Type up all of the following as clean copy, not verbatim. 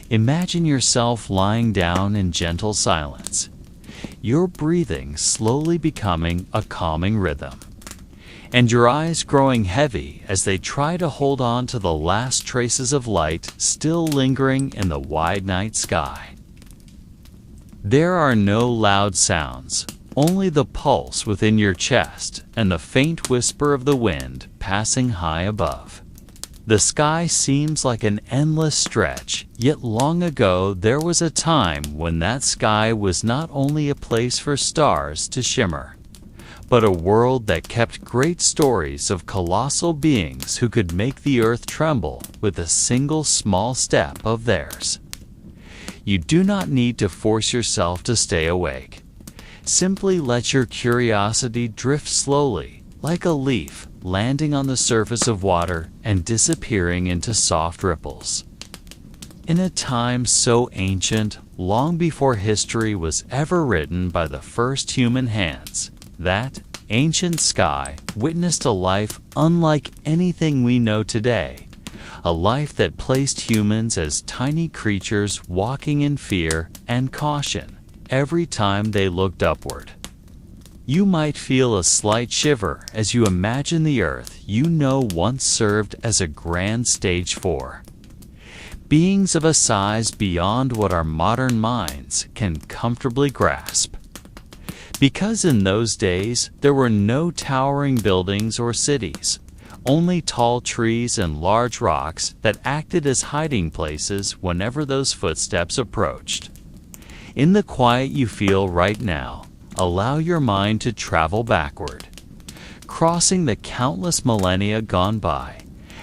Imagine yourself lying down in gentle silence, your breathing slowly becoming a calming rhythm, and your eyes growing heavy as they try to hold on to the last traces of light still lingering in the wide night sky. There are no loud sounds, only the pulse within your chest and the faint whisper of the wind passing high above. The sky seems like an endless stretch, yet long ago there was a time when that sky was not only a place for stars to shimmer, but a world that kept great stories of colossal beings who could make the earth tremble with a single small step of theirs. You do not need to force yourself to stay awake. Simply let your curiosity drift slowly, like a leaf landing on the surface of water and disappearing into soft ripples. In a time so ancient, long before history was ever written by the first human hands, that ancient sky witnessed a life unlike anything we know today, a life that placed humans as tiny creatures walking in fear and caution every time they looked upward. You might feel a slight shiver as you imagine the earth you know once served as a grand stage for beings of a size beyond what our modern minds can comfortably grasp. Because in those days there were no towering buildings or cities, only tall trees and large rocks that acted as hiding places whenever those footsteps approached. In the quiet you feel right now, allow your mind to travel backward, crossing the countless millennia gone by,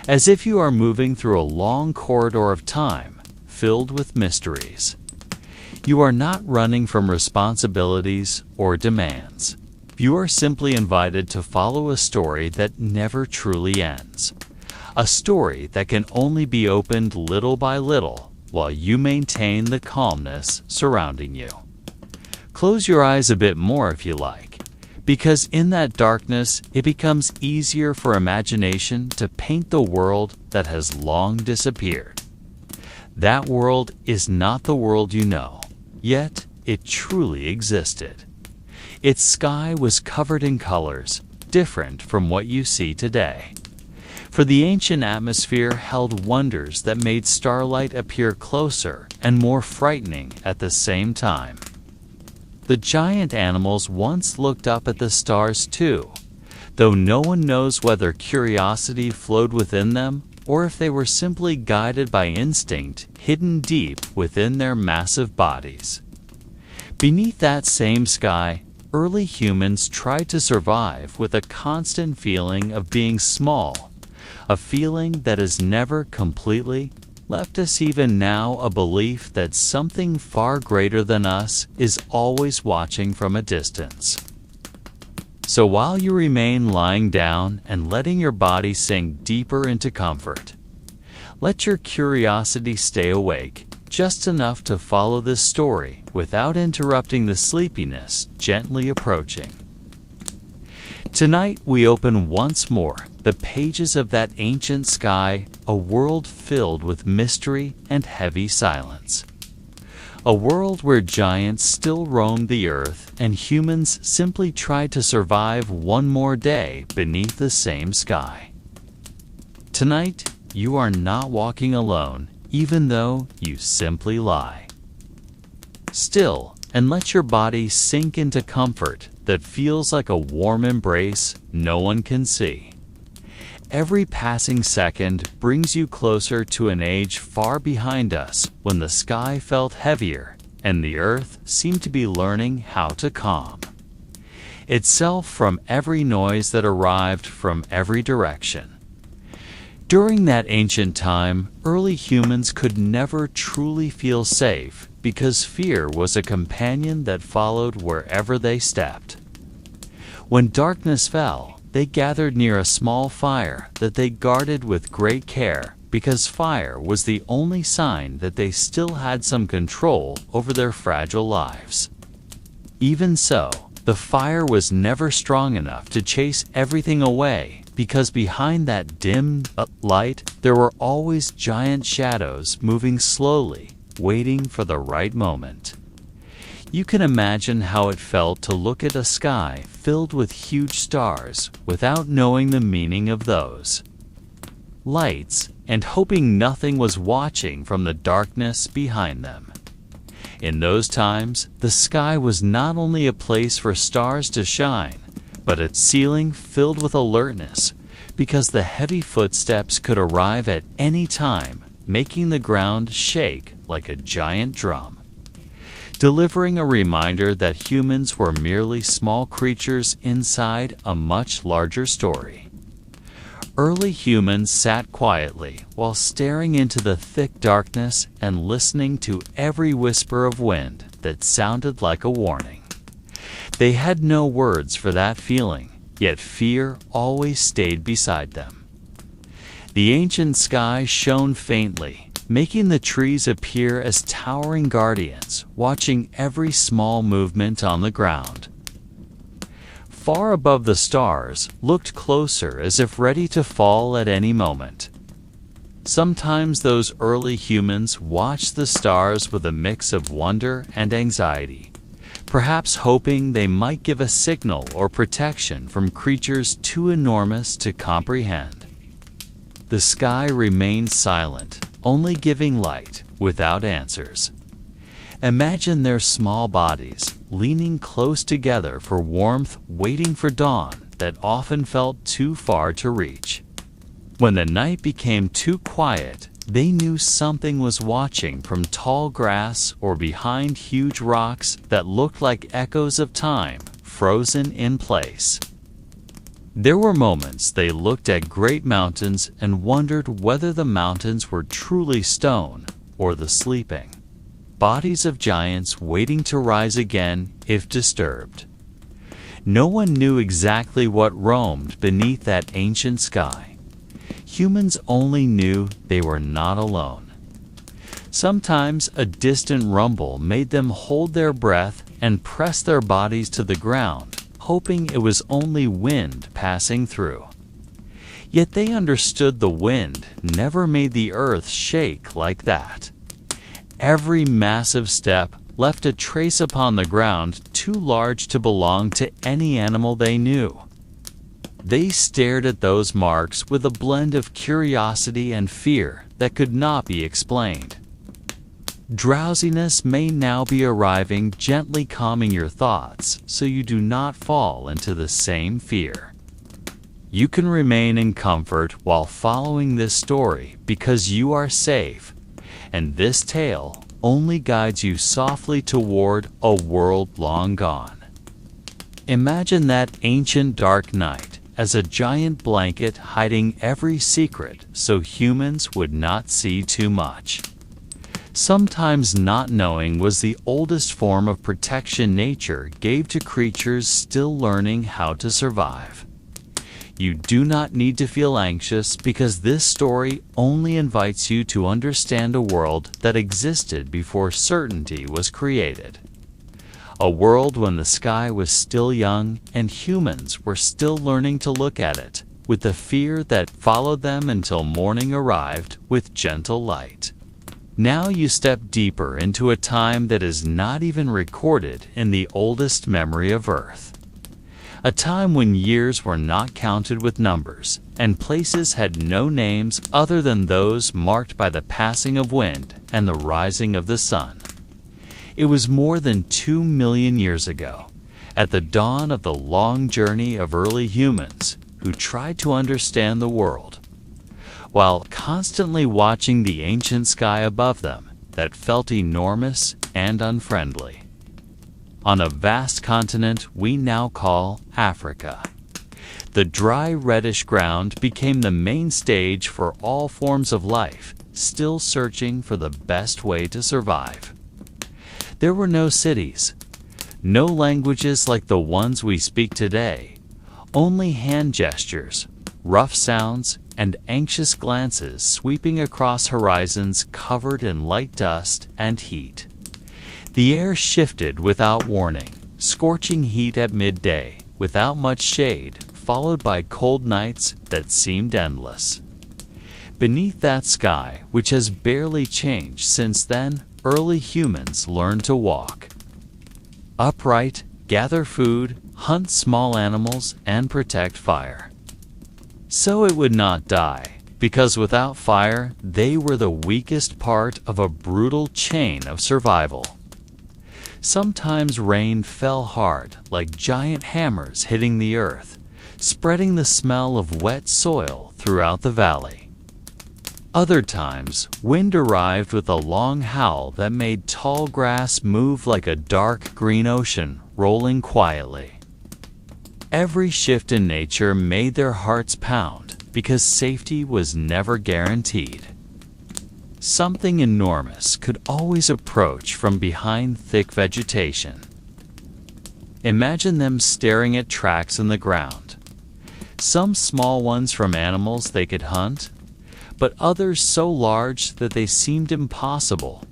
as if you are moving through a long corridor of time filled with mysteries. You are not running from responsibilities or demands. You are simply invited to follow a story that never truly ends, a story that can only be opened little by little while you maintain the calmness surrounding you. Close your eyes a bit more if you like, because in that darkness it becomes easier for imagination to paint the world that has long disappeared. That world is not the world you know, yet it truly existed. Its sky was covered in colors, different from what you see today. For the ancient atmosphere held wonders that made starlight appear closer and more frightening at the same time. The giant animals once looked up at the stars too, though no one knows whether curiosity flowed within them or if they were simply guided by instinct hidden deep within their massive bodies. Beneath that same sky, early humans tried to survive with a constant feeling of being small, a feeling that has never completely left us. Even now, a belief that something far greater than us is always watching from a distance. So while you remain lying down and letting your body sink deeper into comfort, let your curiosity stay awake, just enough to follow this story without interrupting the sleepiness gently approaching. Tonight we open once more the pages of that ancient sky, a world filled with mystery and heavy silence. A world where giants still roamed the earth and humans simply tried to survive one more day beneath the same sky. Tonight, you are not walking alone, even though you simply lie still and let your body sink into comfort that feels like a warm embrace no one can see. Every passing second brings you closer to an age far behind us when the sky felt heavier and the earth seemed to be learning how to calm itself from every noise that arrived from every direction. During that ancient time, early humans could never truly feel safe because fear was a companion that followed wherever they stepped. When darkness fell, they gathered near a small fire that they guarded with great care because fire was the only sign that they still had some control over their fragile lives. Even so, the fire was never strong enough to chase everything away because behind that dim light there were always giant shadows moving slowly, waiting for the right moment. You can imagine how it felt to look at a sky filled with huge stars without knowing the meaning of those lights and hoping nothing was watching from the darkness behind them. In those times, the sky was not only a place for stars to shine, but its ceiling filled with alertness, because the heavy footsteps could arrive at any time, making the ground shake like a giant drum, delivering a reminder that humans were merely small creatures inside a much larger story. Early humans sat quietly while staring into the thick darkness and listening to every whisper of wind that sounded like a warning. They had no words for that feeling, yet fear always stayed beside them. The ancient sky shone faintly, making the trees appear as towering guardians, watching every small movement on the ground. Far above the stars looked closer as if ready to fall at any moment. Sometimes those early humans watched the stars with a mix of wonder and anxiety, perhaps hoping they might give a signal or protection from creatures too enormous to comprehend. The sky remained silent, only giving light without answers. Imagine their small bodies leaning close together for warmth, waiting for dawn that often felt too far to reach. When the night became too quiet, they knew something was watching from tall grass or behind huge rocks that looked like echoes of time, frozen in place. There were moments they looked at great mountains and wondered whether the mountains were truly stone or the sleeping bodies of giants waiting to rise again if disturbed. No one knew exactly what roamed beneath that ancient sky. Humans only knew they were not alone. Sometimes a distant rumble made them hold their breath and press their bodies to the ground, hoping it was only wind passing through. Yet they understood the wind never made the earth shake like that. Every massive step left a trace upon the ground too large to belong to any animal they knew. They stared at those marks with a blend of curiosity and fear that could not be explained. Drowsiness may now be arriving, gently calming your thoughts so you do not fall into the same fear. You can remain in comfort while following this story because you are safe, and this tale only guides you softly toward a world long gone. Imagine that ancient dark night as a giant blanket hiding every secret so humans would not see too much. Sometimes not knowing was the oldest form of protection nature gave to creatures still learning how to survive. You do not need to feel anxious because this story only invites you to understand a world that existed before certainty was created. A world when the sky was still young and humans were still learning to look at it, with the fear that followed them until morning arrived with gentle light. Now you step deeper into a time that is not even recorded in the oldest memory of Earth. A time when years were not counted with numbers, and places had no names other than those marked by the passing of wind and the rising of the sun. It was more than 2 million years ago, at the dawn of the long journey of early humans who tried to understand the world, while constantly watching the ancient sky above them that felt enormous and unfriendly. On a vast continent we now call Africa, the dry reddish ground became the main stage for all forms of life, still searching for the best way to survive. There were no cities, no languages like the ones we speak today, only hand gestures, rough sounds, and anxious glances sweeping across horizons covered in light dust and heat. The air shifted without warning, scorching heat at midday, without much shade, followed by cold nights that seemed endless. Beneath that sky, which has barely changed since then, early humans learned to walk upright, gather food, hunt small animals, and protect fire. So it would not die, because without fire, they were the weakest part of a brutal chain of survival. Sometimes rain fell hard, like giant hammers hitting the earth, spreading the smell of wet soil throughout the valley. Other times, wind arrived with a long howl that made tall grass move like a dark green ocean rolling quietly. Every shift in nature made their hearts pound because safety was never guaranteed. Something enormous could always approach from behind thick vegetation. Imagine them staring at tracks in the ground. Some small ones from animals they could hunt, but others so large that they seemed impossible.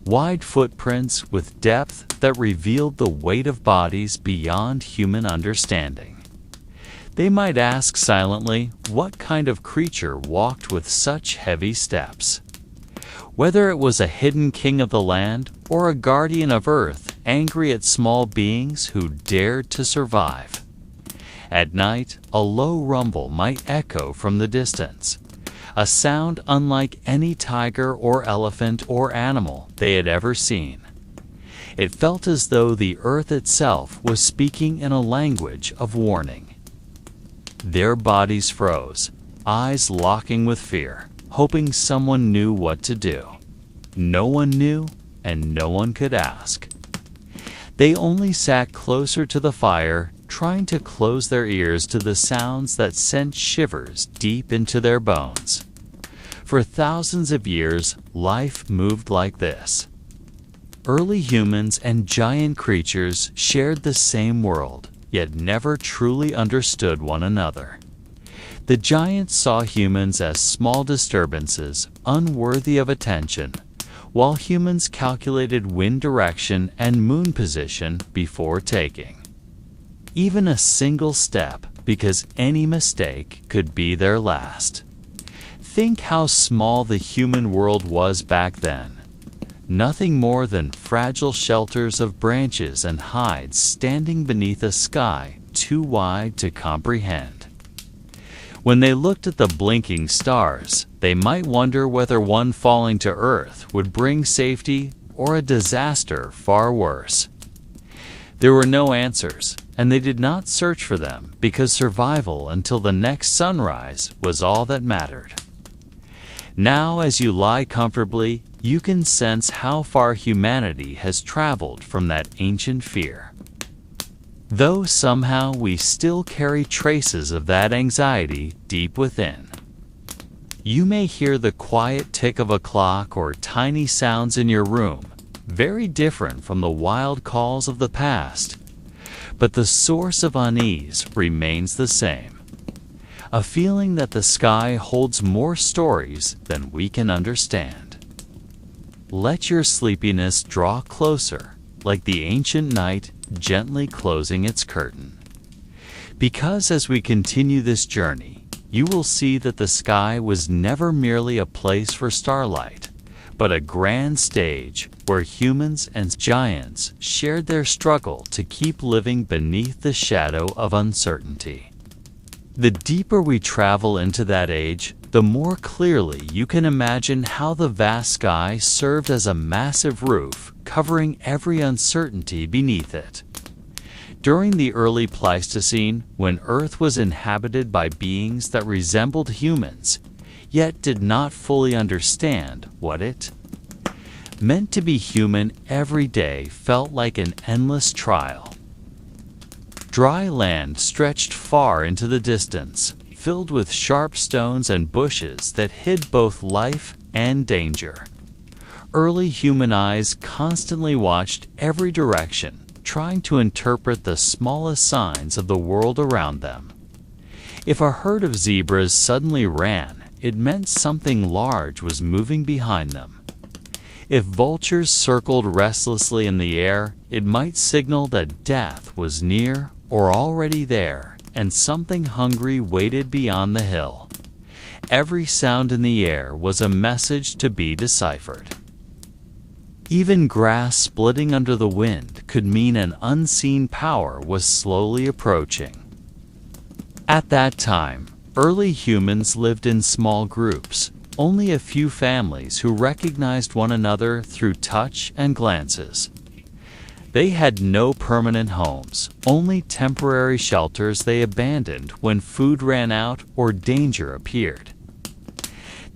Wide footprints with depth that revealed the weight of bodies beyond human understanding. They might ask silently what kind of creature walked with such heavy steps. Whether it was a hidden king of the land or a guardian of earth angry at small beings who dared to survive. At night, a low rumble might echo from the distance, a sound unlike any tiger or elephant or animal they had ever seen. It felt as though the earth itself was speaking in a language of warning. Their bodies froze, eyes locking with fear, hoping someone knew what to do. No one knew, and no one could ask. They only sat closer to the fire, trying to close their ears to the sounds that sent shivers deep into their bones. For thousands of years, life moved like this. Early humans and giant creatures shared the same world, yet never truly understood one another. The giants saw humans as small disturbances, unworthy of attention, while humans calculated wind direction and moon position before taking even a single step, because any mistake could be their last. Think how small the human world was back then. Nothing more than fragile shelters of branches and hides standing beneath a sky too wide to comprehend. When they looked at the blinking stars, they might wonder whether one falling to earth would bring safety or a disaster far worse. There were no answers, and they did not search for them because survival until the next sunrise was all that mattered. Now, as you lie comfortably, you can sense how far humanity has traveled from that ancient fear. Though somehow we still carry traces of that anxiety deep within. You may hear the quiet tick of a clock or tiny sounds in your room, very different from the wild calls of the past, but the source of unease remains the same. A feeling that the sky holds more stories than we can understand. Let your sleepiness draw closer, like the ancient night gently closing its curtain. Because as we continue this journey, you will see that the sky was never merely a place for starlight, but a grand stage where humans and giants shared their struggle to keep living beneath the shadow of uncertainty. The deeper we travel into that age, the more clearly you can imagine how the vast sky served as a massive roof covering every uncertainty beneath it. During the early Pleistocene, when Earth was inhabited by beings that resembled humans, yet did not fully understand what it meant to be human, every day felt like an endless trial. Dry land stretched far into the distance, filled with sharp stones and bushes that hid both life and danger. Early human eyes constantly watched every direction, trying to interpret the smallest signs of the world around them. If a herd of zebras suddenly ran, it meant something large was moving behind them. If vultures circled restlessly in the air, it might signal that death was near or already there, and something hungry waited beyond the hill. every sound in the air was a message to be deciphered. Even grass splitting under the wind could mean an unseen power was slowly approaching. At that time, early humans lived in small groups, only a few families who recognized one another through touch and glances. They had no permanent homes, only temporary shelters they abandoned when food ran out or danger appeared.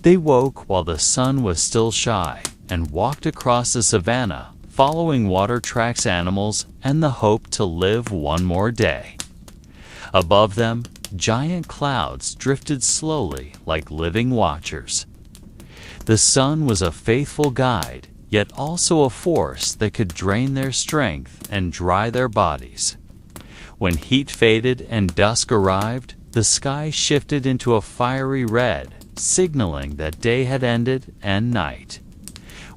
They woke while the sun was still shy and walked across the savannah, following water tracks animals and the hope to live one more day. Above them, giant clouds drifted slowly like living watchers. The sun was a faithful guide, yet also a force that could drain their strength and dry their bodies. When heat faded and dusk arrived, the sky shifted into a fiery red, signaling that day had ended and night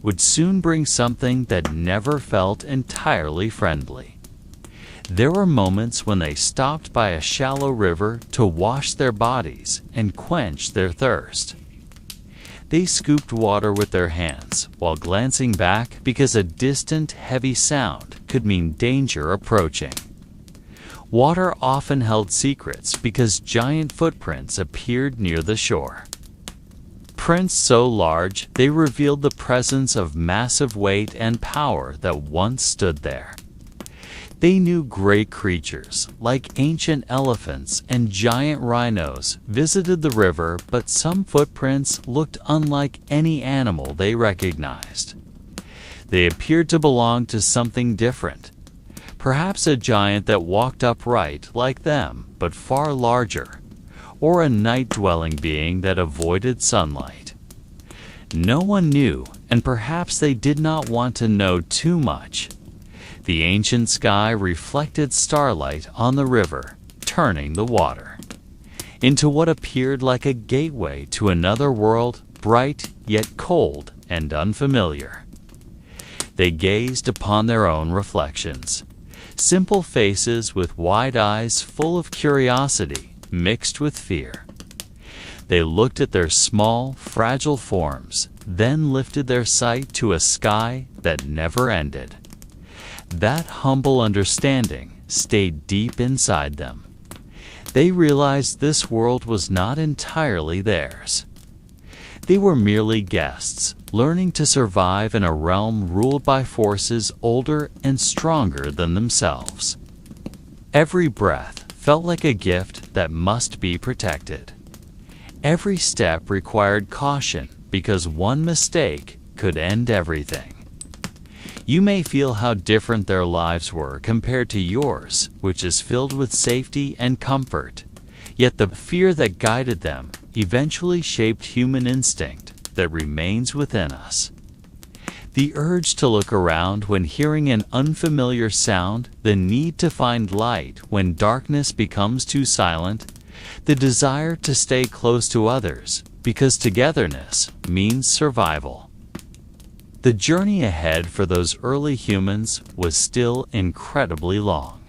would soon bring something that never felt entirely friendly. There were moments when they stopped by a shallow river to wash their bodies and quench their thirst. They scooped water with their hands while glancing back because a distant, heavy sound could mean danger approaching. Water often held secrets because giant footprints appeared near the shore. Prints so large they revealed the presence of massive weight and power that once stood there. They knew great creatures, like ancient elephants and giant rhinos, visited the river, but some footprints looked unlike any animal they recognized. They appeared to belong to something different. Perhaps a giant that walked upright like them, but far larger, or a night-dwelling being that avoided sunlight. No one knew, and perhaps they did not want to know too much. The ancient sky reflected starlight on the river, turning the water into what appeared like a gateway to another world, bright yet cold and unfamiliar. They gazed upon their own reflections, simple faces with wide eyes full of curiosity mixed with fear. They looked at their small, fragile forms, then lifted their sight to a sky that never ended. That humble understanding stayed deep inside them. They realized this world was not entirely theirs. They were merely guests, learning to survive in a realm ruled by forces older and stronger than themselves. Every breath felt like a gift that must be protected. Every step required caution because one mistake could end everything. You may feel how different their lives were compared to yours, which is filled with safety and comfort. Yet the fear that guided them eventually shaped human instinct that remains within us. The urge to look around when hearing an unfamiliar sound, the need to find light when darkness becomes too silent, the desire to stay close to others because togetherness means survival. The journey ahead for those early humans was still incredibly long.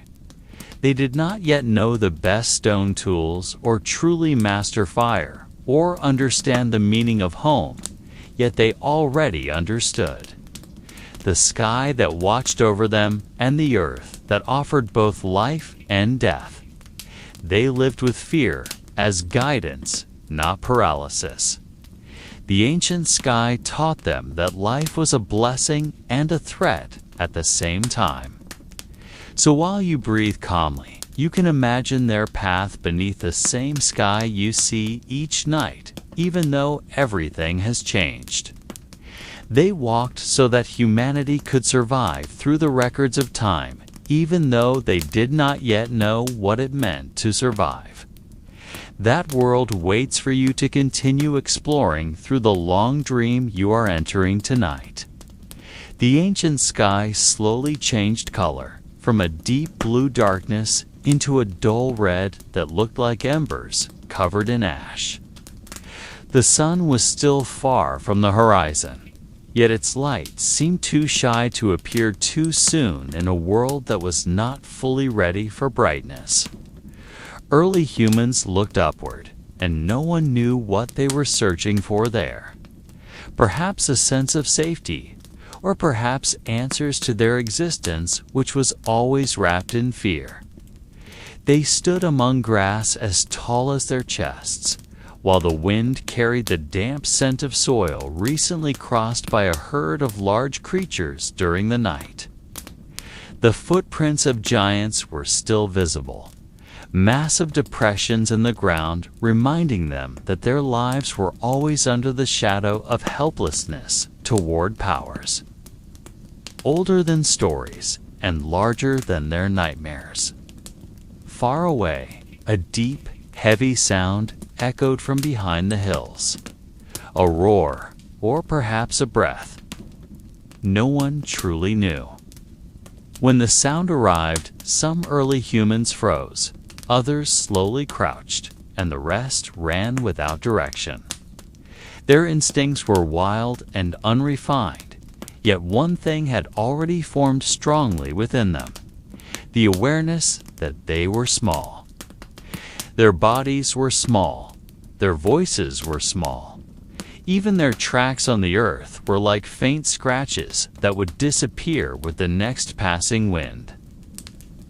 They did not yet know the best stone tools or truly master fire or understand the meaning of home, yet they already understood. The sky that watched over them and the earth that offered both life and death. They lived with fear as guidance, not paralysis. The ancient sky taught them that life was a blessing and a threat at the same time. So while you breathe calmly, you can imagine their path beneath the same sky you see each night, even though everything has changed. They walked so that humanity could survive through the records of time, even though they did not yet know what it meant to survive. That world waits for you to continue exploring through the long dream you are entering tonight. The ancient sky slowly changed color, from a deep blue darkness into a dull red that looked like embers covered in ash. The sun was still far from the horizon, yet its light seemed too shy to appear too soon in a world that was not fully ready for brightness. Early humans looked upward, and no one knew what they were searching for there. Perhaps a sense of safety, or perhaps answers to their existence, which was always wrapped in fear. They stood among grass as tall as their chests, while the wind carried the damp scent of soil recently crossed by a herd of large creatures during the night. The footprints of giants were still visible, massive depressions in the ground reminding them that their lives were always under the shadow of helplessness toward powers older than stories and larger than their nightmares. Far away, a deep, heavy sound echoed from behind the hills. A roar, or perhaps a breath. No one truly knew. When the sound arrived, some early humans froze, others slowly crouched, and the rest ran without direction. Their instincts were wild and unrefined, yet one thing had already formed strongly within them: the awareness that they were small. Their bodies were small, their voices were small. Even their tracks on the earth were like faint scratches that would disappear with the next passing wind.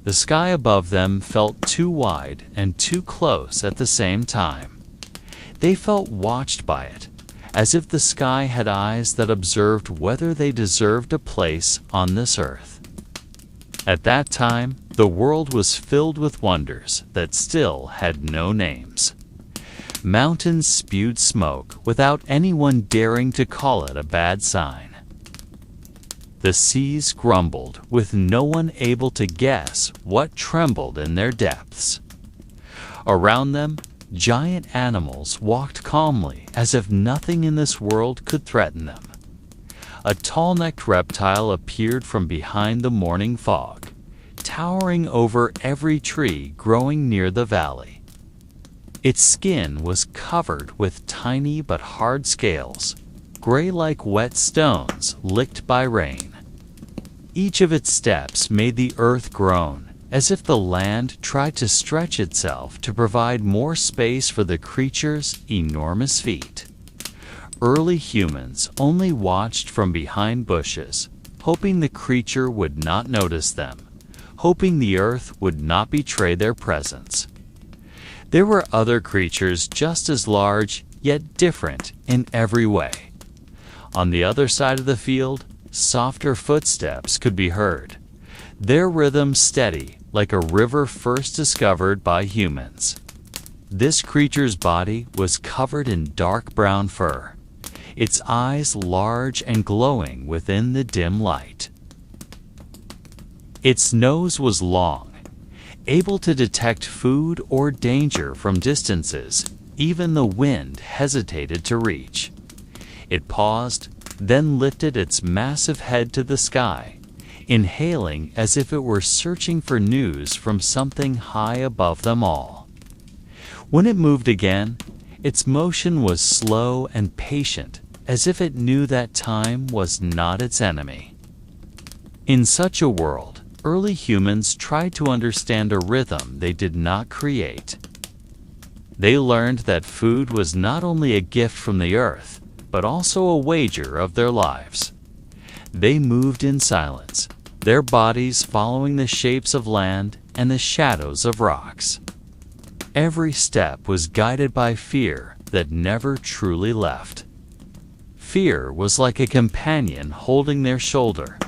The sky above them felt too wide and too close at the same time. They felt watched by it, as if the sky had eyes that observed whether they deserved a place on this earth. At that time, the world was filled with wonders that still had no names. Mountains spewed smoke without anyone daring to call it a bad sign. The seas grumbled with no one able to guess what trembled in their depths. Around them, giant animals walked calmly as if nothing in this world could threaten them. A tall-necked reptile appeared from behind the morning fog, towering over every tree growing near the valley. Its skin was covered with tiny but hard scales, gray like wet stones licked by rain. Each of its steps made the earth groan, as if the land tried to stretch itself to provide more space for the creature's enormous feet. Early humans only watched from behind bushes, hoping the creature would not notice them, hoping the earth would not betray their presence. There were other creatures just as large, yet different in every way. On the other side of the field, softer footsteps could be heard, their rhythm steady like a river first discovered by humans. This creature's body was covered in dark brown fur, its eyes large and glowing within the dim light. Its nose was long, able to detect food or danger from distances even the wind hesitated to reach. It paused, then lifted its massive head to the sky, inhaling as if it were searching for news from something high above them all. When it moved again, its motion was slow and patient, as if it knew that time was not its enemy. In such a world, early humans tried to understand a rhythm they did not create. They learned that food was not only a gift from the earth, but also a wager of their lives. They moved in silence, their bodies following the shapes of land and the shadows of rocks. Every step was guided by fear that never truly left. Fear was like a companion holding their shoulder,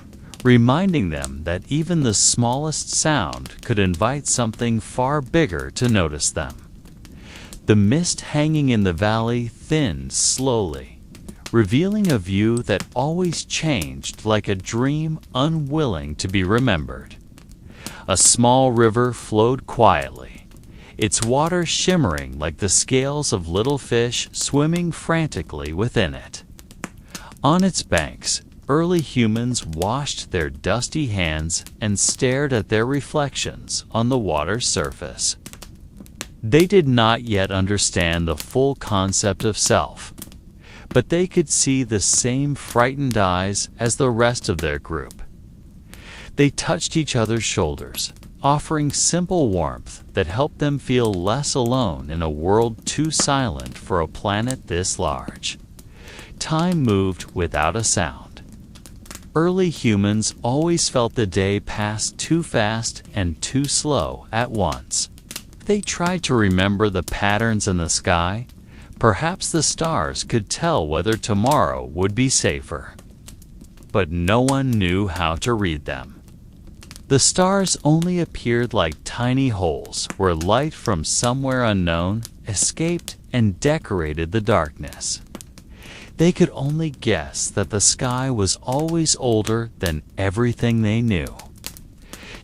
reminding them that even the smallest sound could invite something far bigger to notice them. The mist hanging in the valley thinned slowly, revealing a view that always changed like a dream unwilling to be remembered. A small river flowed quietly, its water shimmering like the scales of little fish swimming frantically within it. On its banks, early humans washed their dusty hands and stared at their reflections on the water's surface. They did not yet understand the full concept of self, but they could see the same frightened eyes as the rest of their group. They touched each other's shoulders, offering simple warmth that helped them feel less alone in a world too silent for a planet this large. Time moved without a sound. Early humans always felt the day passed too fast and too slow at once. They tried to remember the patterns in the sky. Perhaps the stars could tell whether tomorrow would be safer. But no one knew how to read them. The stars only appeared like tiny holes where light from somewhere unknown escaped and decorated the darkness. They could only guess that the sky was always older than everything they knew.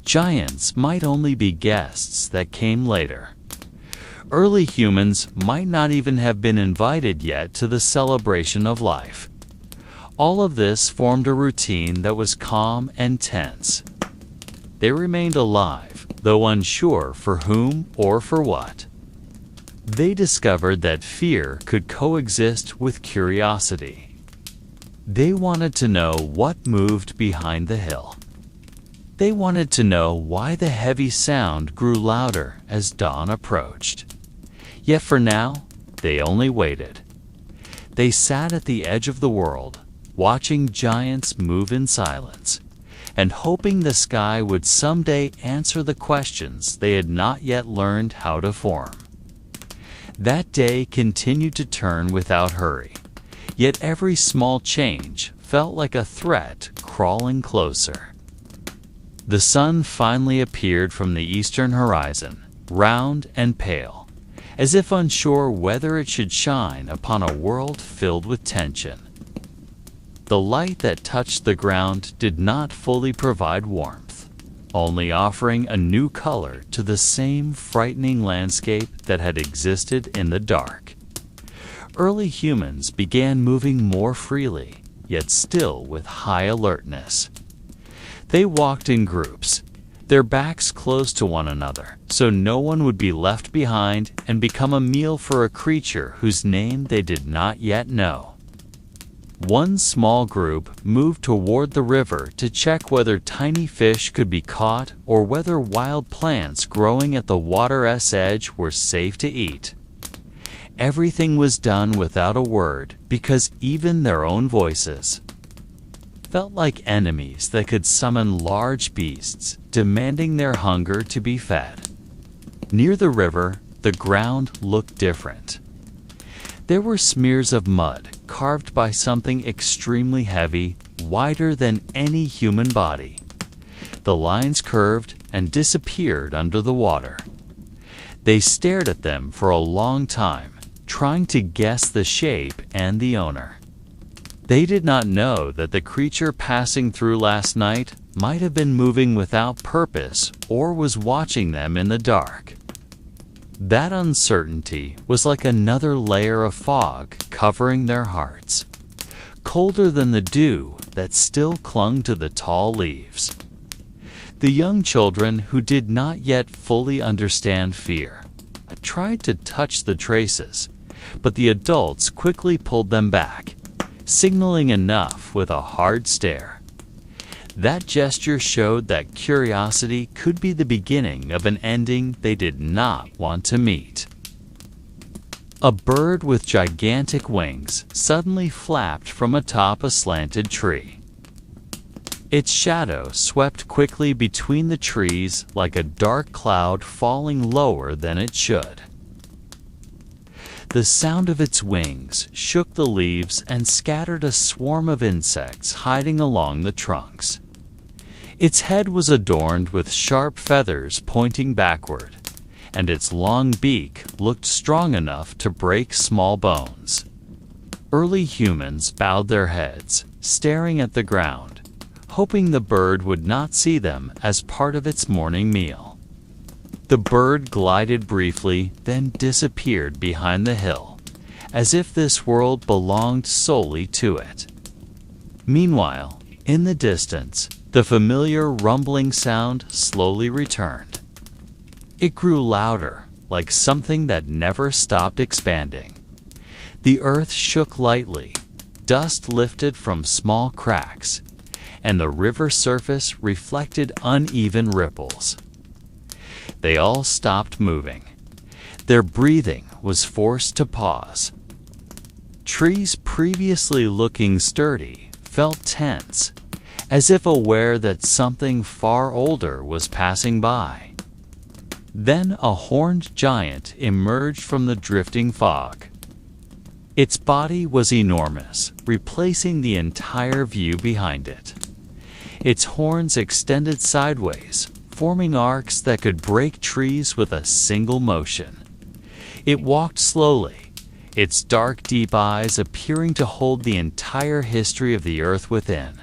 Giants might only be guests that came later. Early humans might not even have been invited yet to the celebration of life. All of this formed a routine that was calm and tense. They remained alive, though unsure for whom or for what. They discovered that fear could coexist with curiosity. They wanted to know what moved behind the hill. They wanted to know why the heavy sound grew louder as dawn approached. Yet for now, they only waited. They sat at the edge of the world, watching giants move in silence, and hoping the sky would someday answer the questions they had not yet learned how to form. That day continued to turn without hurry, yet every small change felt like a threat crawling closer. The sun finally appeared from the eastern horizon, round and pale, as if unsure whether it should shine upon a world filled with tension. The light that touched the ground did not fully provide warmth, only offering a new color to the same frightening landscape that had existed in the dark. Early humans began moving more freely, yet still with high alertness. They walked in groups, their backs close to one another, so no one would be left behind and become a meal for a creature whose name they did not yet know. One small group moved toward the river to check whether tiny fish could be caught or whether wild plants growing at the water's edge were safe to eat. Everything was done without a word because even their own voices felt like enemies that could summon large beasts, demanding their hunger to be fed. Near the river, the ground looked different. There were smears of mud carved by something extremely heavy, wider than any human body. The lines curved and disappeared under the water. They stared at them for a long time, trying to guess the shape and the owner. They did not know that the creature passing through last night might have been moving without purpose or was watching them in the dark. That uncertainty was like another layer of fog covering their hearts, colder than the dew that still clung to the tall leaves. The young children who did not yet fully understand fear tried to touch the traces, but the adults quickly pulled them back, signaling enough with a hard stare. That gesture showed that curiosity could be the beginning of an ending they did not want to meet. A bird with gigantic wings suddenly flapped from atop a slanted tree. Its shadow swept quickly between the trees like a dark cloud falling lower than it should. The sound of its wings shook the leaves and scattered a swarm of insects hiding along the trunks. Its head was adorned with sharp feathers pointing backward, and its long beak looked strong enough to break small bones. Early humans bowed their heads, staring at the ground, hoping the bird would not see them as part of its morning meal. The bird glided briefly, then disappeared behind the hill, as if this world belonged solely to it. Meanwhile, in the distance, the familiar rumbling sound slowly returned. It grew louder, like something that never stopped expanding. The earth shook lightly, dust lifted from small cracks, and the river surface reflected uneven ripples. They all stopped moving. Their breathing was forced to pause. Trees previously looking sturdy felt tense, as if aware that something far older was passing by. Then a horned giant emerged from the drifting fog. Its body was enormous, replacing the entire view behind it. Its horns extended sideways, forming arcs that could break trees with a single motion. It walked slowly, its dark, deep eyes appearing to hold the entire history of the Earth within,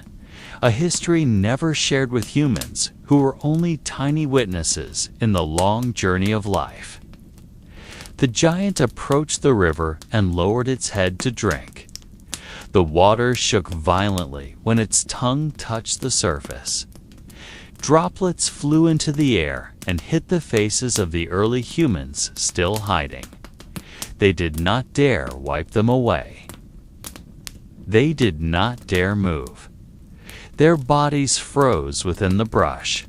a history never shared with humans who were only tiny witnesses in the long journey of life. The giant approached the river and lowered its head to drink. The water shook violently when its tongue touched the surface. Droplets flew into the air and hit the faces of the early humans still hiding. They did not dare wipe them away. They did not dare move. Their bodies froze within the brush.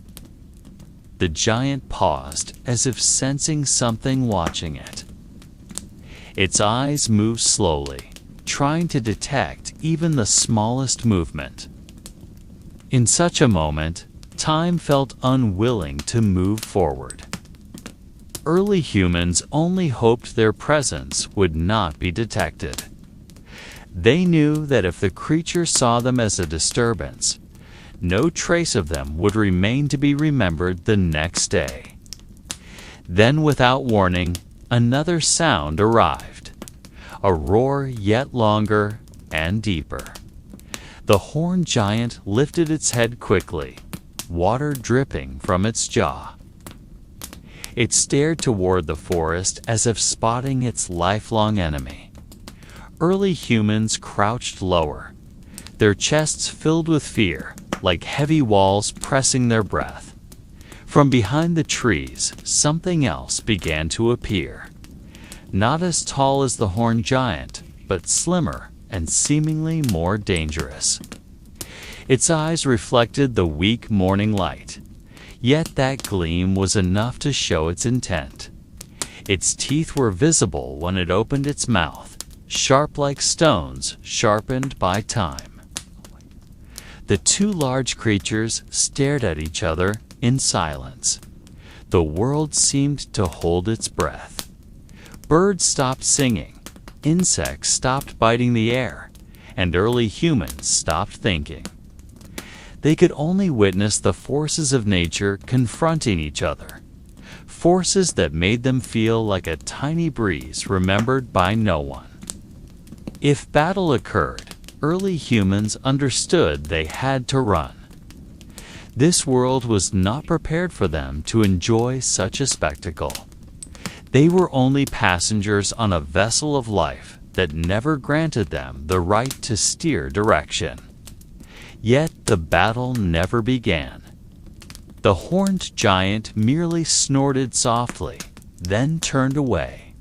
The giant paused as if sensing something watching it. Its eyes moved slowly, trying to detect even the smallest movement. In such a moment, time felt unwilling to move forward. Early humans only hoped their presence would not be detected. They knew that if the creature saw them as a disturbance, no trace of them would remain to be remembered the next day. Then, without warning, another sound arrived, a roar yet longer and deeper. The horned giant lifted its head quickly, water dripping from its jaw. It stared toward the forest as if spotting its lifelong enemy. Early humans crouched lower, their chests filled with fear, like heavy walls pressing their breath. From behind the trees, something else began to appear. Not as tall as the horned giant, but slimmer and seemingly more dangerous. Its eyes reflected the weak morning light, yet that gleam was enough to show its intent. Its teeth were visible when it opened its mouth, sharp like stones sharpened by time. The two large creatures stared at each other in silence. The world seemed to hold its breath. Birds stopped singing, insects stopped biting the air, and early humans stopped thinking. They could only witness the forces of nature confronting each other, forces that made them feel like a tiny breeze remembered by no one. If battle occurred, early humans understood they had to run. This world was not prepared for them to enjoy such a spectacle. They were only passengers on a vessel of life that never granted them the right to steer direction. Yet the battle never began. The horned giant merely snorted softly, then turned away,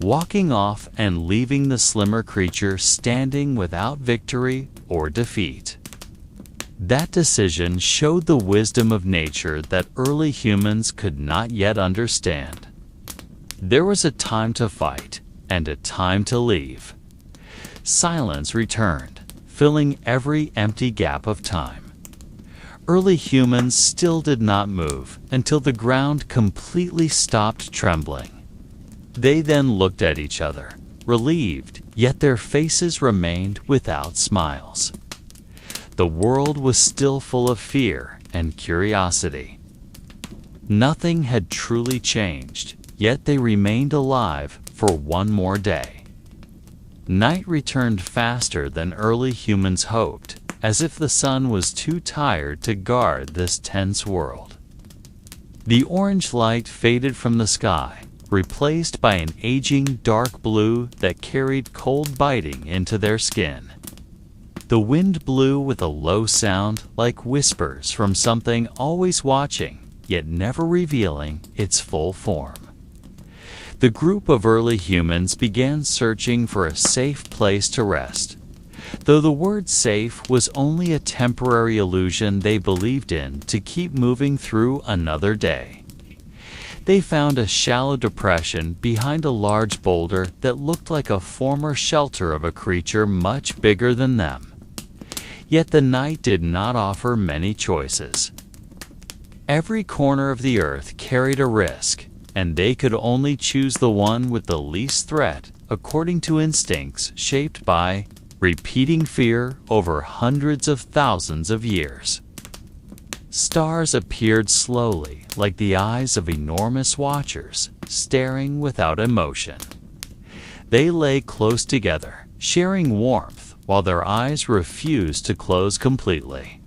walking off and leaving the slimmer creature standing without victory or defeat. That decision showed the wisdom of nature that early humans could not yet understand. There was a time to fight and a time to leave. Silence returned, filling every empty gap of time. Early humans still did not move until the ground completely stopped trembling. They then looked at each other, relieved, yet their faces remained without smiles. The world was still full of fear and curiosity. Nothing had truly changed, yet they remained alive for one more day. Night returned faster than early humans hoped, as if the sun was too tired to guard this tense world. The orange light faded from the sky, replaced by an aging dark blue that carried cold biting into their skin. The wind blew with a low sound like whispers from something always watching, yet never revealing its full form. The group of early humans began searching for a safe place to rest. though the word safe was only a temporary illusion they believed in to keep moving through another day. They found a shallow depression behind a large boulder that looked like a former shelter of a creature much bigger than them. Yet the night did not offer many choices. Every corner of the earth carried a risk, and they could only choose the one with the least threat according to instincts shaped by repeating fear over hundreds of thousands of years. Stars appeared slowly, like the eyes of enormous watchers, staring without emotion. They lay close together, sharing warmth, while their eyes refused to close completely.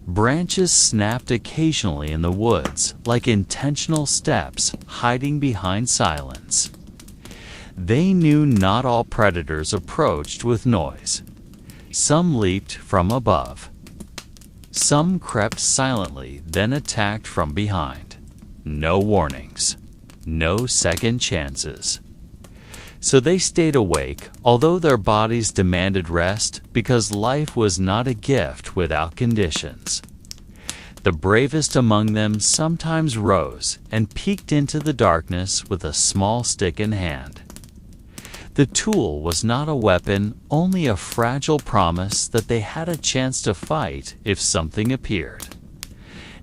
Branches snapped occasionally in the woods, like intentional steps hiding behind silence. They knew not all predators approached with noise. Some leaped from above. Some crept silently, then attacked from behind. No warnings. No second chances. So they stayed awake, although their bodies demanded rest, because life was not a gift without conditions. The bravest among them sometimes rose and peeked into the darkness with a small stick in hand. The tool was not a weapon, only a fragile promise that they had a chance to fight if something appeared.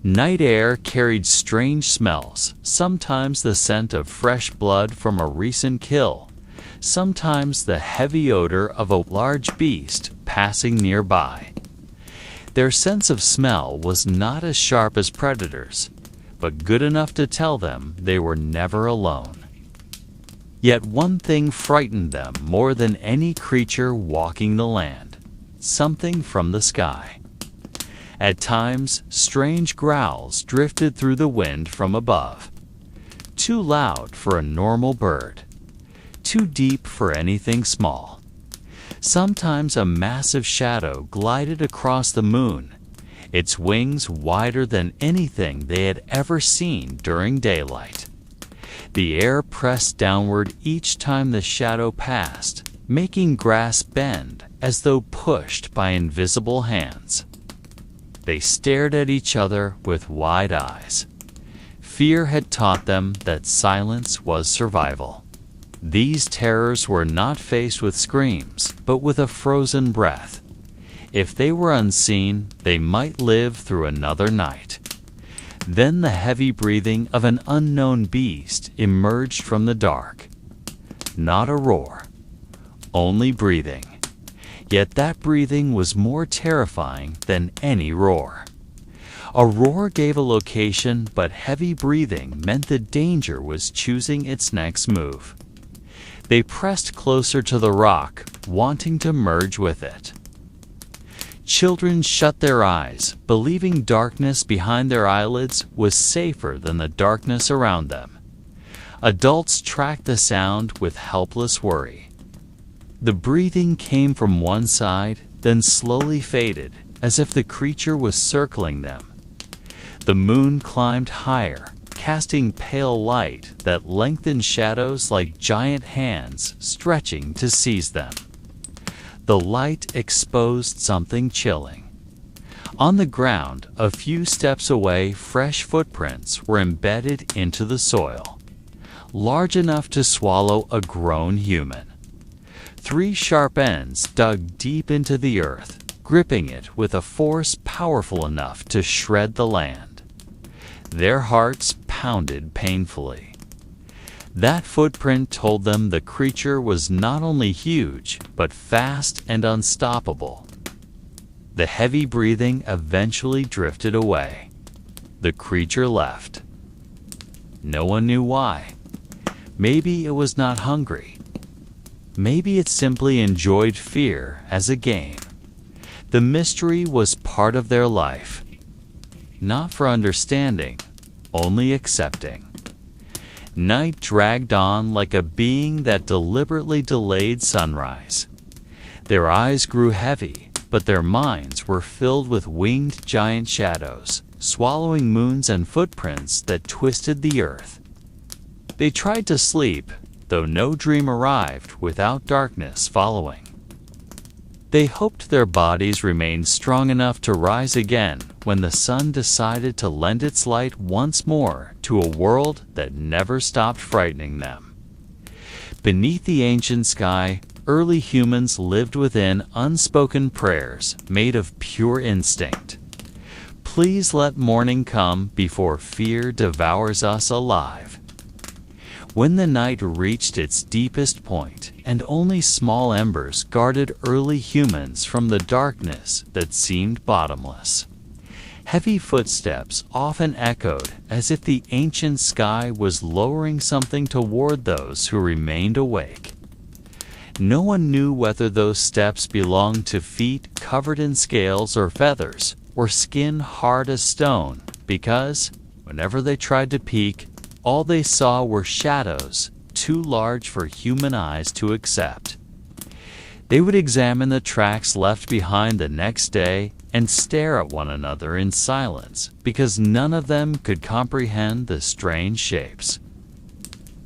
Night air carried strange smells, sometimes the scent of fresh blood from a recent kill, sometimes the heavy odor of a large beast passing nearby. Their sense of smell was not as sharp as predators, but good enough to tell them they were never alone. Yet one thing frightened them more than any creature walking the land: something from the sky. At times, strange growls drifted through the wind from above. Too loud for a normal bird. Too deep for anything small. Sometimes a massive shadow glided across the moon, its wings wider than anything they had ever seen during daylight. The air pressed downward each time the shadow passed, making grass bend as though pushed by invisible hands. They stared at each other with wide eyes. Fear had taught them that silence was survival. These terrors were not faced with screams, but with a frozen breath. If they were unseen, they might live through another night. Then the heavy breathing of an unknown beast emerged from the dark. Not a roar, only breathing. Yet that breathing was more terrifying than any roar. A roar gave a location, but heavy breathing meant the danger was choosing its next move. They pressed closer to the rock, wanting to merge with it. Children shut their eyes, believing darkness behind their eyelids was safer than the darkness around them. Adults tracked the sound with helpless worry. The breathing came from one side, then slowly faded, as if the creature was circling them. The moon climbed higher, casting pale light that lengthened shadows like giant hands stretching to seize them. The light exposed something chilling. On the ground, a few steps away, fresh footprints were embedded into the soil, large enough to swallow a grown human. 3 sharp ends dug deep into the earth, gripping it with a force powerful enough to shred the land. Their hearts pounded painfully. That footprint told them the creature was not only huge, but fast and unstoppable. The heavy breathing eventually drifted away. The creature left. No one knew why. Maybe it was not hungry. Maybe it simply enjoyed fear as a game. The mystery was part of their life. Not for understanding, only accepting. Night dragged on like a being that deliberately delayed sunrise. Their eyes grew heavy, but their minds were filled with winged giant shadows, swallowing moons and footprints that twisted the earth. They tried to sleep, though no dream arrived without darkness following. They hoped their bodies remained strong enough to rise again when the sun decided to lend its light once more to a world that never stopped frightening them. Beneath the ancient sky, early humans lived within unspoken prayers made of pure instinct. Please let morning come before fear devours us alive. When the night reached its deepest point, and only small embers guarded early humans from the darkness that seemed bottomless, heavy footsteps often echoed as if the ancient sky was lowering something toward those who remained awake. No one knew whether those steps belonged to feet covered in scales or feathers, or skin hard as stone, because, whenever they tried to peek, all they saw were shadows too large for human eyes to accept. They would examine the tracks left behind the next day and stare at one another in silence, because none of them could comprehend the strange shapes.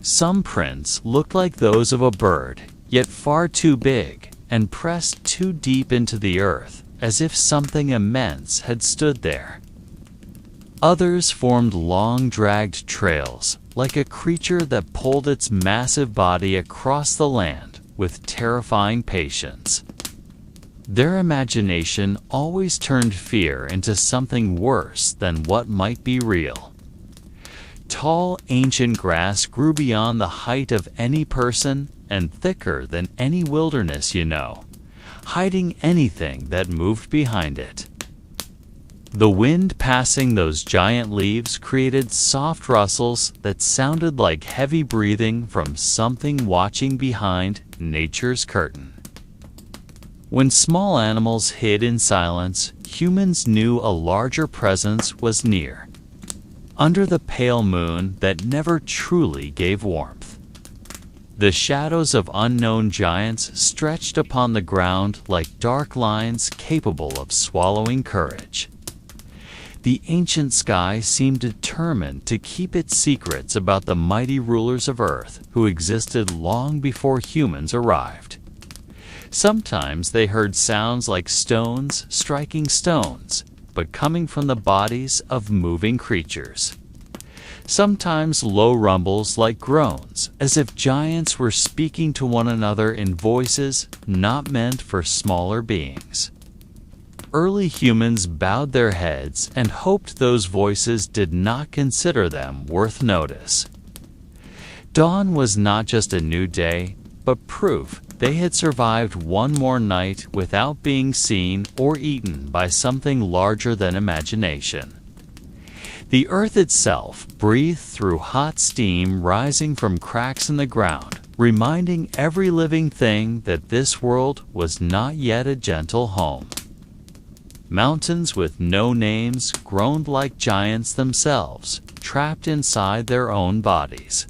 Some prints looked like those of a bird, yet far too big, and pressed too deep into the earth, as if something immense had stood there. Others formed long, dragged trails, like a creature that pulled its massive body across the land with terrifying patience. Their imagination always turned fear into something worse than what might be real. Tall, ancient grass grew beyond the height of any person and thicker than any wilderness you know, hiding anything that moved behind it. The wind passing those giant leaves created soft rustles that sounded like heavy breathing from something watching behind nature's curtain. When small animals hid in silence, humans knew a larger presence was near. Under the pale moon that never truly gave warmth, the shadows of unknown giants stretched upon the ground like dark lines capable of swallowing courage. The ancient sky seemed determined to keep its secrets about the mighty rulers of Earth who existed long before humans arrived. Sometimes they heard sounds like stones striking stones, but coming from the bodies of moving creatures. Sometimes low rumbles like groans, as if giants were speaking to one another in voices not meant for smaller beings. Early humans bowed their heads and hoped those voices did not consider them worth notice. Dawn was not just a new day, but proof they had survived one more night without being seen or eaten by something larger than imagination. The earth itself breathed through hot steam rising from cracks in the ground, reminding every living thing that this world was not yet a gentle home. Mountains with no names groaned like giants themselves, trapped inside their own bodies.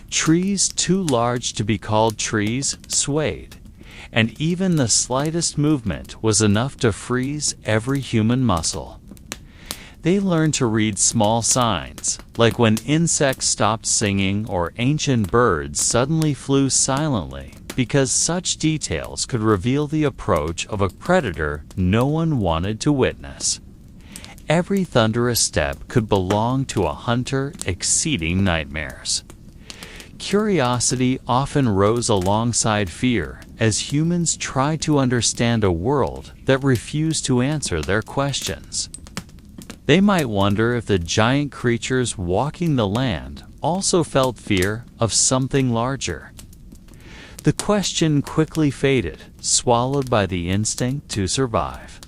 Trees too large to be called trees swayed, and even the slightest movement was enough to freeze every human muscle. They learned to read small signs, like when insects stopped singing or ancient birds suddenly flew silently, because such details could reveal the approach of a predator no one wanted to witness. Every thunderous step could belong to a hunter exceeding nightmares. Curiosity often rose alongside fear as humans tried to understand a world that refused to answer their questions. They might wonder if the giant creatures walking the land also felt fear of something larger. The question quickly faded, swallowed by the instinct to survive.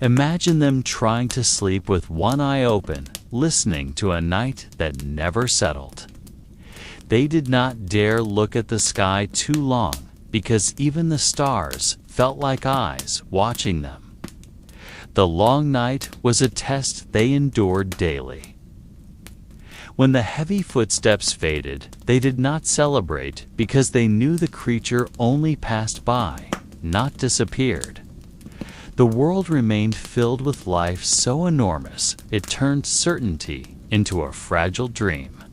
Imagine them trying to sleep with one eye open, listening to a night that never settled. They did not dare look at the sky too long, because even the stars felt like eyes watching them. The long night was a test they endured daily. When the heavy footsteps faded, they did not celebrate because they knew the creature only passed by, not disappeared. The world remained filled with life so enormous it turned certainty into a fragile dream.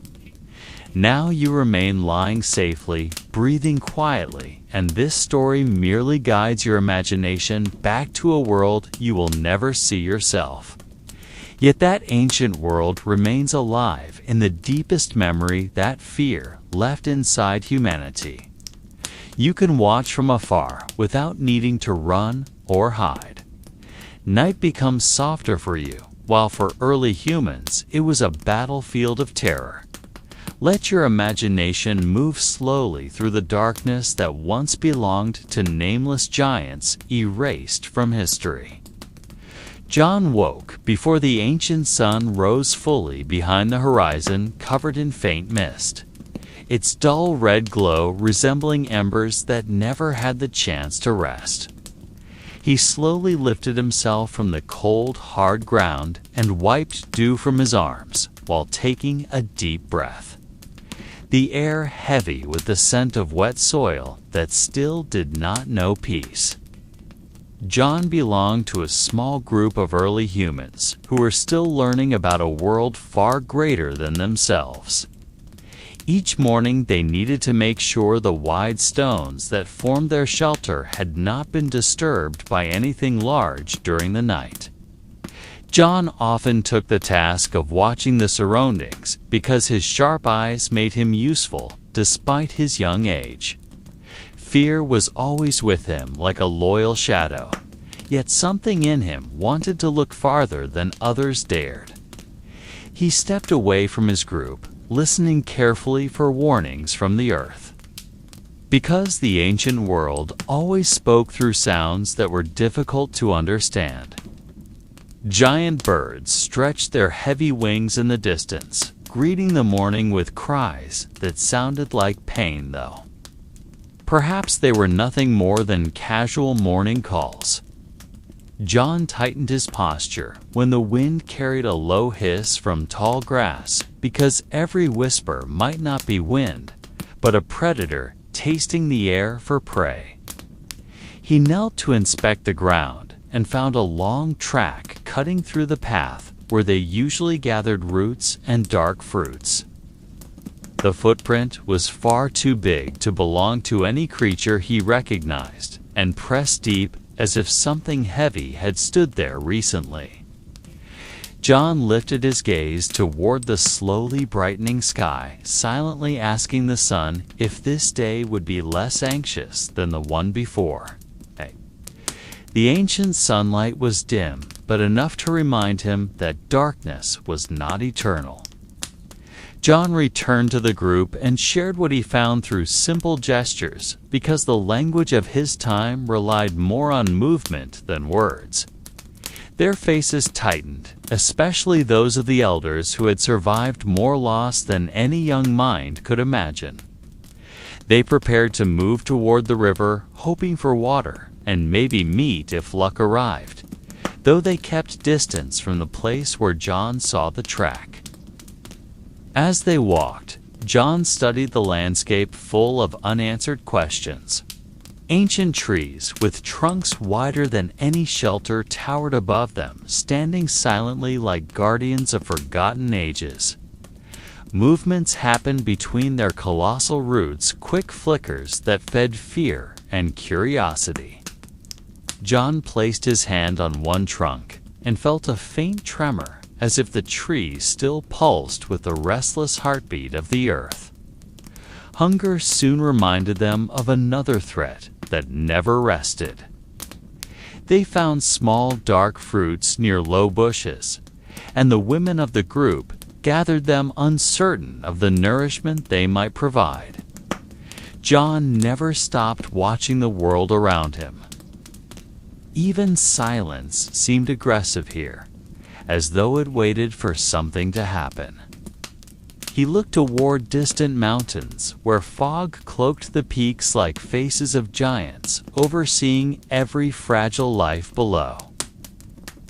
Now you remain lying safely, breathing quietly, and this story merely guides your imagination back to a world you will never see yourself. Yet that ancient world remains alive in the deepest memory that fear left inside humanity. You can watch from afar without needing to run or hide. Night becomes softer for you, while for early humans it was a battlefield of terror. Let your imagination move slowly through the darkness that once belonged to nameless giants erased from history. John woke before the ancient sun rose fully behind the horizon, covered in faint mist, its dull red glow resembling embers that never had the chance to rest. He slowly lifted himself from the cold, hard ground and wiped dew from his arms while taking a deep breath. The air heavy with the scent of wet soil that still did not know peace. John belonged to a small group of early humans who were still learning about a world far greater than themselves. Each morning they needed to make sure the wide stones that formed their shelter had not been disturbed by anything large during the night. John often took the task of watching the surroundings because his sharp eyes made him useful despite his young age. Fear was always with him like a loyal shadow, yet something in him wanted to look farther than others dared. He stepped away from his group, listening carefully for warnings from the earth. Because the ancient world always spoke through sounds that were difficult to understand. Giant birds stretched their heavy wings in the distance, greeting the morning with cries that sounded like pain, though. Perhaps they were nothing more than casual morning calls. John tightened his posture when the wind carried a low hiss from tall grass, because every whisper might not be wind, but a predator tasting the air for prey. He knelt to inspect the ground and found a long track cutting through the path where they usually gathered roots and dark fruits. The footprint was far too big to belong to any creature he recognized, and pressed deep as if something heavy had stood there recently. John lifted his gaze toward the slowly brightening sky, silently asking the sun if this day would be less anxious than the one before. The ancient sunlight was dim, but enough to remind him that darkness was not eternal. John returned to the group and shared what he found through simple gestures, because the language of his time relied more on movement than words. Their faces tightened, especially those of the elders who had survived more loss than any young mind could imagine. They prepared to move toward the river, hoping for water, and maybe meat if luck arrived, though they kept distance from the place where John saw the track. As they walked, John studied the landscape full of unanswered questions. Ancient trees with trunks wider than any shelter towered above them, standing silently like guardians of forgotten ages. Movements happened between their colossal roots, quick flickers that fed fear and curiosity. John placed his hand on one trunk and felt a faint tremor, as if the tree still pulsed with the restless heartbeat of the earth. Hunger soon reminded them of another threat that never rested. They found small dark fruits near low bushes, and the women of the group gathered them uncertain of the nourishment they might provide. John never stopped watching the world around him. Even silence seemed aggressive here, as though it waited for something to happen. He looked toward distant mountains, where fog cloaked the peaks like faces of giants, overseeing every fragile life below.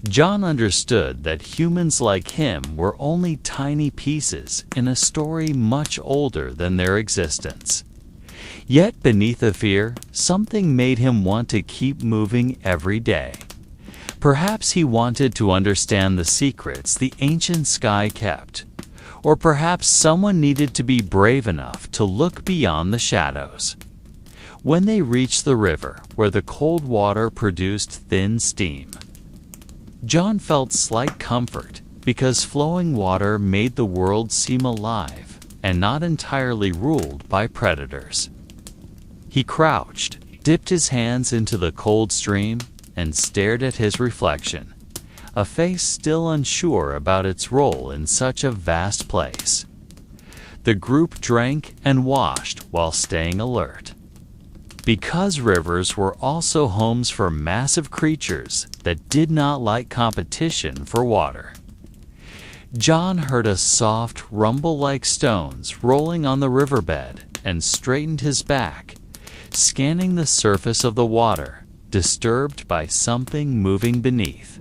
John understood that humans like him were only tiny pieces in a story much older than their existence. Yet beneath the fear, something made him want to keep moving every day. Perhaps he wanted to understand the secrets the ancient sky kept, Or perhaps someone needed to be brave enough to look beyond the shadows. When they reached the river, where the cold water produced thin steam, John felt slight comfort because flowing water made the world seem alive and not entirely ruled by predators. He crouched, dipped his hands into the cold stream, and stared at his reflection, a face still unsure about its role in such a vast place. The group drank and washed while staying alert. Because rivers were also homes for massive creatures that did not like competition for water. John heard a soft rumble like stones rolling on the riverbed and straightened his back, scanning the surface of the water, disturbed by something moving beneath.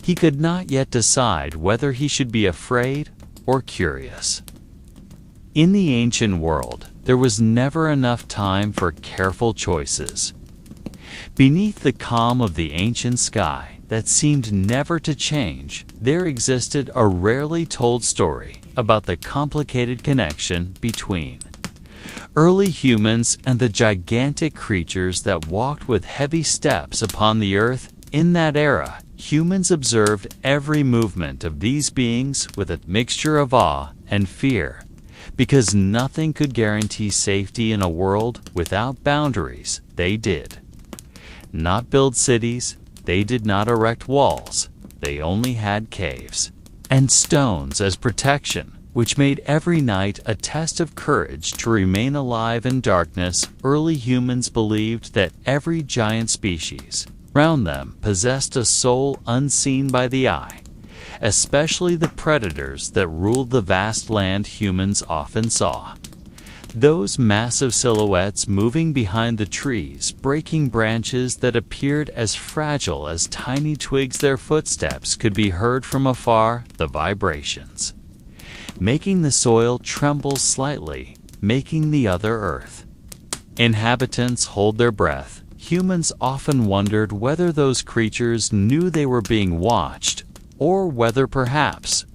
He could not yet decide whether he should be afraid or curious. In the ancient world, there was never enough time for careful choices. Beneath the calm of the ancient sky that seemed never to change, there existed a rarely told story about the complicated connection between early humans and the gigantic creatures that walked with heavy steps upon the earth. In that era, humans observed every movement of these beings with a mixture of awe and fear, because nothing could guarantee safety in a world without boundaries. They did not build cities, they did not erect walls, they only had caves and stones as protection, which made every night a test of courage to remain alive in darkness. Early humans believed that every giant species around them possessed a soul unseen by the eye, especially the predators that ruled the vast land humans often saw. Those massive silhouettes moving behind the trees, breaking branches that appeared as fragile as tiny twigs. Their footsteps could be heard from afar, the vibrations making the soil tremble slightly, making the other earth. Inhabitants hold their breath. Humans often wondered whether those creatures knew they were being watched, or whether perhaps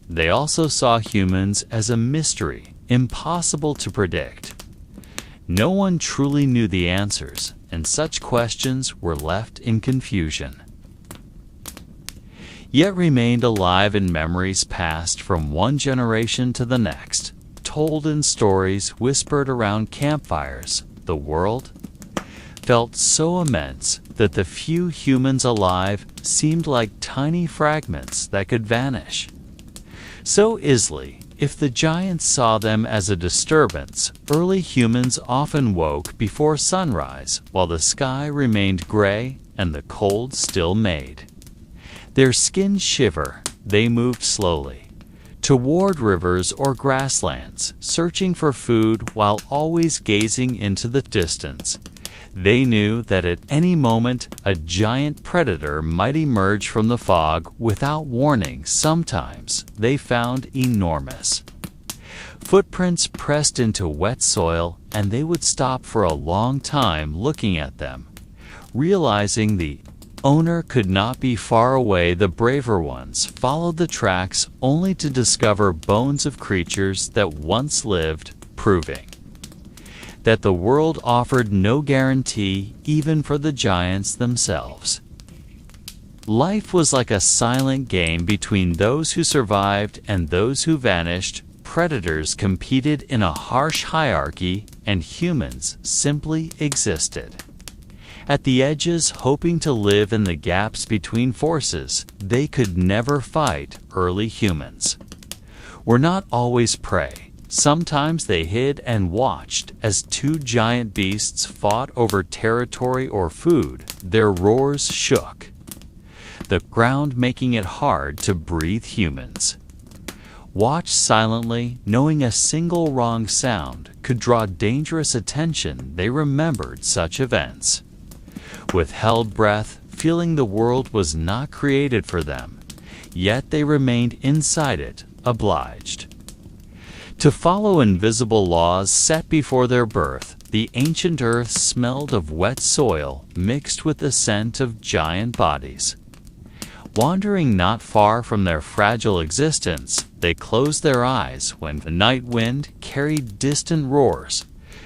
they also saw humans as a mystery, impossible to predict. No one truly knew the answers, and such questions were left in confusion, yet remained alive in memories passed from one generation to the next, told in stories whispered around campfires. The world felt so immense that the few humans alive seemed like tiny fragments that could vanish so easily. If the giants saw them as a disturbance, early humans often woke before sunrise while the sky remained gray and the cold still made their skin shiver. They moved slowly toward rivers or grasslands, searching for food while always gazing into the distance. They knew that at any moment a giant predator might emerge from the fog without warning. Sometimes they found enormous footprints pressed into wet soil, and they would stop for a long time looking at them, realizing the owner could not be far away. The braver ones followed the tracks only to discover bones of creatures that once lived, proving that the world offered no guarantee even for the giants themselves. Life was like a silent game between those who survived and those who vanished. Predators competed in a harsh hierarchy, and humans simply existed at the edges, hoping to live in the gaps between forces they could never fight. Early humans were not always prey. Sometimes they hid and watched as two giant beasts fought over territory or food. Their roars shook the ground, making it hard to breathe. Humans watched silently, knowing a single wrong sound could draw dangerous attention. They remembered such events with held breath, feeling the world was not created for them, yet they remained inside it, obliged to follow invisible laws set before their birth. The ancient earth smelled of wet soil mixed with the scent of giant bodies. Wandering not far from their fragile existence, they closed their eyes when the night wind carried distant roars,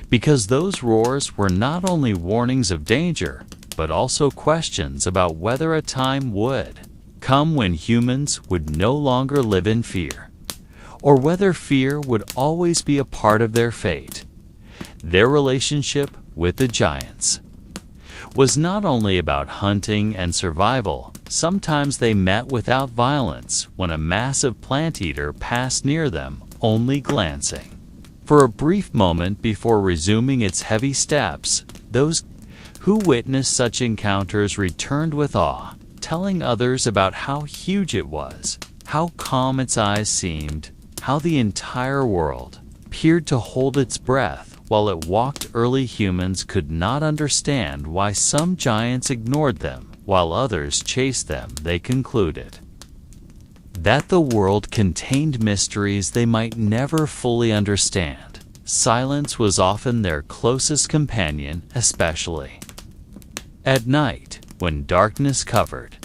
because those roars were not only warnings of danger, but also questions about whether a time would come when humans would no longer live in fear, or whether fear would always be a part of their fate. Their relationship with the giants was not only about hunting and survival. Sometimes they met without violence when a massive plant eater passed near them, only glancing for a brief moment before resuming its heavy steps. Those who witnessed such encounters returned with awe, telling others about how huge it was, how calm its eyes seemed, how the entire world appeared to hold its breath while it walked. Early humans could not understand why some giants ignored them while others chased them. They concluded that the world contained mysteries they might never fully understand. Silence was often their closest companion, especially at night, when darkness covered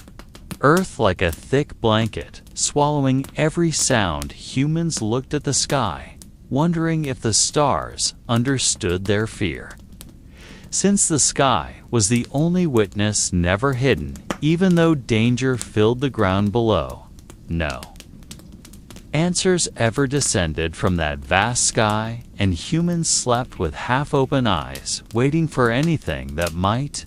Earth like a thick blanket, swallowing every sound. Humans looked at the sky, wondering if the stars understood their fear. Since the sky was the only witness never hidden, even though danger filled the ground below, no answers ever descended from that vast sky, and humans slept with half-open eyes, waiting for anything that might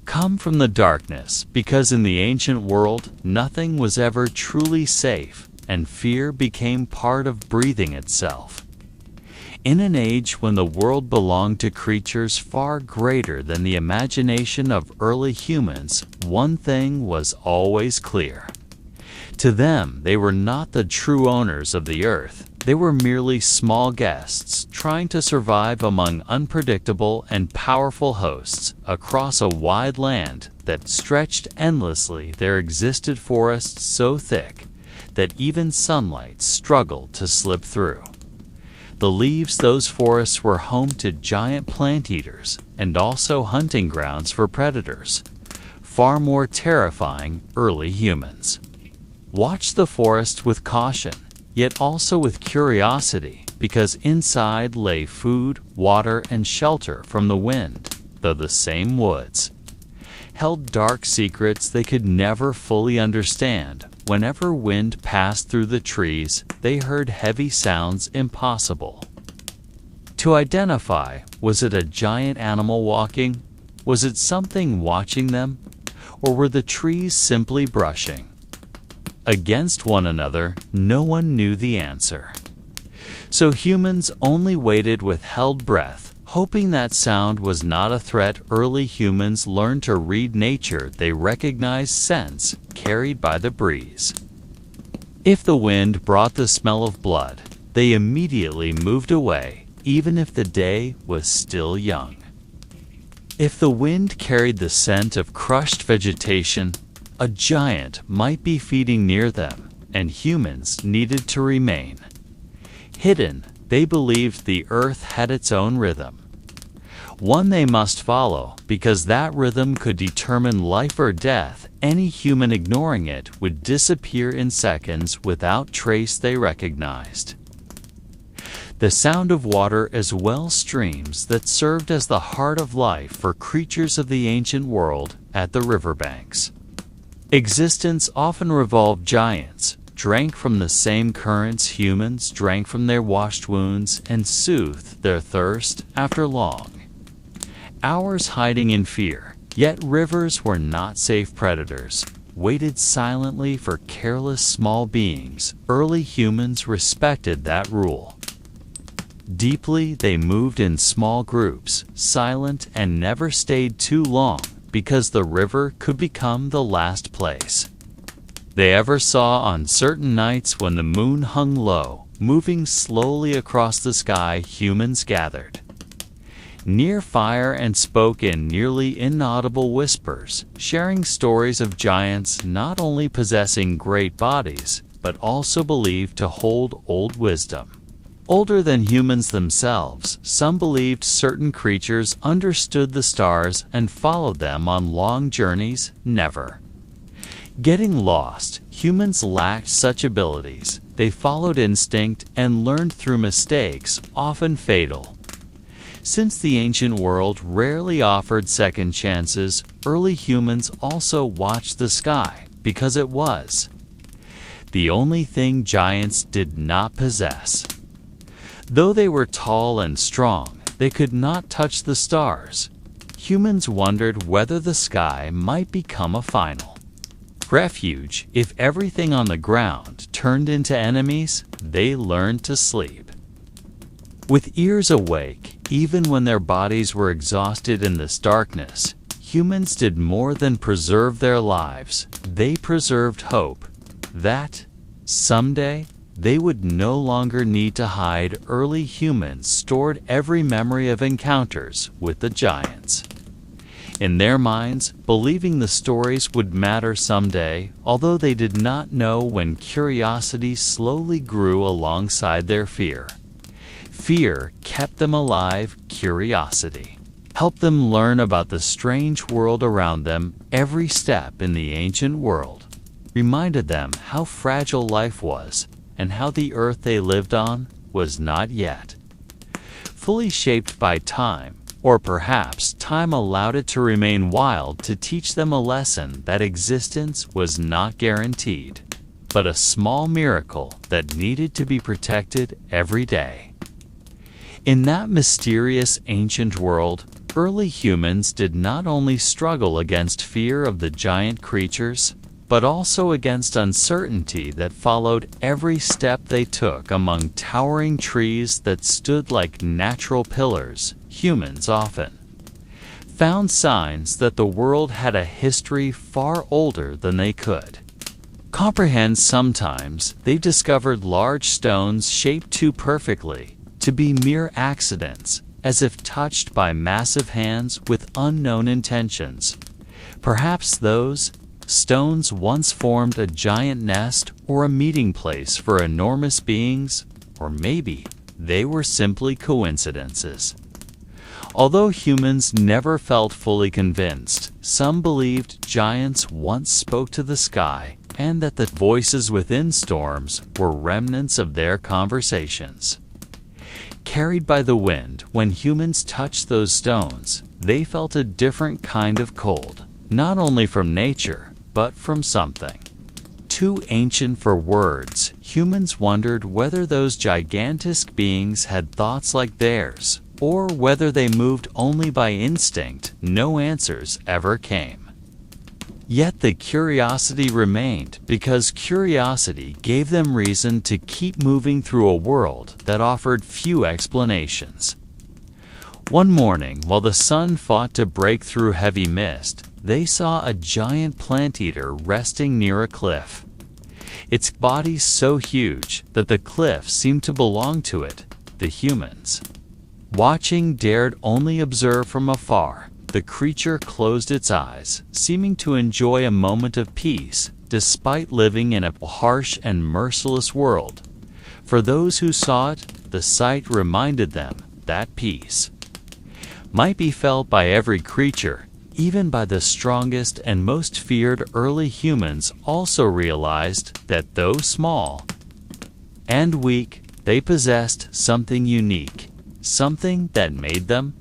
come from the darkness, because in the ancient world, nothing was ever truly safe, and fear became part of breathing itself. In an age when the world belonged to creatures far greater than the imagination of early humans, one thing was always clear. To them, they were not the true owners of the earth. They were merely small guests trying to survive among unpredictable and powerful hosts across a wide land that stretched endlessly. There existed forests so thick that even sunlight struggled to slip through the leaves. Those forests were home to giant plant eaters and also hunting grounds for predators far more terrifying. Early humans watched the forest with caution, yet also with curiosity, because inside lay food, water, and shelter from the wind, though the same woods held dark secrets they could never fully understand. Whenever wind passed through the trees, they heard heavy sounds impossible to identify. Was it a giant animal walking? Was it something watching them? Or were the trees simply brushing against one another? No one knew the answer. So humans only waited with held breath, hoping that sound was not a threat. Early humans learned to read nature. They recognized scents carried by the breeze. If the wind brought the smell of blood, they immediately moved away, even if the day was still young. If the wind carried the scent of crushed vegetation, a giant might be feeding near them, and humans needed to remain hidden. They believed the earth had its own rhythm, one they must follow, because that rhythm could determine life or death. Any human ignoring it would disappear in seconds without trace. They recognized the sound of water as well, streams that served as the heart of life for creatures of the ancient world. At the riverbanks, existence often revolved. Giants drank from the same currents humans drank from, their washed wounds and soothed their thirst after long hours hiding in fear. Yet rivers were not safe. Predators waited silently for careless small beings. Early humans respected that rule deeply. They moved in small groups, silent, and never stayed too long, because the river could become the last place they ever saw. On certain nights when the moon hung low, moving slowly across the sky, humans gathered near fire and spoke in nearly inaudible whispers, sharing stories of giants not only possessing great bodies, but also believed to hold old wisdom. Older than humans themselves, some believed certain creatures understood the stars and followed them on long journeys. Never Getting lost, humans lacked such abilities. They followed instinct and learned through mistakes, often fatal. Since the ancient world rarely offered second chances, early humans also watched the sky because it was the only thing giants did not possess. Though they were tall and strong, they could not touch the stars. Humans wondered whether the sky might become a final refuge. If everything on the ground turned into enemies, they learned to sleep with ears awake, even when their bodies were exhausted in this darkness. Humans did more than preserve their lives. They preserved hope that someday they would no longer need to hide. Early humans stored every memory of encounters with the giants in their minds, believing the stories would matter someday, although they did not know when. Curiosity slowly grew alongside their fear. Fear kept them alive. Curiosity helped them learn about the strange world around them. Every step in the ancient world reminded them how fragile life was and how the earth they lived on was not yet fully shaped by time. Or perhaps time allowed it to remain wild to teach them a lesson that existence was not guaranteed, but a small miracle that needed to be protected every day. In that mysterious ancient world, early humans did not only struggle against fear of the giant creatures, but also against uncertainty that followed every step they took. Among towering trees that stood like natural pillars, humans often found signs that the world had a history far older than they could comprehend. Sometimes they discovered large stones shaped too perfectly to be mere accidents, as if touched by massive hands with unknown intentions. Perhaps those stones once formed a giant nest or a meeting place for enormous beings, or maybe they were simply coincidences. Although humans never felt fully convinced, some believed giants once spoke to the sky and that the voices within storms were remnants of their conversations. Carried by the wind, when humans touched those stones, they felt a different kind of cold, not only from nature, but from something too ancient for words. Humans wondered whether those gigantic beings had thoughts like theirs, or whether they moved only by instinct. No answers ever came. Yet the curiosity remained, because curiosity gave them reason to keep moving through a world that offered few explanations. One morning, while the sun fought to break through heavy mist, they saw a giant plant-eater resting near a cliff. Its body so huge that the cliff seemed to belong to it. The humans, watching, dared only observe from afar. The creature closed its eyes, seeming to enjoy a moment of peace, despite living in a harsh and merciless world. For those who saw it, the sight reminded them that peace might be felt by every creature, even by the strongest and most feared. Early humans also realized that though small and weak, they possessed something unique, something that made them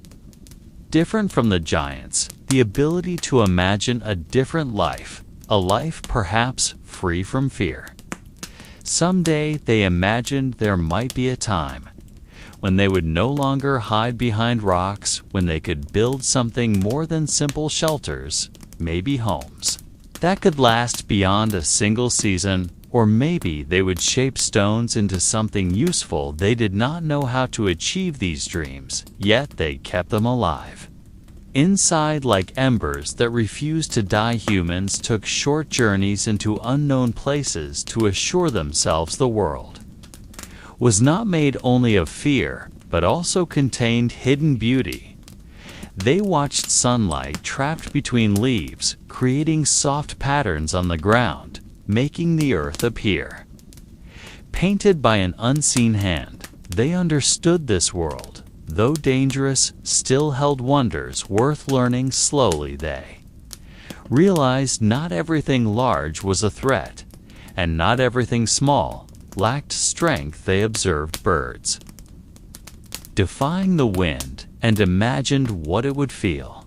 different from the giants: the ability to imagine a different life, a life perhaps free from fear. Someday they imagined there might be a time when they would no longer hide behind rocks, when they could build something more than simple shelters, maybe homes that could last beyond a single season. Or maybe they would shape stones into something useful. They did not know how to achieve these dreams, yet they kept them alive. Inside, like embers that refused to die, humans took short journeys into unknown places to assure themselves the world was not made only of fear, but also contained hidden beauty. They watched sunlight trapped between leaves, creating soft patterns on the ground, making the earth appear painted by an unseen hand. They understood this world, though dangerous, still held wonders worth learning. Slowly they realized not everything large was a threat, and not everything small lacked strength. They observed birds defying the wind and imagined what it would feel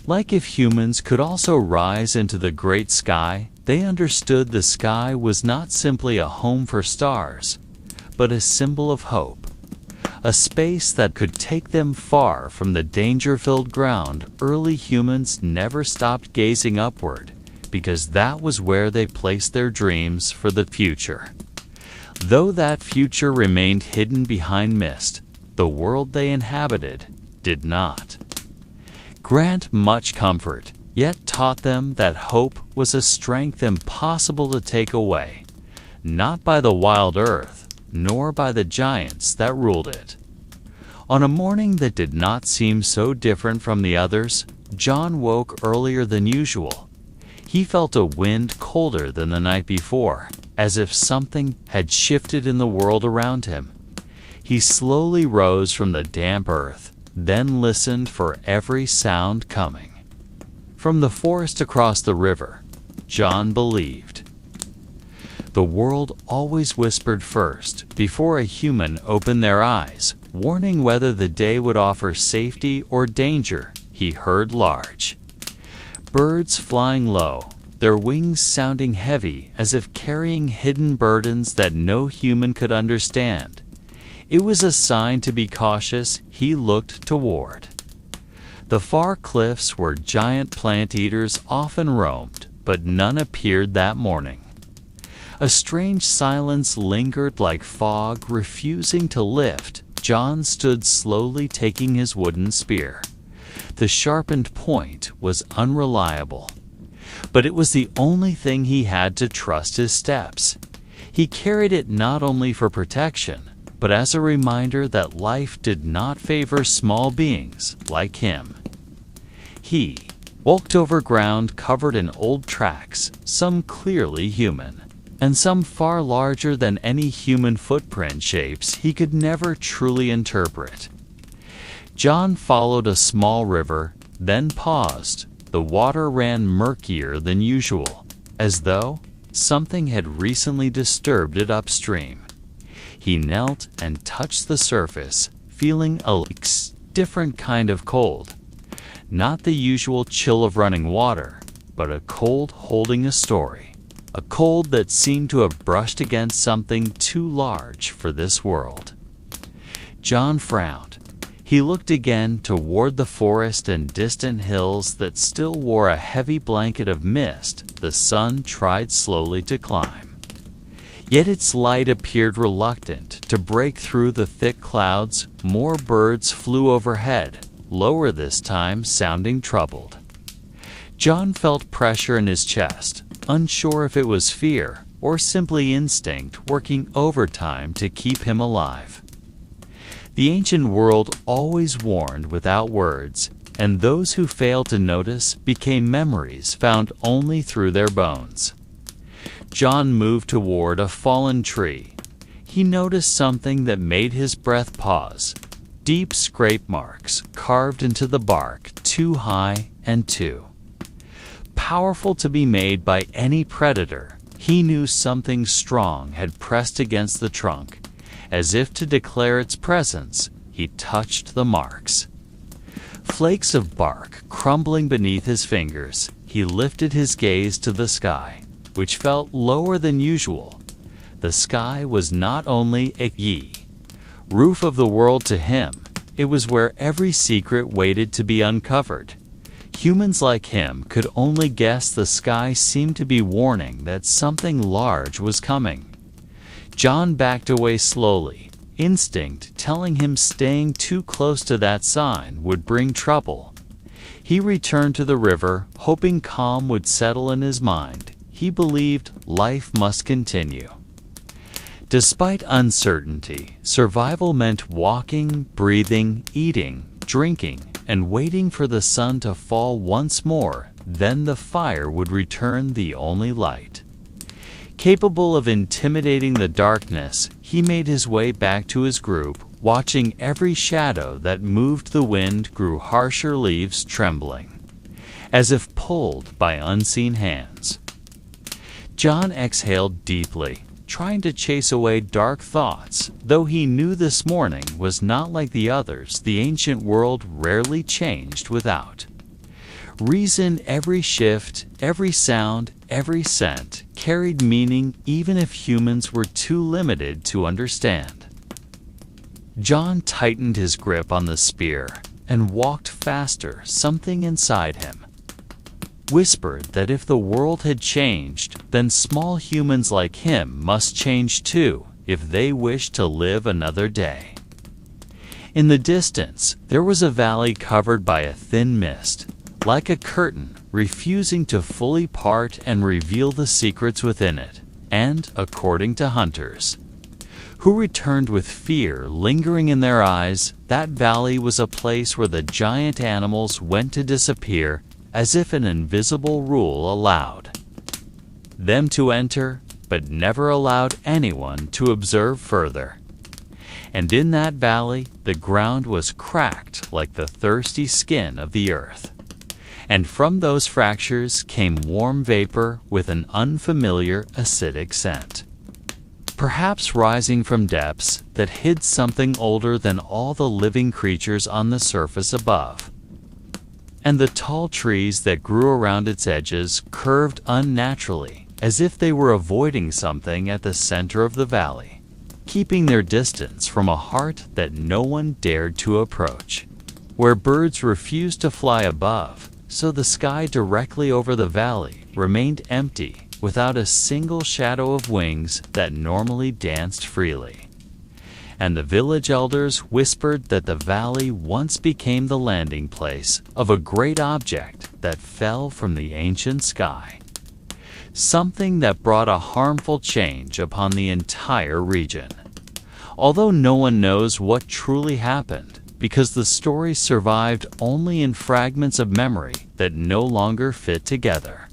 like if humans could also rise into the great sky. They understood the sky was not simply a home for stars, but a symbol of hope, a space that could take them far from the danger-filled ground. Early humans never stopped gazing upward, because that was where they placed their dreams for the future. Though that future remained hidden behind mist, the world they inhabited did not grant much comfort, yet taught them that hope was a strength impossible to take away, not by the wild earth, nor by the giants that ruled it. On a morning that did not seem so different from the others, John woke earlier than usual. He felt a wind colder than the night before, as if something had shifted in the world around him. He slowly rose from the damp earth, then listened for every sound coming from the forest across the river. John believed the world always whispered first before a human opened their eyes, warning whether the day would offer safety or danger. He heard large birds flying low, their wings sounding heavy as if carrying hidden burdens that no human could understand. It was a sign to be cautious. He looked toward the far cliffs where giant plant-eaters often roamed, but none appeared that morning. A strange silence lingered like fog, refusing to lift. John stood slowly, taking his wooden spear. The sharpened point was unreliable, but it was the only thing he had to trust his steps. He carried it not only for protection, but as a reminder that life did not favor small beings like him. He walked over ground covered in old tracks, some clearly human, and some far larger than any human footprint, shapes he could never truly interpret. John followed a small river, then paused. The water ran murkier than usual, as though something had recently disturbed it upstream. He knelt and touched the surface, feeling a different kind of cold. Not the usual chill of running water, but a cold holding a story. A cold that seemed to have brushed against something too large for this world. John frowned. He looked again toward the forest and distant hills that still wore a heavy blanket of mist. The sun tried slowly to climb, yet its light appeared reluctant to break through the thick clouds. More birds flew overhead, lower this time, sounding troubled. John felt pressure in his chest, unsure if it was fear or simply instinct working overtime to keep him alive. The ancient world always warned without words, and those who failed to notice became memories found only through their bones. John moved toward a fallen tree. He noticed something that made his breath pause. Deep scrape marks carved into the bark, too high and too powerful to be made by any predator. He knew something strong had pressed against the trunk. As if to declare its presence, he touched the marks. Flakes of bark crumbling beneath his fingers. He lifted his gaze to the sky, which felt lower than usual. The sky was not only a roof of the world to him, it was where every secret waited to be uncovered. Humans like him could only guess. The sky seemed to be warning that something large was coming. John backed away slowly, instinct telling him staying too close to that sign would bring trouble. He returned to the river, hoping calm would settle in his mind. He believed life must continue. Despite uncertainty, survival meant walking, breathing, eating, drinking, and waiting for the sun to fall once more. Then the fire would return, the only light capable of intimidating the darkness. He made his way back to his group, watching every shadow that moved. The wind grew harsher, leaves trembling, as if pulled by unseen hands. John exhaled deeply, trying to chase away dark thoughts, though he knew this morning was not like the others the ancient world rarely changed without. Reason, every shift, every sound, every scent carried meaning even if humans were too limited to understand. John tightened his grip on the spear and walked faster. Something inside him whispered that if the world had changed, then small humans like him must change too if they wished to live another day. In the distance, there was a valley covered by a thin mist, like a curtain, refusing to fully part and reveal the secrets within it, and, according to hunters, who returned with fear lingering in their eyes, that valley was a place where the giant animals went to disappear as if an invisible rule allowed them to enter, but never allowed anyone to observe further. And in that valley, the ground was cracked like the thirsty skin of the earth. And from those fractures came warm vapor with an unfamiliar acidic scent, perhaps rising from depths that hid something older than all the living creatures on the surface above. And the tall trees that grew around its edges curved unnaturally, as if they were avoiding something at the center of the valley, keeping their distance from a heart that no one dared to approach. Where birds refused to fly above, so the sky directly over the valley remained empty, without a single shadow of wings that normally danced freely. And the village elders whispered that the valley once became the landing place of a great object that fell from the ancient sky, something that brought a harmful change upon the entire region. Although no one knows what truly happened, because the story survived only in fragments of memory that no longer fit together,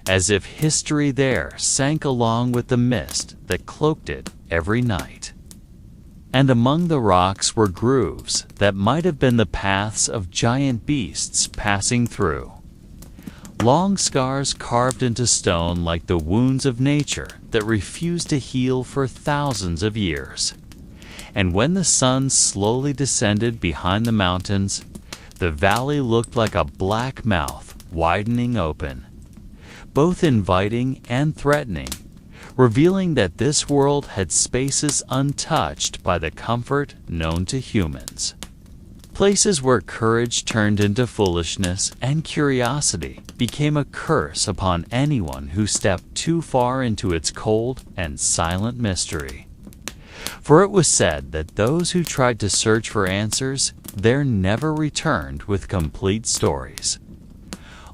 as if history there sank along with the mist that cloaked it every night. And among the rocks were grooves that might have been the paths of giant beasts passing through, long scars carved into stone like the wounds of nature that refused to heal for thousands of years. And when the sun slowly descended behind the mountains, the valley looked like a black mouth widening open, both inviting and threatening, revealing that this world had spaces untouched by the comfort known to humans. Places where courage turned into foolishness and curiosity became a curse upon anyone who stepped too far into its cold and silent mystery. For it was said that those who tried to search for answers there never returned with complete stories.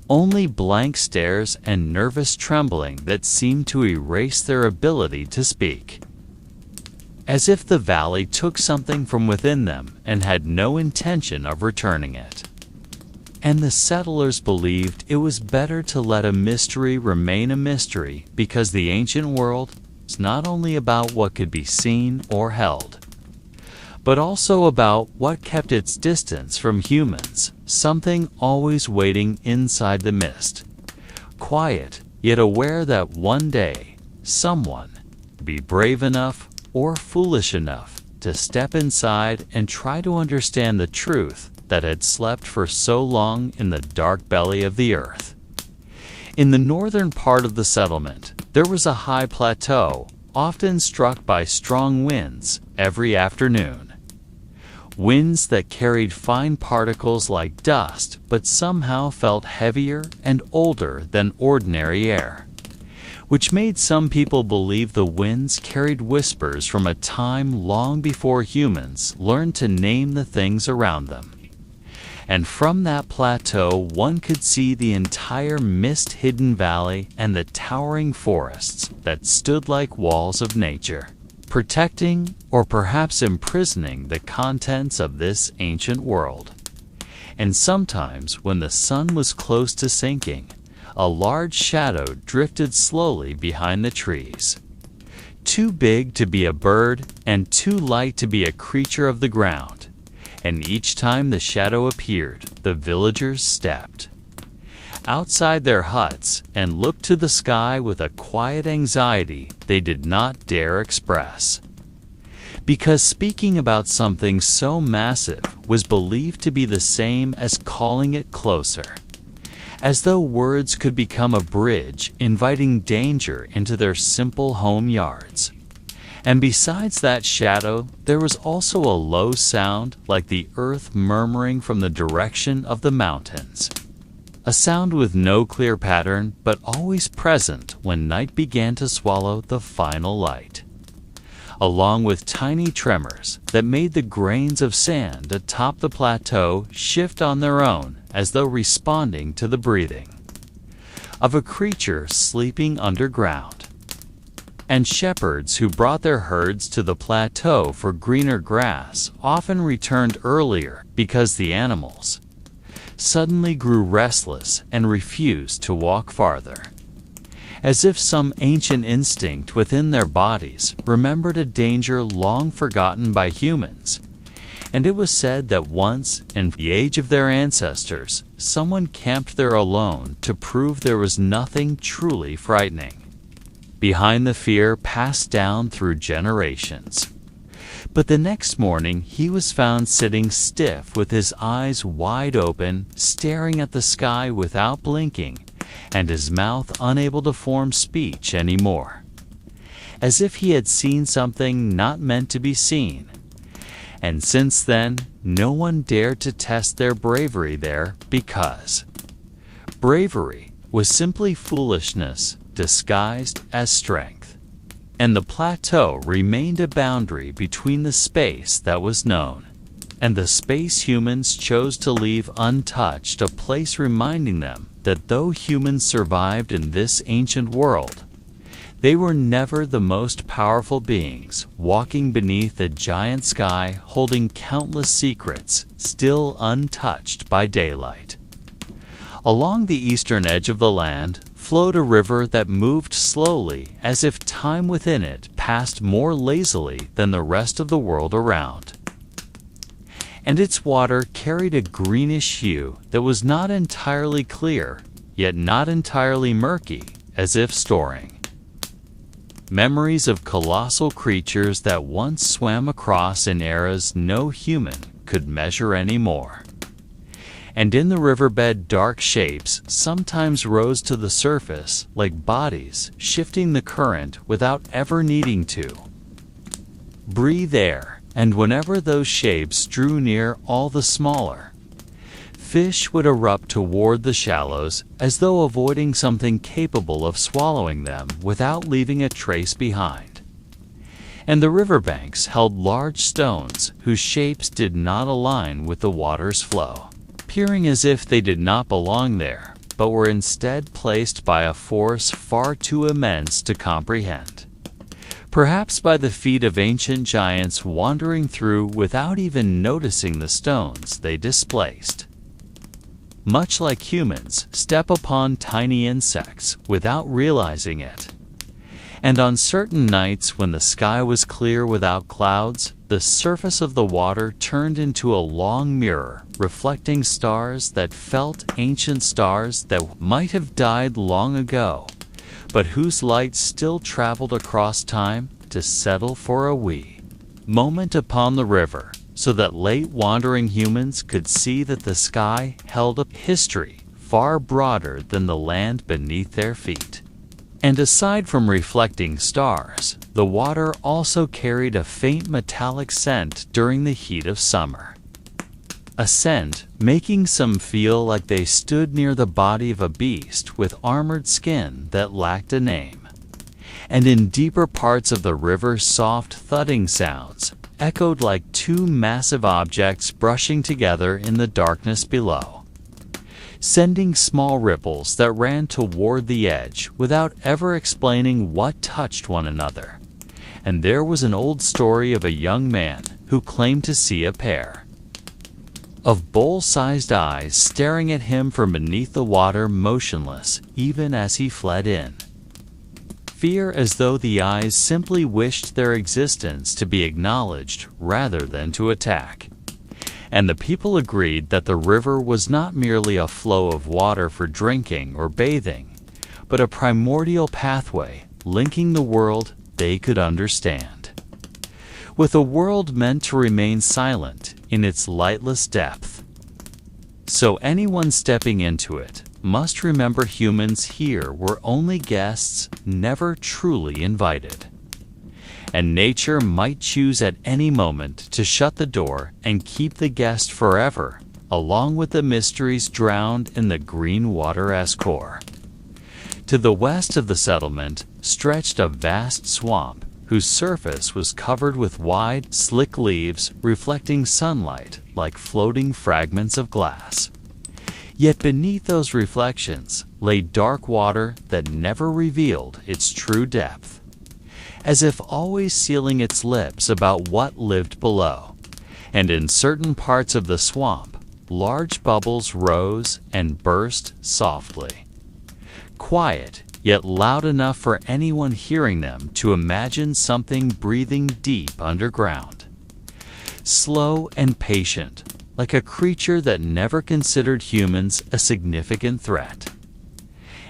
Only blank stares and nervous trembling that seemed to erase their ability to speak, as if the valley took something from within them and had no intention of returning it. And the settlers believed it was better to let a mystery remain a mystery, because the ancient world is not only about what could be seen or held, but also about what kept its distance from humans, something always waiting inside the mist, quiet yet aware that one day someone would be brave enough or foolish enough to step inside and try to understand the truth that had slept for so long in the dark belly of the earth. In the northern part of the settlement, there was a high plateau, often struck by strong winds every afternoon. Winds that carried fine particles like dust but somehow felt heavier and older than ordinary air, which made some people believe the winds carried whispers from a time long before humans learned to name the things around them. And from that plateau one could see the entire mist-hidden valley and the towering forests that stood like walls of nature, protecting or perhaps imprisoning the contents of this ancient world. And sometimes when the sun was close to sinking, a large shadow drifted slowly behind the trees, too big to be a bird and too light to be a creature of the ground. And each time the shadow appeared, the villagers stepped. outside their huts and looked to the sky with a quiet anxiety they did not dare express. Because speaking about something so massive was believed to be the same as calling it closer, as though words could become a bridge inviting danger into their simple home yards. And besides that shadow, there was also a low sound like the earth murmuring from the direction of the mountains. A sound with no clear pattern, but always present when night began to swallow the final light, along with tiny tremors that made the grains of sand atop the plateau shift on their own as though responding to the breathing of a creature sleeping underground. And shepherds who brought their herds to the plateau for greener grass often returned earlier because the animals suddenly grew restless and refused to walk farther, as if some ancient instinct within their bodies remembered a danger long forgotten by humans. And it was said that once, in the age of their ancestors, someone camped there alone to prove there was nothing truly frightening behind the fear passed down through generations. But the next morning he was found sitting stiff with his eyes wide open, staring at the sky without blinking, and his mouth unable to form speech anymore, as if he had seen something not meant to be seen. And since then, no one dared to test their bravery there because bravery was simply foolishness disguised as strength. And the plateau remained a boundary between the space that was known and the space humans chose to leave untouched, a place reminding them that though humans survived in this ancient world, they were never the most powerful beings, walking beneath a giant sky holding countless secrets still untouched by daylight. Along the eastern edge of the land flowed a river that moved slowly, as if time within it passed more lazily than the rest of the world around. And its water carried a greenish hue that was not entirely clear, yet not entirely murky, as if storing memories of colossal creatures that once swam across in eras no human could measure anymore. And in the riverbed, dark shapes sometimes rose to the surface like bodies shifting the current without ever needing to breathe air. And whenever those shapes drew near all the smaller, fish would erupt toward the shallows as though avoiding something capable of swallowing them without leaving a trace behind. And the riverbanks held large stones whose shapes did not align with the water's flow, appearing as if they did not belong there, but were instead placed by a force far too immense to comprehend. Perhaps by the feet of ancient giants wandering through without even noticing the stones they displaced. Much like humans step upon tiny insects without realizing it. And on certain nights when the sky was clear without clouds, the surface of the water turned into a long mirror, reflecting stars that felt ancient stars that might have died long ago, but whose light still traveled across time to settle for a wee moment upon the river, so that late wandering humans could see that the sky held a history far broader than the land beneath their feet. And aside from reflecting stars, the water also carried a faint metallic scent during the heat of summer. A scent making some feel like they stood near the body of a beast with armored skin that lacked a name. And in deeper parts of the river, soft thudding sounds echoed like two massive objects brushing together in the darkness below, sending small ripples that ran toward the edge without ever explaining what touched one another. And there was an old story of a young man who claimed to see a pair of bowl-sized eyes staring at him from beneath the water, motionless even as he fled in fear, as though the eyes simply wished their existence to be acknowledged rather than to attack. and the people agreed that the river was not merely a flow of water for drinking or bathing, but a primordial pathway linking the world they could understand, with a world meant to remain silent in its lightless depth. So anyone stepping into it must remember humans here were only guests, never truly invited. And nature might choose at any moment to shut the door and keep the guest forever, along with the mysteries drowned in the green water core. To the west of the settlement stretched a vast swamp whose surface was covered with wide, slick leaves reflecting sunlight like floating fragments of glass. Yet beneath those reflections lay dark water that never revealed its true depth, as if always sealing its lips about what lived below. And in certain parts of the swamp, large bubbles rose and burst softly. Quiet, yet loud enough for anyone hearing them to imagine something breathing deep underground. Slow and patient, like a creature that never considered humans a significant threat.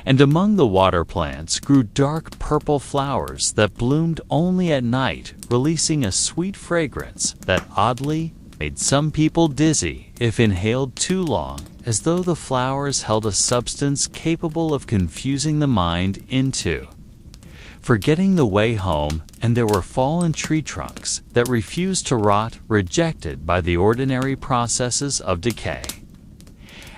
And among the water plants grew dark purple flowers that bloomed only at night, releasing a sweet fragrance that oddly made some people dizzy if inhaled too long, as though the flowers held a substance capable of confusing the mind into forgetting the way home. And there were fallen tree trunks that refused to rot, rejected by the ordinary processes of decay,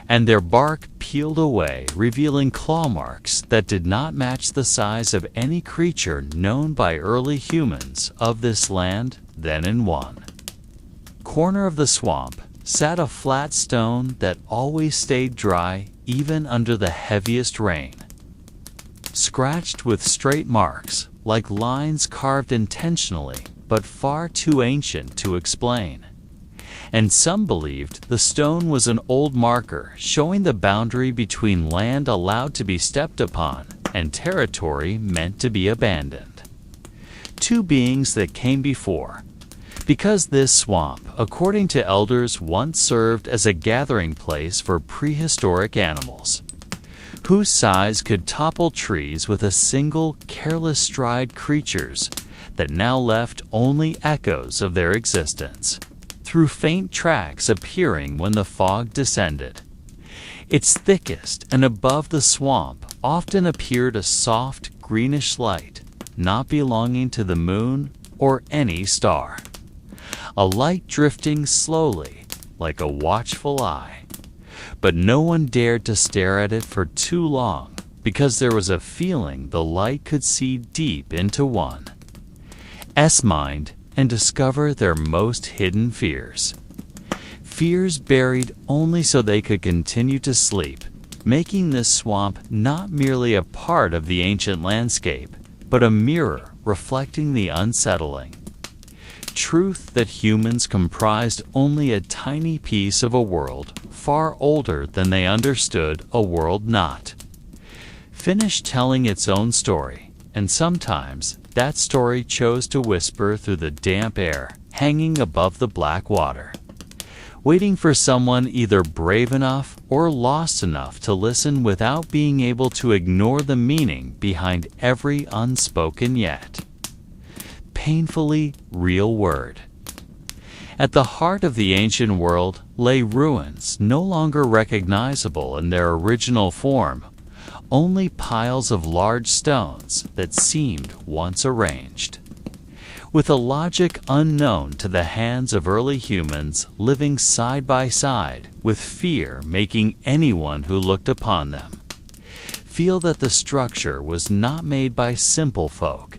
and their bark peeled away, revealing claw marks that did not match the size of any creature known by early humans of this land. Then in one corner of the swamp sat a flat stone that always stayed dry even under the heaviest rain, scratched with straight marks like lines carved intentionally but far too ancient to explain. And some believed the stone was an old marker showing the boundary between land allowed to be stepped upon and territory meant to be abandoned. Two beings that came before, because this swamp, according to elders, once served as a gathering place for prehistoric animals, whose size could topple trees with a single careless stride, creatures that now left only echoes of their existence, through faint tracks appearing when the fog descended. Its thickest, and above the swamp often appeared a soft greenish light, not belonging to the moon or any star, a light drifting slowly like a watchful eye. But no one dared to stare at it for too long, because there was a feeling the light could see deep into one's mind and discover their most hidden fears. Fears buried only so they could continue to sleep, making this swamp not merely a part of the ancient landscape, but a mirror reflecting the unsettling truth that humans comprised only a tiny piece of a world far older than they understood, a world not finished telling its own story. And sometimes that story chose to whisper through the damp air hanging above the black water, waiting for someone either brave enough or lost enough to listen without being able to ignore the meaning behind every unspoken yet painfully real word. At the heart of the ancient world lay ruins no longer recognizable in their original form, only piles of large stones that seemed once arranged, with a logic unknown to the hands of early humans, living side by side, with fear making anyone who looked upon them feel that the structure was not made by simple folk.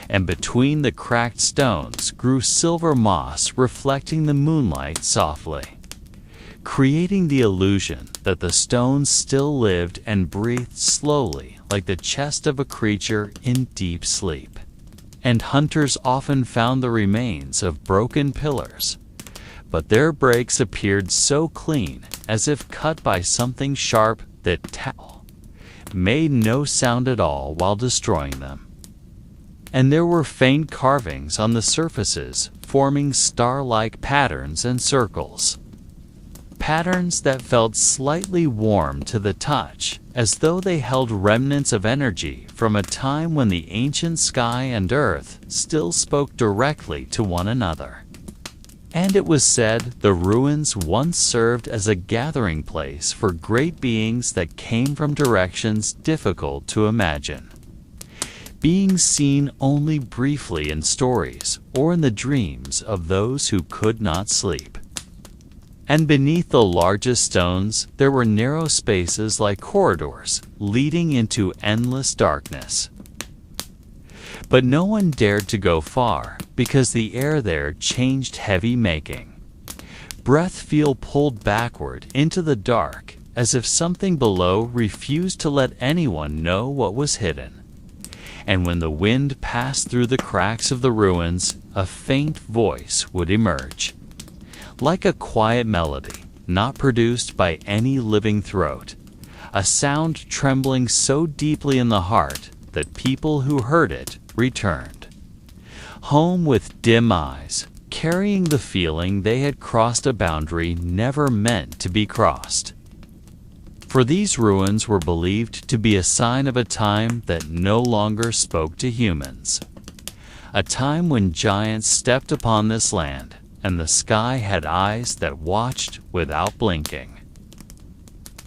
And between the cracked stones grew silver moss reflecting the moonlight softly, creating the illusion that the stones still lived and breathed slowly like the chest of a creature in deep sleep. And hunters often found the remains of broken pillars, but their breaks appeared so clean, as if cut by something sharp that made no sound at all while destroying them. And there were faint carvings on the surfaces, forming star-like patterns and circles, patterns that felt slightly warm to the touch, as though they held remnants of energy from a time when the ancient sky and earth still spoke directly to one another. And it was said the ruins once served as a gathering place for great beings that came from directions difficult to imagine, being seen only briefly in stories or in the dreams of those who could not sleep. And beneath the largest stones there were narrow spaces like corridors leading into endless darkness. But no one dared to go far because the air there changed heavy, making breath feel pulled backward into the dark, as if something below refused to let anyone know what was hidden. And when the wind passed through the cracks of the ruins, a faint voice would emerge, like a quiet melody, not produced by any living throat, a sound trembling so deeply in the heart that people who heard it returned home with dim eyes, carrying the feeling they had crossed a boundary never meant to be crossed. For these ruins were believed to be a sign of a time that no longer spoke to humans, a time when giants stepped upon this land, and the sky had eyes that watched without blinking.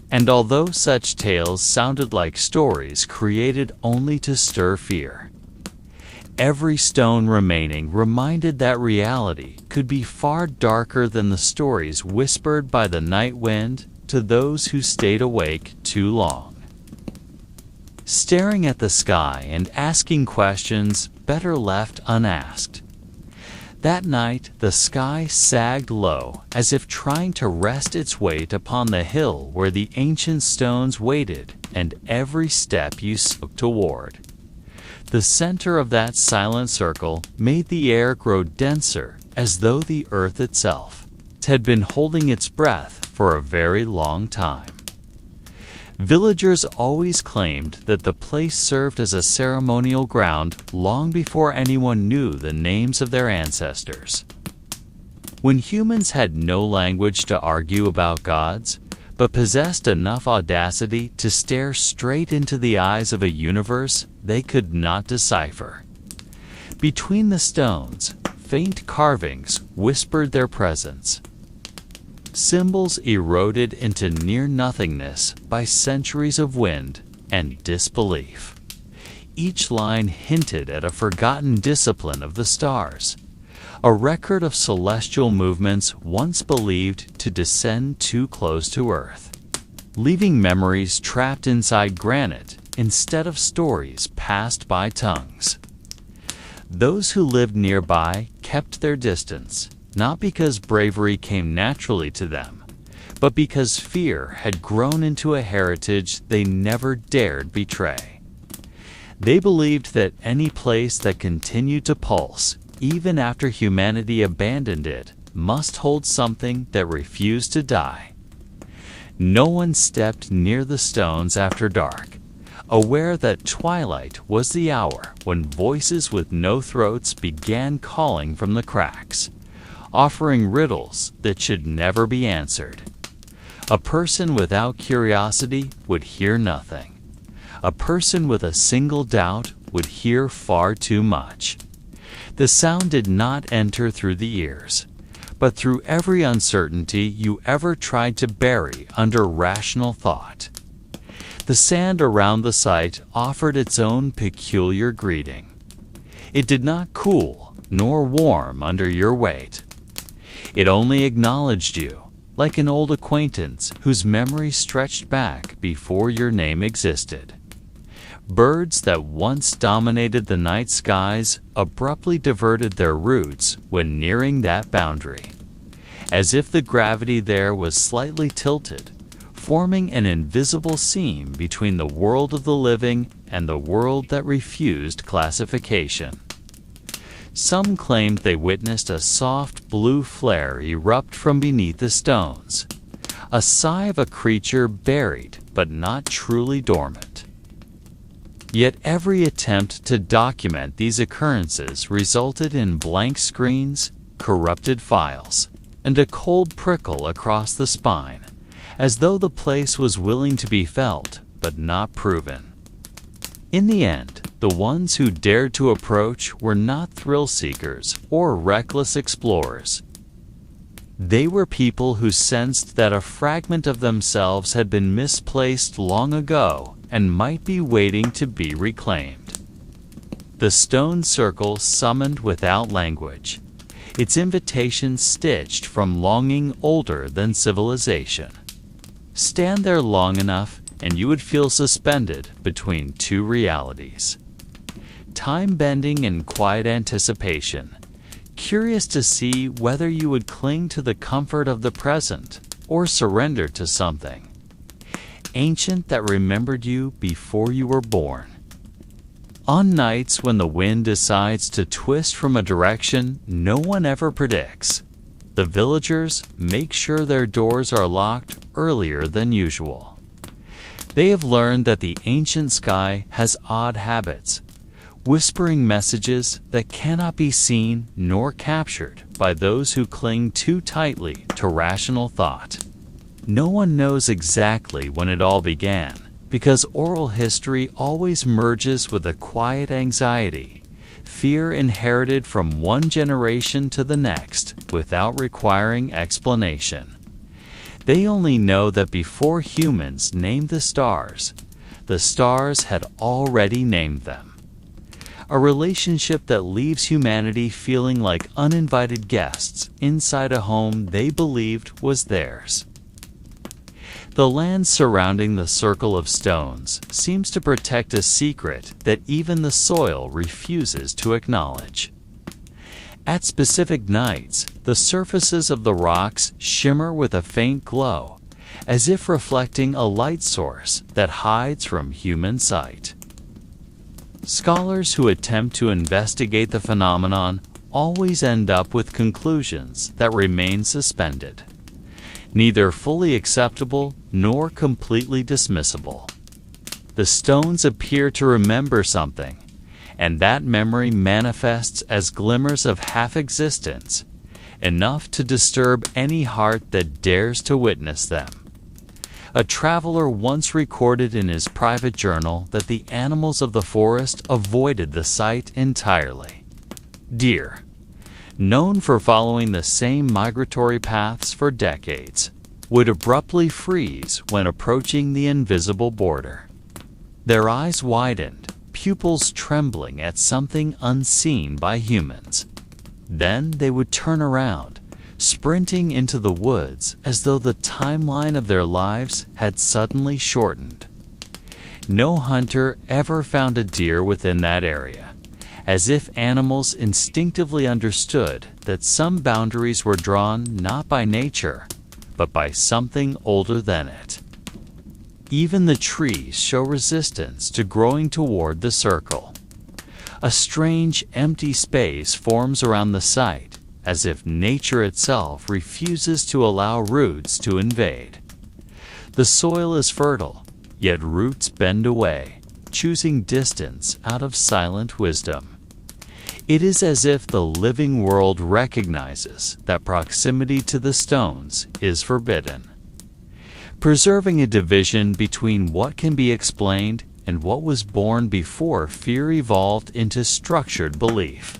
And although such tales sounded like stories created only to stir fear, every stone remaining reminded that reality could be far darker than the stories whispered by the night wind to those who stayed awake too long, staring at the sky and asking questions better left unasked. That night, the sky sagged low, as if trying to rest its weight upon the hill where the ancient stones waited, and every step you took toward the center of that silent circle made the air grow denser, as though the earth itself had been holding its breath for a very long time. Villagers always claimed that the place served as a ceremonial ground long before anyone knew the names of their ancestors. When humans had no language to argue about gods, but possessed enough audacity to stare straight into the eyes of a universe they could not decipher, between the stones, faint carvings whispered their presence. Symbols eroded into near-nothingness by centuries of wind and disbelief. Each line hinted at a forgotten discipline of the stars, a record of celestial movements once believed to descend too close to Earth, leaving memories trapped inside granite instead of stories passed by tongues. Those who lived nearby kept their distance, not because bravery came naturally to them, but because fear had grown into a heritage they never dared betray. They believed that any place that continued to pulse, even after humanity abandoned it, must hold something that refused to die. No one stepped near the stones after dark, aware that twilight was the hour when voices with no throats began calling from the cracks, offering riddles that should never be answered. A person without curiosity would hear nothing. A person with a single doubt would hear far too much. The sound did not enter through the ears, but through every uncertainty you ever tried to bury under rational thought. The sand around the site offered its own peculiar greeting. It did not cool nor warm under your weight. It only acknowledged you, like an old acquaintance whose memory stretched back before your name existed. Birds that once dominated the night skies abruptly diverted their routes when nearing that boundary, as if the gravity there was slightly tilted, forming an invisible seam between the world of the living and the world that refused classification. Some claimed they witnessed a soft blue flare erupt from beneath the stones, a sigh of a creature buried but not truly dormant. Yet every attempt to document these occurrences resulted in blank screens, corrupted files, and a cold prickle across the spine, as though the place was willing to be felt but not proven. In the end, the ones who dared to approach were not thrill seekers or reckless explorers. They were people who sensed that a fragment of themselves had been misplaced long ago and might be waiting to be reclaimed. The stone circle summoned without language, its invitation stitched from longing older than civilization. Stand there long enough and you would feel suspended between two realities. Time-bending and quiet anticipation, curious to see whether you would cling to the comfort of the present or surrender to something ancient that remembered you before you were born. On nights when the wind decides to twist from a direction no one ever predicts, the villagers make sure their doors are locked earlier than usual. They have learned that the ancient sky has odd habits, whispering messages that cannot be seen nor captured by those who cling too tightly to rational thought. No one knows exactly when it all began, because oral history always merges with a quiet anxiety, fear inherited from one generation to the next without requiring explanation. They only know that before humans named the stars had already named them. A relationship that leaves humanity feeling like uninvited guests inside a home they believed was theirs. The land surrounding the circle of stones seems to protect a secret that even the soil refuses to acknowledge. At specific nights, the surfaces of the rocks shimmer with a faint glow, as if reflecting a light source that hides from human sight. Scholars who attempt to investigate the phenomenon always end up with conclusions that remain suspended, neither fully acceptable nor completely dismissible. The stones appear to remember something, and that memory manifests as glimmers of half-existence, enough to disturb any heart that dares to witness them. A traveler once recorded in his private journal that the animals of the forest avoided the site entirely. Deer, known for following the same migratory paths for decades, would abruptly freeze when approaching the invisible border. Their eyes widened, pupils trembling at something unseen by humans. Then they would turn around, sprinting into the woods as though the timeline of their lives had suddenly shortened. No hunter ever found a deer within that area, as if animals instinctively understood that some boundaries were drawn not by nature, but by something older than it. Even the trees show resistance to growing toward the circle. A strange, empty space forms around the site, as if nature itself refuses to allow roots to invade. The soil is fertile, yet roots bend away, choosing distance out of silent wisdom. It is as if the living world recognizes that proximity to the stones is forbidden, preserving a division between what can be explained and what was born before fear evolved into structured belief.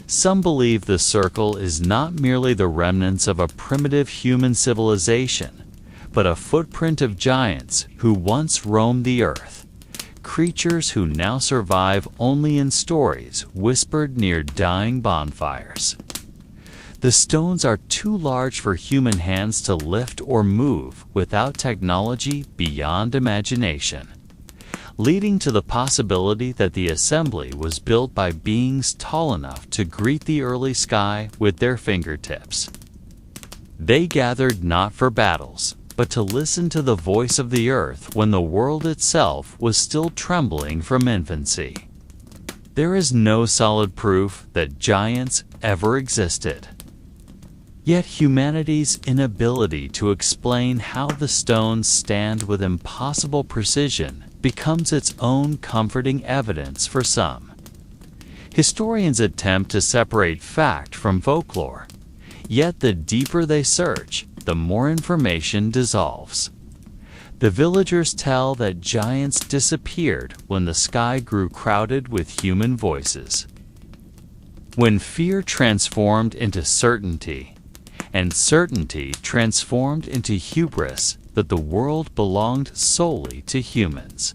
Some believe the circle is not merely the remnants of a primitive human civilization, but a footprint of giants who once roamed the earth, creatures who now survive only in stories whispered near dying bonfires. The stones are too large for human hands to lift or move without technology beyond imagination, leading to the possibility that the assembly was built by beings tall enough to greet the early sky with their fingertips. They gathered not for battles, but to listen to the voice of the earth when the world itself was still trembling from infancy. There is no solid proof that giants ever existed. Yet humanity's inability to explain how the stones stand with impossible precision becomes its own comforting evidence for some. Historians attempt to separate fact from folklore, Yet the deeper they search, the more information dissolves. The villagers tell that giants disappeared when the sky grew crowded with human voices. When fear transformed into certainty, and certainty transformed into hubris that the world belonged solely to humans.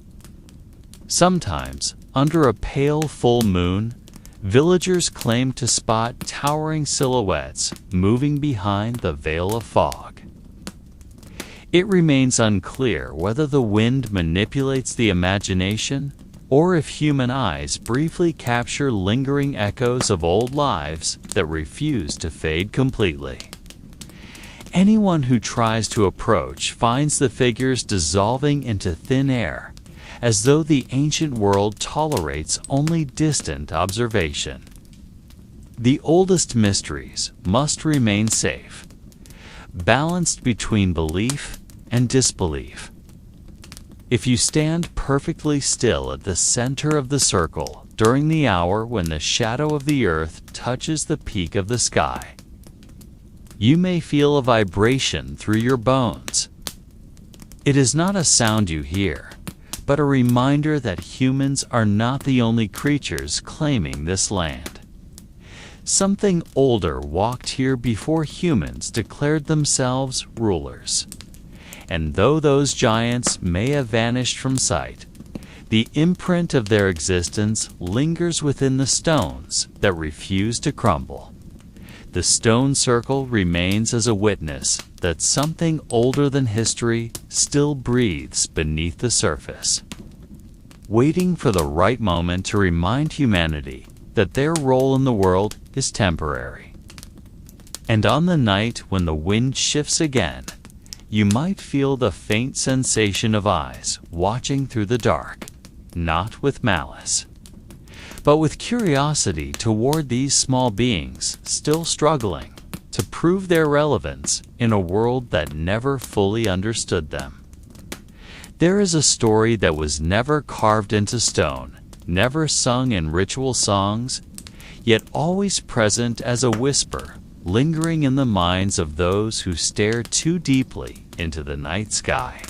Sometimes, under a pale full moon, villagers claim to spot towering silhouettes moving behind the veil of fog. It remains unclear whether the wind manipulates the imagination or if human eyes briefly capture lingering echoes of old lives that refuse to fade completely. Anyone who tries to approach finds the figures dissolving into thin air, as though the ancient world tolerates only distant observation. The oldest mysteries must remain safe, balanced between belief and disbelief. If you stand perfectly still at the center of the circle during the hour when the shadow of the earth touches the peak of the sky, you may feel a vibration through your bones. It is not a sound you hear, but a reminder that humans are not the only creatures claiming this land. Something older walked here before humans declared themselves rulers. And though those giants may have vanished from sight, the imprint of their existence lingers within the stones that refuse to crumble. The stone circle remains as a witness that something older than history still breathes beneath the surface, waiting for the right moment to remind humanity that their role in the world is temporary. And on the night when the wind shifts again, you might feel the faint sensation of eyes watching through the dark, not with malice, but with curiosity toward these small beings still struggling to prove their relevance in a world that never fully understood them. There is a story that was never carved into stone, never sung in ritual songs, yet always present as a whisper, lingering in the minds of those who stare too deeply into the night sky.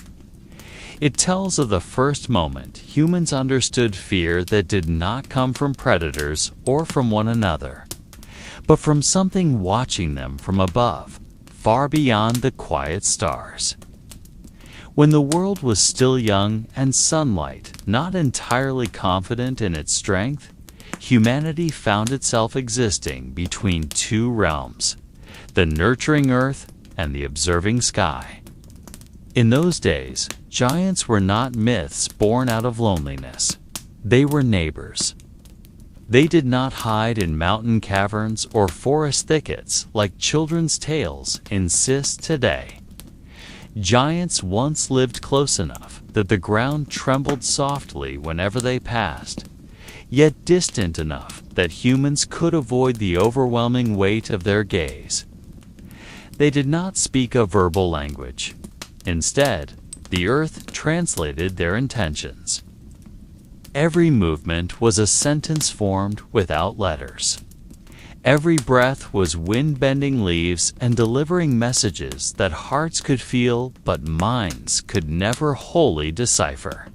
It tells of the first moment humans understood fear that did not come from predators or from one another, but from something watching them from above, far beyond the quiet stars. When the world was still young and sunlight not entirely confident in its strength, humanity found itself existing between two realms, the nurturing earth and the observing sky. In those days, giants were not myths born out of loneliness. They were neighbors. They did not hide in mountain caverns or forest thickets like children's tales insist today. Giants once lived close enough that the ground trembled softly whenever they passed, yet distant enough that humans could avoid the overwhelming weight of their gaze. They did not speak a verbal language. Instead, the earth translated their intentions. Every movement was a sentence formed without letters. Every breath was wind-bending leaves and delivering messages that hearts could feel but minds could never wholly decipher.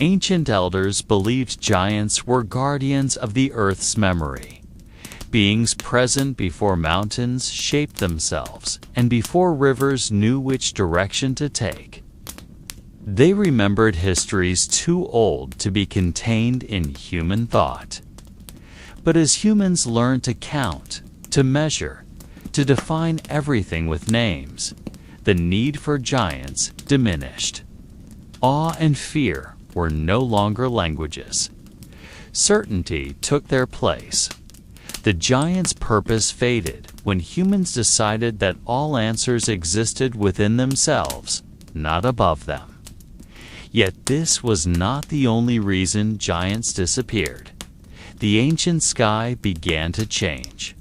Ancient elders believed giants were guardians of the earth's memory, beings present before mountains shaped themselves and before rivers knew which direction to take. They remembered histories too old to be contained in human thought. But as humans learned to count, to measure, to define everything with names, the need for giants diminished. Awe and fear were no longer languages. Certainty took their place. The giants' purpose faded when humans decided that all answers existed within themselves, not above them. Yet this was not the only reason giants disappeared. The ancient sky began to change.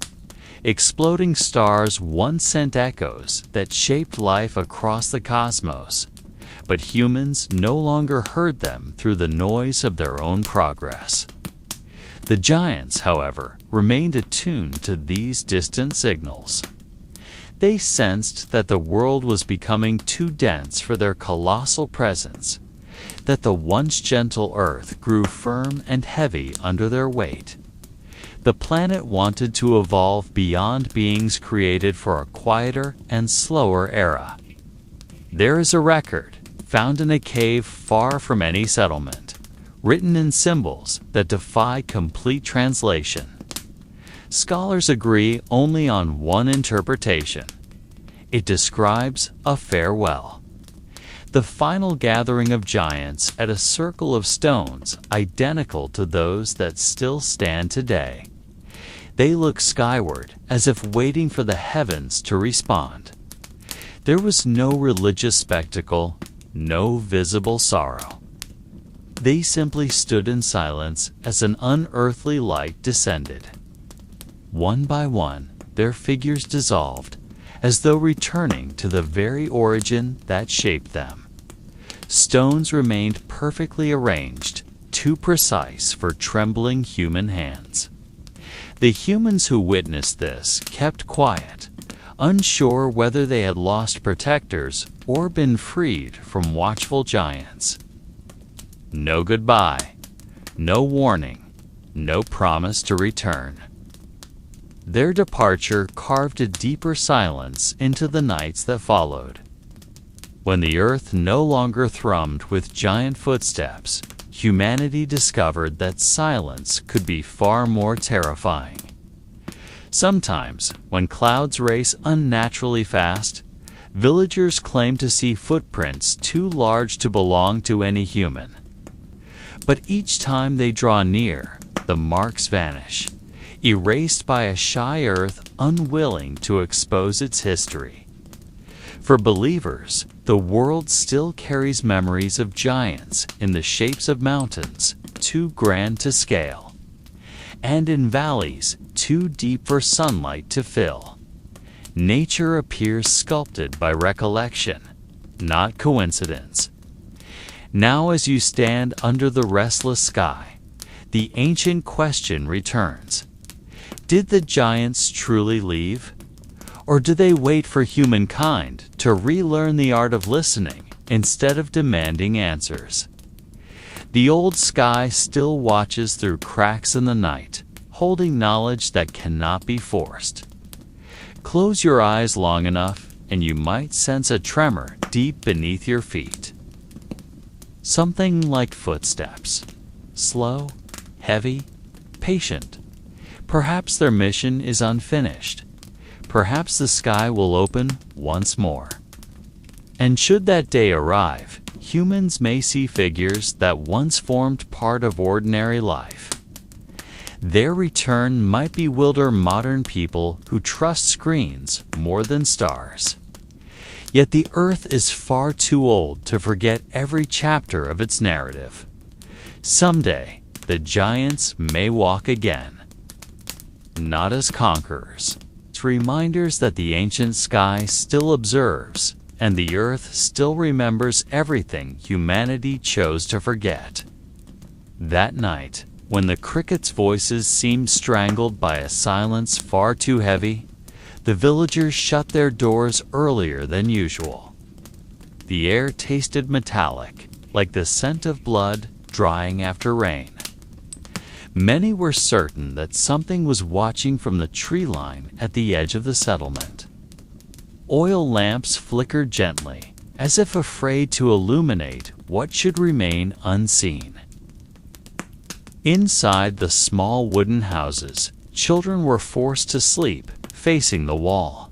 Exploding stars once sent echoes that shaped life across the cosmos, but humans no longer heard them through the noise of their own progress. The giants, however, remained attuned to these distant signals. They sensed that the world was becoming too dense for their colossal presence, that the once gentle earth grew firm and heavy under their weight. The planet wanted to evolve beyond beings created for a quieter and slower era. There is a record, found in a cave far from any settlement, written in symbols that defy complete translation. Scholars agree only on one interpretation. It describes a farewell. The final gathering of giants at a circle of stones identical to those that still stand today. They look skyward as if waiting for the heavens to respond. There was no religious spectacle, no visible sorrow. They simply stood in silence as an unearthly light descended. One by one, their figures dissolved, as though returning to the very origin that shaped them. Stones remained perfectly arranged, too precise for trembling human hands. The humans who witnessed this kept quiet, unsure whether they had lost protectors or been freed from watchful giants. No goodbye, no warning, no promise to return. Their departure carved a deeper silence into the nights that followed. When the earth no longer thrummed with giant footsteps, humanity discovered that silence could be far more terrifying. Sometimes, when clouds race unnaturally fast, villagers claim to see footprints too large to belong to any human. But each time they draw near, the marks vanish, erased by a shy earth unwilling to expose its history. For believers, the world still carries memories of giants in the shapes of mountains, too grand to scale, and in valleys too deep for sunlight to fill. Nature appears sculpted by recollection, not coincidence. Now, as you stand under the restless sky, the ancient question returns. Did the giants truly leave? Or do they wait for humankind to relearn the art of listening instead of demanding answers? The old sky still watches through cracks in the night, holding knowledge that cannot be forced. Close your eyes long enough, and you might sense a tremor deep beneath your feet. Something like footsteps. Slow, heavy, patient. Perhaps their mission is unfinished. Perhaps the sky will open once more. And should that day arrive, humans may see figures that once formed part of ordinary life. Their return might bewilder modern people who trust screens more than stars. Yet the earth is far too old to forget every chapter of its narrative. Someday, the giants may walk again. Not as conquerors. It's reminders that the ancient sky still observes, and the earth still remembers everything humanity chose to forget. That night, when the crickets' voices seemed strangled by a silence far too heavy, the villagers shut their doors earlier than usual. The air tasted metallic, like the scent of blood drying after rain. Many were certain that something was watching from the tree line at the edge of the settlement. Oil lamps flickered gently, as if afraid to illuminate what should remain unseen. Inside the small wooden houses, children were forced to sleep, facing the wall.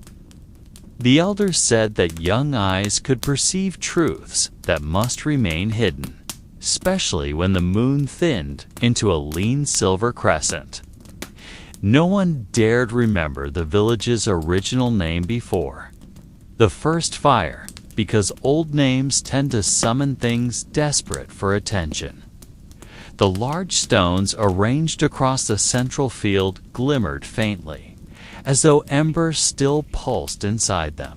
The elders said that young eyes could perceive truths that must remain hidden, especially when the moon thinned into a lean silver crescent. No one dared remember the village's original name before. The first fire, because old names tend to summon things desperate for attention. The large stones arranged across the central field glimmered faintly, as though embers still pulsed inside them.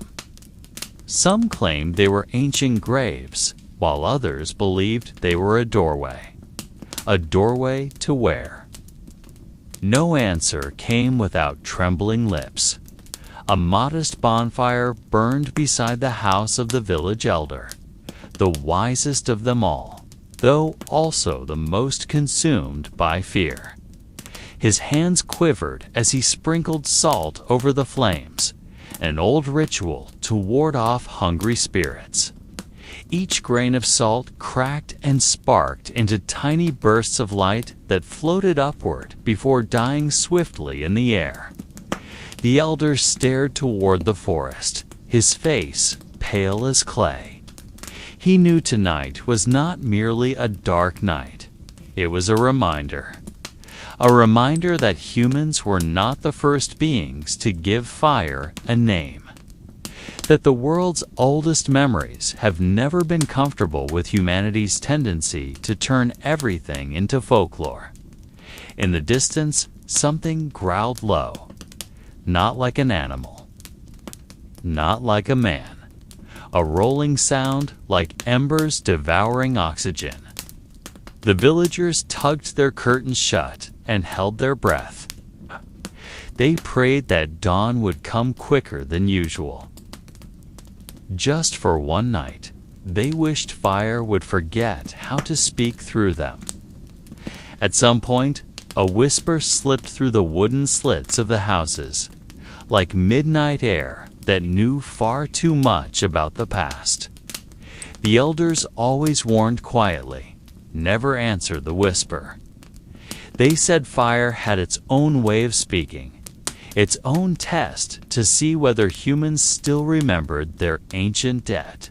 Some claimed they were ancient graves, while others believed they were a doorway. A doorway to where? No answer came without trembling lips. A modest bonfire burned beside the house of the village elder, the wisest of them all, though also the most consumed by fear. His hands quivered as he sprinkled salt over the flames, an old ritual to ward off hungry spirits. Each grain of salt cracked and sparked into tiny bursts of light that floated upward before dying swiftly in the air. The elder stared toward the forest, his face pale as clay. He knew tonight was not merely a dark night. It was a reminder that humans were not the first beings to give fire a name. That the world's oldest memories have never been comfortable with humanity's tendency to turn everything into folklore. In the distance, something growled low, not like an animal, not like a man, a rolling sound like embers devouring oxygen. The villagers tugged their curtains shut and held their breath. They prayed that dawn would come quicker than usual. Just for one night, they wished fire would forget how to speak through them. At some point, a whisper slipped through the wooden slits of the houses, like midnight air that knew far too much about the past. The elders always warned quietly, never answered the whisper. They said fire had its own way of speaking, its own test to see whether humans still remembered their ancient debt.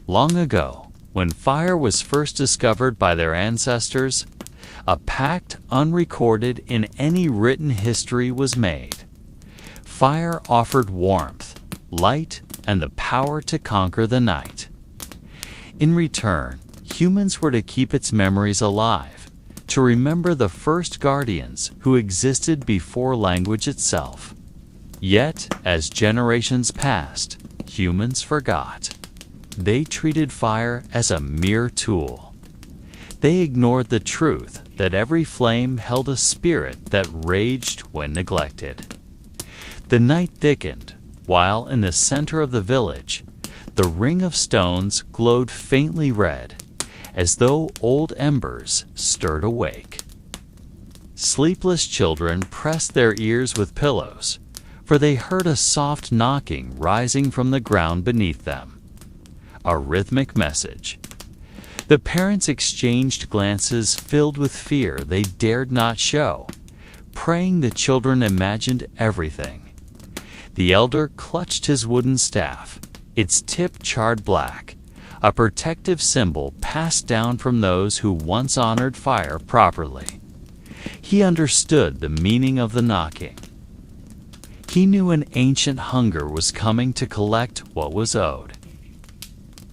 Long ago, when fire was first discovered by their ancestors, a pact unrecorded in any written history was made. Fire offered warmth, light, and the power to conquer the night. In return, humans were to keep its memories alive, to remember the first guardians who existed before language itself. Yet, as generations passed, humans forgot. They treated fire as a mere tool. They ignored the truth that every flame held a spirit that raged when neglected. The night thickened, while in the center of the village, the ring of stones glowed faintly red, as though old embers stirred awake. Sleepless children pressed their ears with pillows, for they heard a soft knocking rising from the ground beneath them. A rhythmic message. The parents exchanged glances filled with fear they dared not show, praying the children imagined everything. The elder clutched his wooden staff, its tip charred black, a protective symbol passed down from those who once honored fire properly. He understood the meaning of the knocking. He knew an ancient hunger was coming to collect what was owed.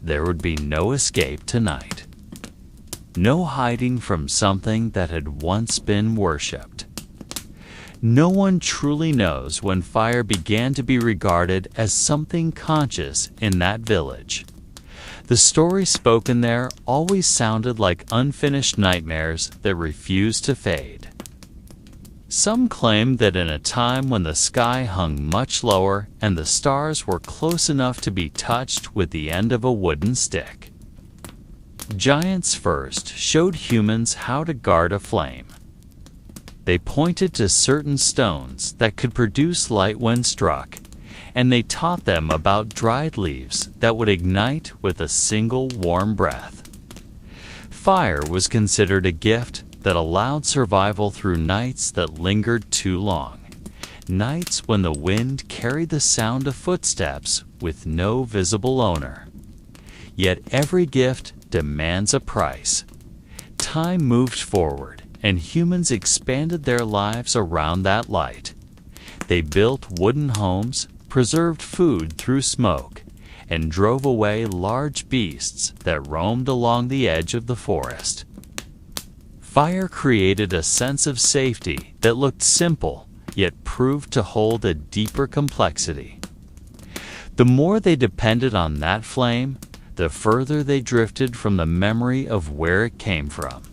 There would be no escape tonight. No hiding from something that had once been worshipped. No one truly knows when fire began to be regarded as something conscious in that village. The stories spoken there always sounded like unfinished nightmares that refused to fade. Some claimed that in a time when the sky hung much lower and the stars were close enough to be touched with the end of a wooden stick. Giants first showed humans how to guard a flame. They pointed to certain stones that could produce light when struck, and they taught them about dried leaves that would ignite with a single warm breath. Fire was considered a gift that allowed survival through nights that lingered too long, nights when the wind carried the sound of footsteps with no visible owner. Yet every gift demands a price. Time moved forward, and humans expanded their lives around that light. They built wooden homes, preserved food through smoke, and drove away large beasts that roamed along the edge of the forest. Fire created a sense of safety that looked simple, yet proved to hold a deeper complexity. The more they depended on that flame, the further they drifted from the memory of where it came from.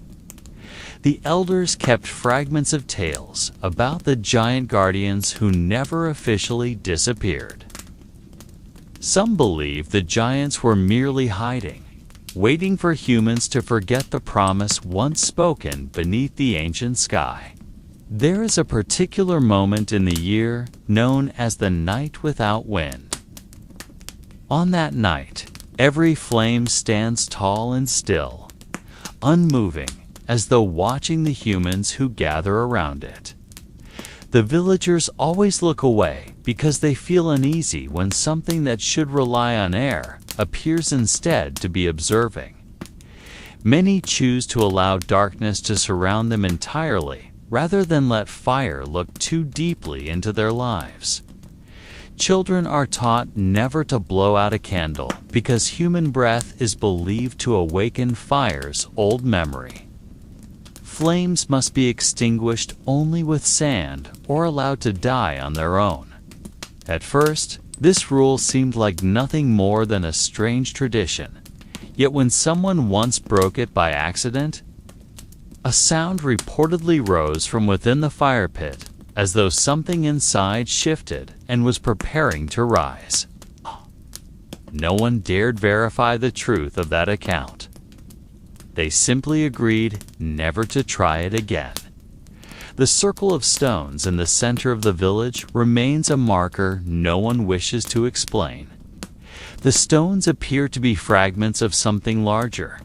The elders kept fragments of tales about the giant guardians who never officially disappeared. Some believe the giants were merely hiding, waiting for humans to forget the promise once spoken beneath the ancient sky. There is a particular moment in the year known as the night without wind. On that night, every flame stands tall and still, unmoving, as though watching the humans who gather around it. The villagers always look away because they feel uneasy when something that should rely on air appears instead to be observing. Many choose to allow darkness to surround them entirely rather than let fire look too deeply into their lives. Children are taught never to blow out a candle because human breath is believed to awaken fire's old memory. Flames must be extinguished only with sand or allowed to die on their own. At first, this rule seemed like nothing more than a strange tradition, yet when someone once broke it by accident, a sound reportedly rose from within the fire pit, as though something inside shifted and was preparing to rise. No one dared verify the truth of that account. They simply agreed never to try it again. The circle of stones in the center of the village remains a marker no one wishes to explain. The stones appear to be fragments of something larger,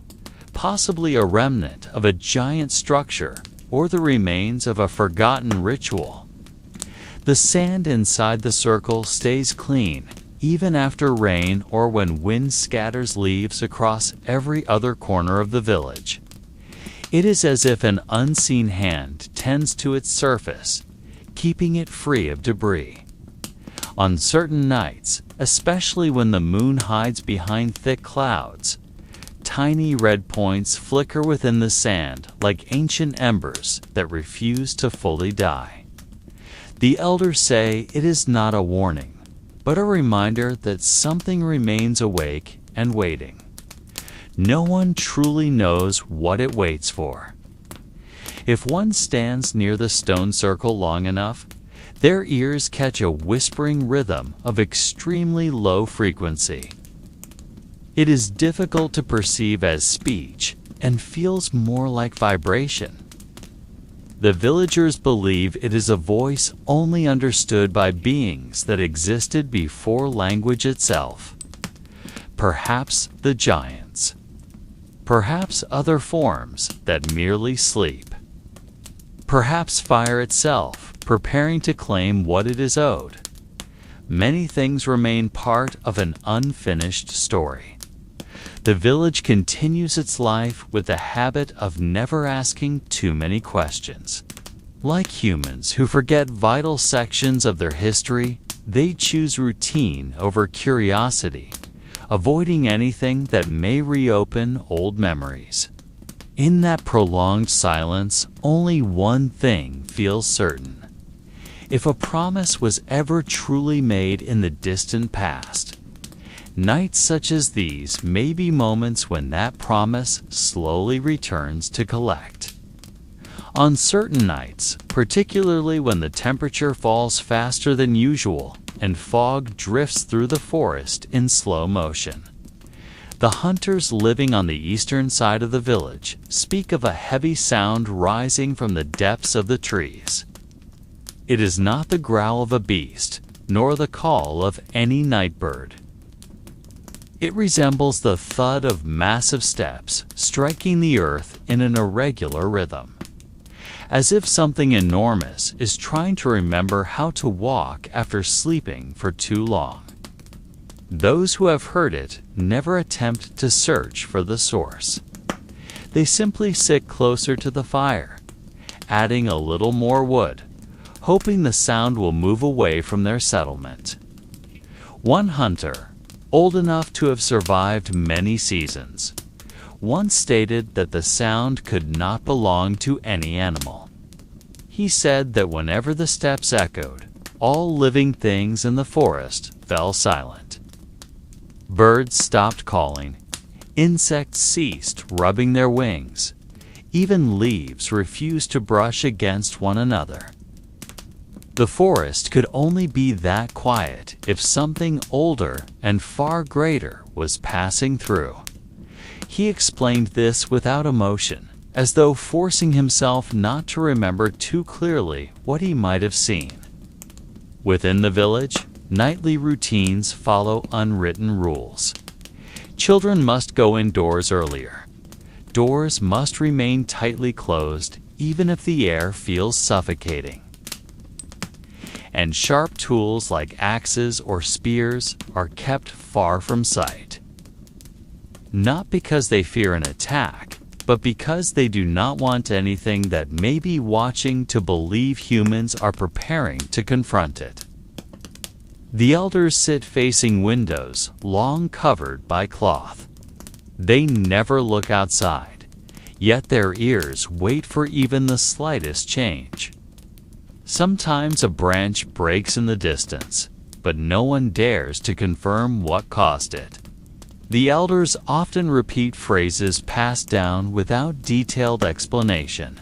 possibly a remnant of a giant structure or the remains of a forgotten ritual. The sand inside the circle stays clean, even after rain or when wind scatters leaves across every other corner of the village. It is as if an unseen hand tends to its surface, keeping it free of debris. On certain nights, especially when the moon hides behind thick clouds, tiny red points flicker within the sand like ancient embers that refuse to fully die. The elders say it is not a warning, but a reminder that something remains awake and waiting. No one truly knows what it waits for. If one stands near the stone circle long enough, their ears catch a whispering rhythm of extremely low frequency. It is difficult to perceive as speech and feels more like vibration. The villagers believe it is a voice only understood by beings that existed before language itself. Perhaps the giants. Perhaps other forms that merely sleep. Perhaps fire itself, preparing to claim what it is owed. Many things remain part of an unfinished story. The village continues its life with the habit of never asking too many questions. Like humans who forget vital sections of their history, they choose routine over curiosity, avoiding anything that may reopen old memories. In that prolonged silence, only one thing feels certain. If a promise was ever truly made in the distant past, nights such as these may be moments when that promise slowly returns to collect. On certain nights, particularly when the temperature falls faster than usual and fog drifts through the forest in slow motion, the hunters living on the eastern side of the village speak of a heavy sound rising from the depths of the trees. It is not the growl of a beast, nor the call of any night bird. It resembles the thud of massive steps striking the earth in an irregular rhythm, as if something enormous is trying to remember how to walk after sleeping for too long. Those who have heard it never attempt to search for the source. They simply sit closer to the fire, adding a little more wood, hoping the sound will move away from their settlement. One hunter, old enough to have survived many seasons, once stated that the sound could not belong to any animal. He said that whenever the steps echoed, all living things in the forest fell silent. Birds stopped calling, insects ceased rubbing their wings, Even leaves refuse to brush against one another. The forest could only be that quiet if something older and far greater was passing through. He explained this without emotion, as though forcing himself not to remember too clearly what he might have seen. Within the village, nightly routines follow unwritten rules. Children must go indoors earlier. Doors must remain tightly closed, even if the air feels suffocating. And sharp tools like axes or spears are kept far from sight. Not because they fear an attack, but because they do not want anything that may be watching to believe humans are preparing to confront it. The elders sit facing windows long covered by cloth. They never look outside, yet their ears wait for even the slightest change. Sometimes a branch breaks in the distance, but no one dares to confirm what caused it. The elders often repeat phrases passed down without detailed explanation.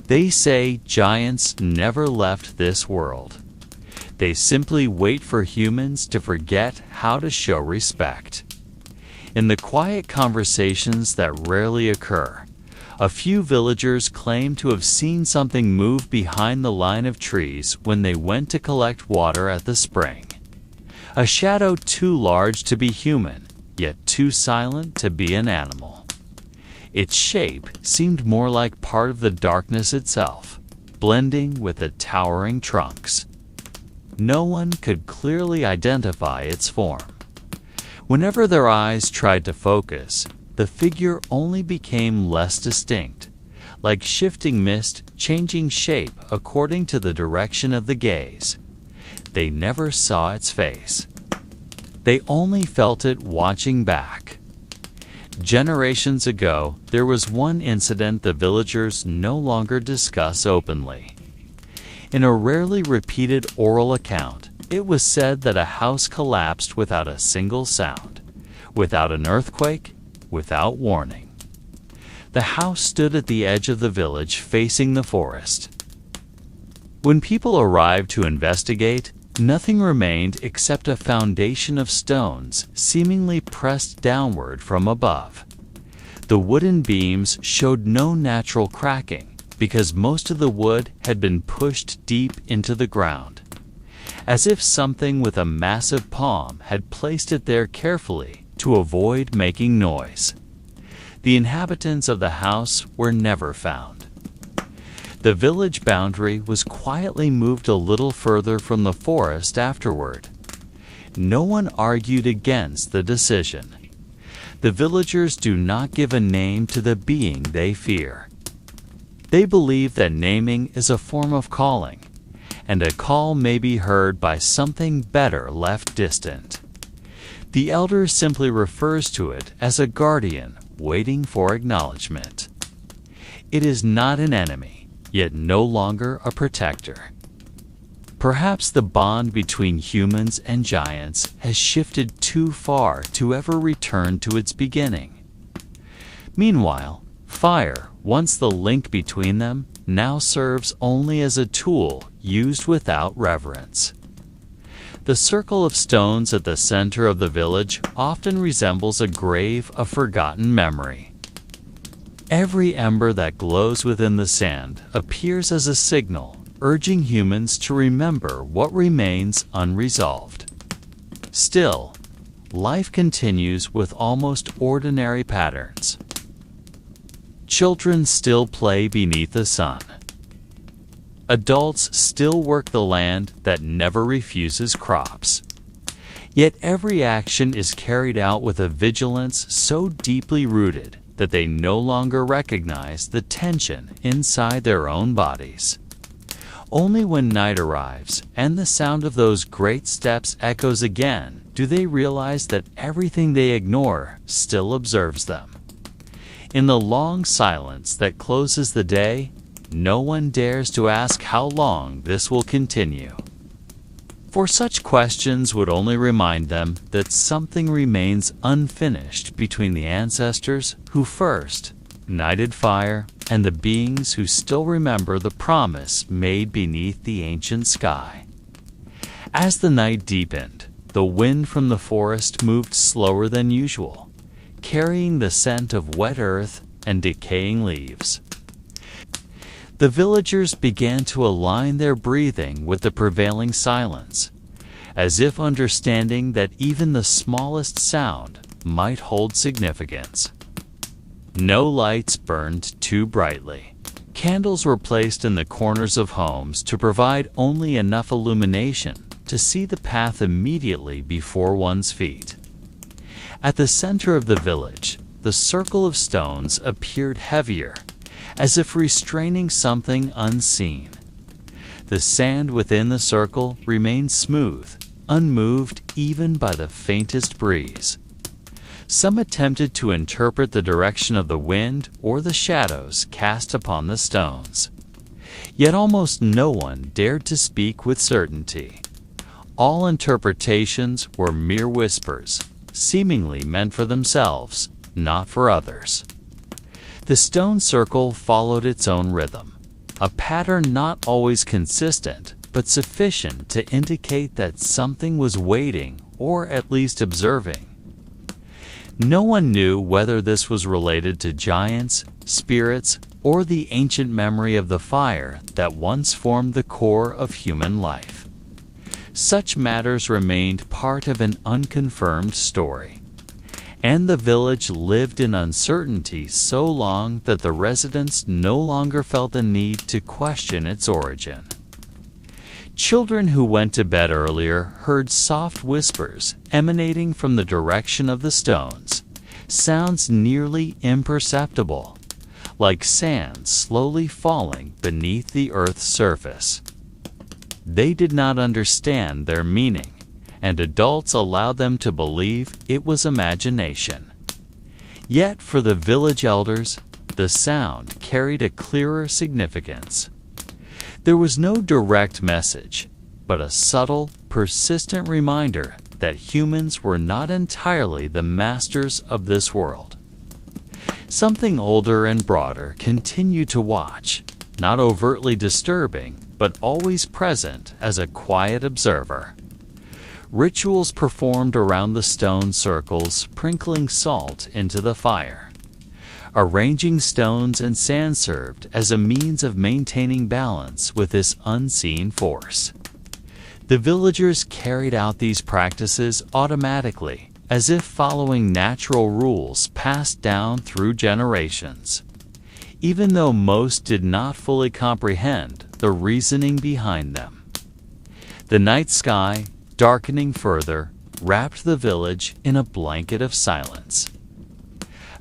They say giants never left this world. They simply wait for humans to forget how to show respect. In the quiet conversations that rarely occur, a few villagers claim to have seen something move behind the line of trees when they went to collect water at the spring. A shadow too large to be human, yet too silent to be an animal. Its shape seemed more like part of the darkness itself, blending with the towering trunks. No one could clearly identify its form. Whenever their eyes tried to focus, the figure only became less distinct, like shifting mist changing shape according to the direction of the gaze. They never saw its face. They only felt it watching back. Generations ago, there was one incident the villagers no longer discuss openly. In a rarely repeated oral account, it was said that a house collapsed without a single sound, without an earthquake, without warning. The house stood at the edge of the village facing the forest. When people arrived to investigate, nothing remained except a foundation of stones seemingly pressed downward from above. The wooden beams showed no natural cracking because most of the wood had been pushed deep into the ground, as if something with a massive palm had placed it there carefully to avoid making noise. The inhabitants of the house were never found. The village boundary was quietly moved a little further from the forest afterward. No one argued against the decision. The villagers do not give a name to the being they fear. They believe that naming is a form of calling, and a call may be heard by something better left distant. The elder simply refers to it as a guardian waiting for acknowledgement. It is not an enemy, yet no longer a protector. Perhaps the bond between humans and giants has shifted too far to ever return to its beginning. Meanwhile, fire, once the link between them, now serves only as a tool used without reverence. The circle of stones at the center of the village often resembles a grave of forgotten memory. Every ember that glows within the sand appears as a signal, urging humans to remember what remains unresolved. Still, life continues with almost ordinary patterns. Children still play beneath the sun. Adults still work the land that never refuses crops. Yet every action is carried out with a vigilance so deeply rooted that they no longer recognize the tension inside their own bodies. Only when night arrives and the sound of those great steps echoes again do they realize that everything they ignore still observes them. In the long silence that closes the day, no one dares to ask how long this will continue. For such questions would only remind them that something remains unfinished between the ancestors who first ignited fire, and the beings who still remember the promise made beneath the ancient sky. As the night deepened, the wind from the forest moved slower than usual, carrying the scent of wet earth and decaying leaves. The villagers began to align their breathing with the prevailing silence, as if understanding that even the smallest sound might hold significance. No lights burned too brightly. Candles were placed in the corners of homes to provide only enough illumination to see the path immediately before one's feet. At the center of the village, the circle of stones appeared heavier, as if restraining something unseen. The sand within the circle remained smooth, unmoved even by the faintest breeze. Some attempted to interpret the direction of the wind or the shadows cast upon the stones. Yet almost no one dared to speak with certainty. All interpretations were mere whispers, seemingly meant for themselves, not for others. The stone circle followed its own rhythm, a pattern not always consistent, but sufficient to indicate that something was waiting or at least observing. No one knew whether this was related to giants, spirits, or the ancient memory of the fire that once formed the core of human life. Such matters remained part of an unconfirmed story, and the village lived in uncertainty so long that the residents no longer felt the need to question its origin. Children who went to bed earlier heard soft whispers emanating from the direction of the stones, sounds nearly imperceptible, like sand slowly falling beneath the earth's surface. They did not understand their meaning, and adults allowed them to believe it was imagination. Yet for the village elders, the sound carried a clearer significance. There was no direct message, but a subtle, persistent reminder that humans were not entirely the masters of this world. Something older and broader continued to watch, not overtly disturbing, but always present as a quiet observer. Rituals performed around the stone circles, sprinkling salt into the fire. Arranging stones and sand served as a means of maintaining balance with this unseen force. The villagers carried out these practices automatically, as if following natural rules passed down through generations, even though most did not fully comprehend the reasoning behind them. The night sky, darkening further, wrapped the village in a blanket of silence.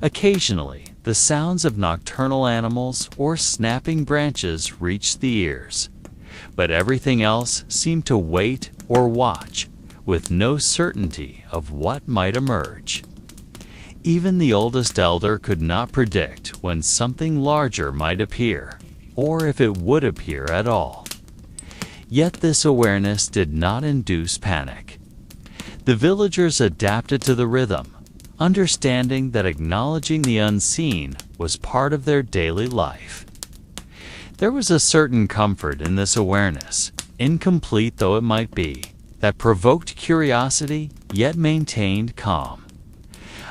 Occasionally, the sounds of nocturnal animals or snapping branches reached the ears, but everything else seemed to wait or watch, with no certainty of what might emerge. Even the oldest elder could not predict when something larger might appear, or if it would appear at all. Yet this awareness did not induce panic. The villagers adapted to the rhythm, understanding that acknowledging the unseen was part of their daily life. There was a certain comfort in this awareness, incomplete though it might be, that provoked curiosity yet maintained calm.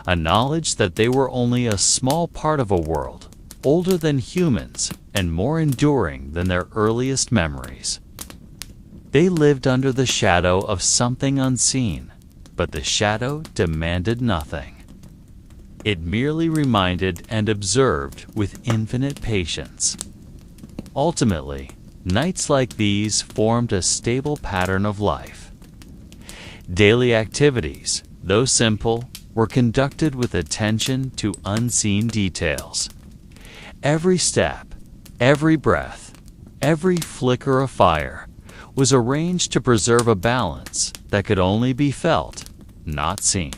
A knowledge that they were only a small part of a world, older than humans and more enduring than their earliest memories. They lived under the shadow of something unseen, but the shadow demanded nothing. It merely reminded and observed with infinite patience. Ultimately, nights like these formed a stable pattern of life. Daily activities, though simple, were conducted with attention to unseen details. Every step, every breath, every flicker of fire was arranged to preserve a balance that could only be felt, not seen.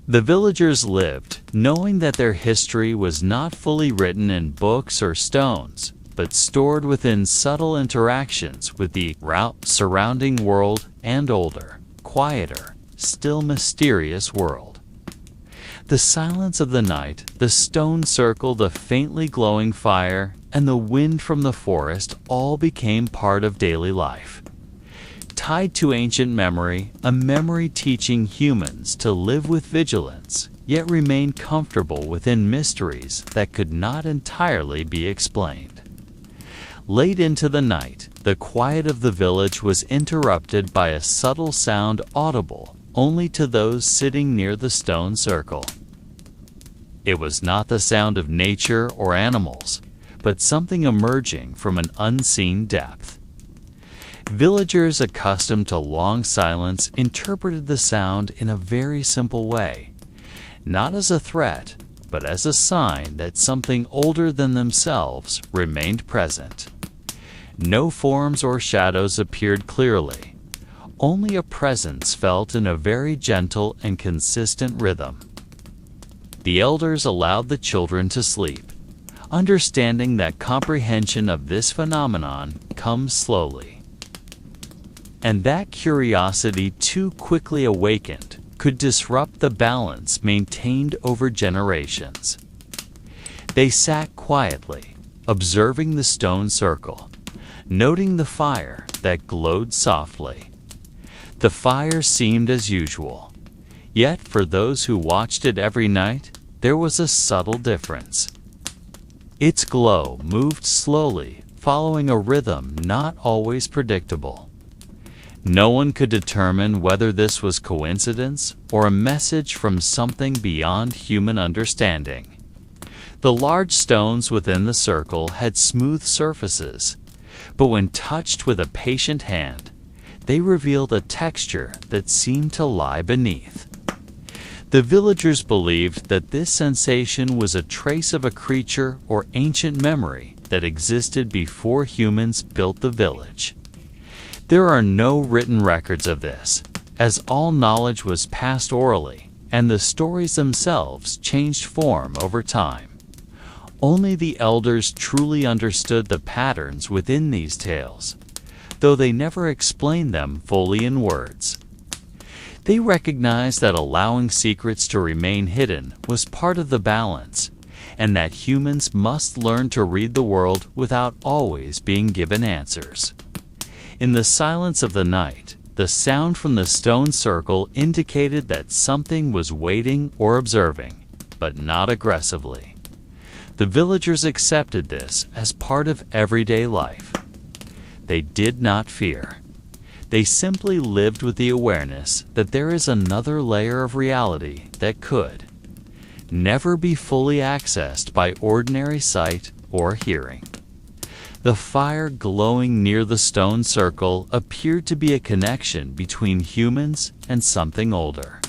The villagers lived knowing that their history was not fully written in books or stones, but stored within subtle interactions with the surrounding world and older, quieter, still mysterious world. The silence of the night, the stone circle, the faintly glowing fire, and the wind from the forest all became part of daily life. Tied to ancient memory, a memory teaching humans to live with vigilance, yet remain comfortable within mysteries that could not entirely be explained. Late into the night, the quiet of the village was interrupted by a subtle sound audible only to those sitting near the stone circle. It was not the sound of nature or animals, but something emerging from an unseen depth. Villagers accustomed to long silence interpreted the sound in a very simple way, not as a threat, but as a sign that something older than themselves remained present. No forms or shadows appeared clearly, only a presence felt in a very gentle and consistent rhythm. The elders allowed the children to sleep, understanding that comprehension of this phenomenon comes slowly. And that curiosity too quickly awakened could disrupt the balance maintained over generations. They sat quietly, observing the stone circle, noting the fire that glowed softly. The fire seemed as usual, yet for those who watched it every night, there was a subtle difference. Its glow moved slowly, following a rhythm not always predictable. No one could determine whether this was coincidence or a message from something beyond human understanding. The large stones within the circle had smooth surfaces, but when touched with a patient hand, they revealed a texture that seemed to lie beneath. The villagers believed that this sensation was a trace of a creature or ancient memory that existed before humans built the village. There are no written records of this, as all knowledge was passed orally, and the stories themselves changed form over time. Only the elders truly understood the patterns within these tales, though they never explained them fully in words. They recognized that allowing secrets to remain hidden was part of the balance, and that humans must learn to read the world without always being given answers. In the silence of the night, the sound from the stone circle indicated that something was waiting or observing, but not aggressively. The villagers accepted this as part of everyday life. They did not fear. They simply lived with the awareness that there is another layer of reality that could never be fully accessed by ordinary sight or hearing. The fire glowing near the stone circle appeared to be a connection between humans and something older.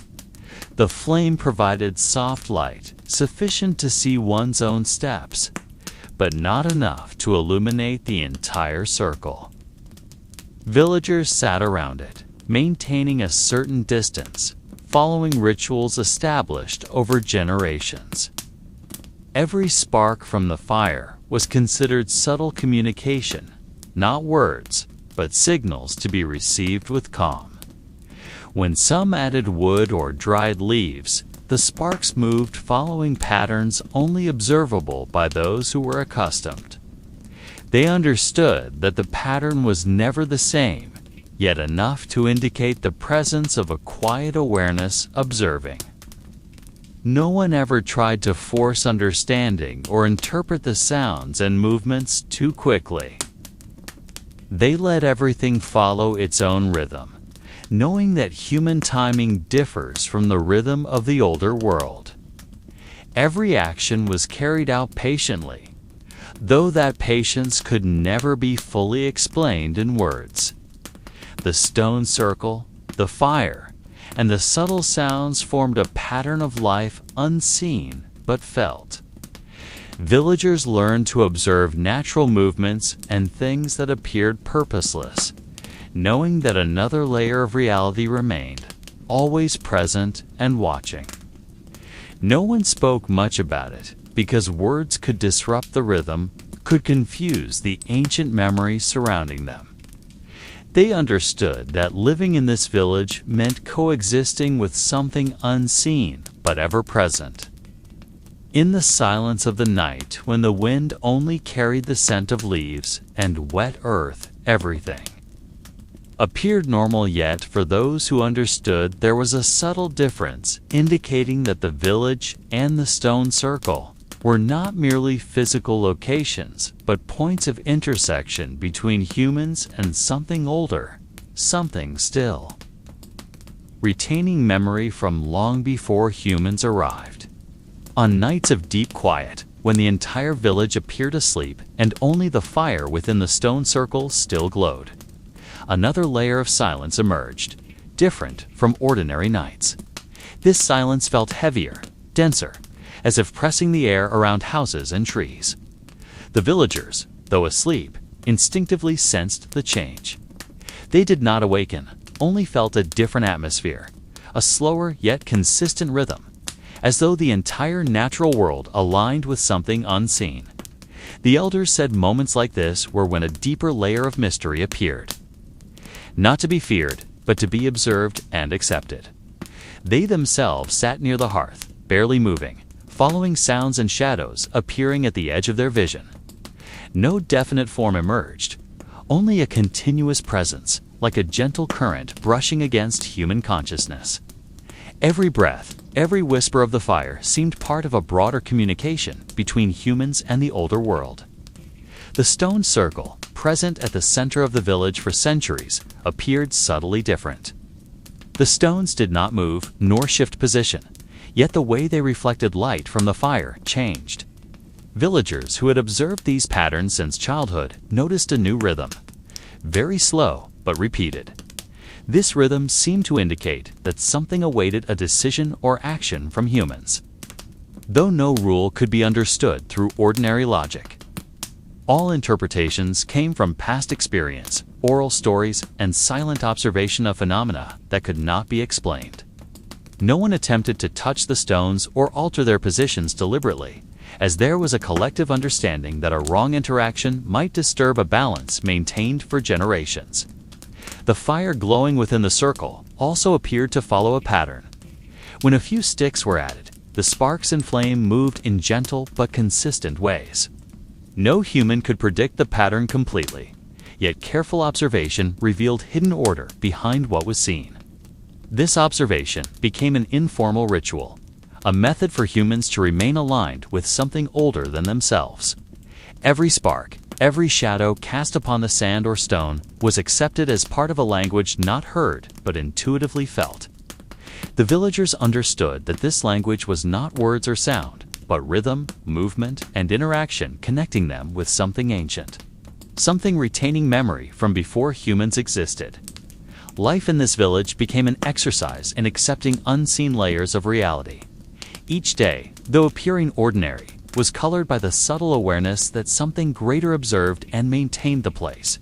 The flame provided soft light, sufficient to see one's own steps, but not enough to illuminate the entire circle. Villagers sat around it, maintaining a certain distance, following rituals established over generations. Every spark from the fire was considered subtle communication, not words, but signals to be received with calm. When some added wood or dried leaves, the sparks moved following patterns only observable by those who were accustomed. They understood that the pattern was never the same, yet enough to indicate the presence of a quiet awareness observing. No one ever tried to force understanding or interpret the sounds and movements too quickly. They let everything follow its own rhythm, knowing that human timing differs from the rhythm of the older world. Every action was carried out patiently, though that patience could never be fully explained in words. The stone circle, the fire, and the subtle sounds formed a pattern of life unseen but felt. Villagers learned to observe natural movements and things that appeared purposeless, knowing that another layer of reality remained, always present and watching. No one spoke much about it, because words could disrupt the rhythm, could confuse the ancient memories surrounding them. They understood that living in this village meant coexisting with something unseen but ever present. In the silence of the night, when the wind only carried the scent of leaves and wet earth, everything appeared normal, yet for those who understood there was a subtle difference, indicating that the village and the stone circle were not merely physical locations, but points of intersection between humans and something older, something still retaining memory from long before humans arrived. On nights of deep quiet, when the entire village appeared asleep and only the fire within the stone circle still glowed, another layer of silence emerged, different from ordinary nights. This silence felt heavier, denser, as if pressing the air around houses and trees. The villagers, though asleep, instinctively sensed the change. They did not awaken, only felt a different atmosphere, a slower yet consistent rhythm, as though the entire natural world aligned with something unseen. The elders said moments like this were when a deeper layer of mystery appeared. Not to be feared, but to be observed and accepted. They themselves sat near the hearth, barely moving, following sounds and shadows appearing at the edge of their vision. No definite form emerged, only a continuous presence, like a gentle current brushing against human consciousness. Every breath, every whisper of the fire seemed part of a broader communication between humans and the older world. The stone circle, present at the center of the village for centuries, appeared subtly different. The stones did not move nor shift position, yet the way they reflected light from the fire changed. Villagers who had observed these patterns since childhood noticed a new rhythm, very slow but repeated. This rhythm seemed to indicate that something awaited a decision or action from humans. Though no rule could be understood through ordinary logic, all interpretations came from past experience, oral stories, and silent observation of phenomena that could not be explained. No one attempted to touch the stones or alter their positions deliberately, as there was a collective understanding that a wrong interaction might disturb a balance maintained for generations. The fire glowing within the circle also appeared to follow a pattern. When a few sticks were added, the sparks and flame moved in gentle but consistent ways. No human could predict the pattern completely, yet careful observation revealed hidden order behind what was seen. This observation became an informal ritual, a method for humans to remain aligned with something older than themselves. Every spark, every shadow cast upon the sand or stone was accepted as part of a language not heard but intuitively felt. The villagers understood that this language was not words or sound, but rhythm, movement, and interaction connecting them with something ancient, something retaining memory from before humans existed. Life in this village became an exercise in accepting unseen layers of reality. Each day, though appearing ordinary, was colored by the subtle awareness that something greater observed and maintained the place.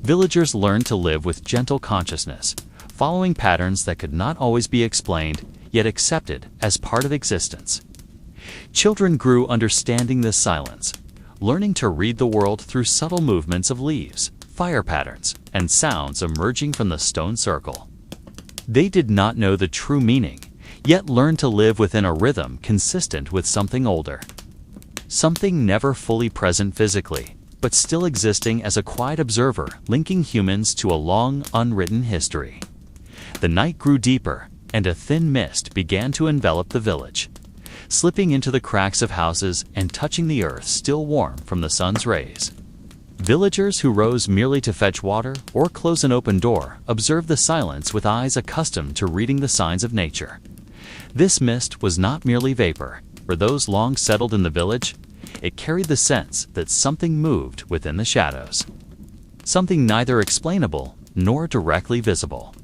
Villagers learned to live with gentle consciousness, following patterns that could not always be explained, yet accepted as part of existence. Children grew understanding this silence, learning to read the world through subtle movements of leaves, fire patterns, and sounds emerging from the stone circle. They did not know the true meaning, yet learned to live within a rhythm consistent with something older. Something never fully present physically, but still existing as a quiet observer, linking humans to a long, unwritten history. The night grew deeper, and a thin mist began to envelop the village, slipping into the cracks of houses and touching the earth still warm from the sun's rays. Villagers who rose merely to fetch water or close an open door observed the silence with eyes accustomed to reading the signs of nature. This mist was not merely vapor. For those long settled in the village, it carried the sense that something moved within the shadows. Something neither explainable nor directly visible.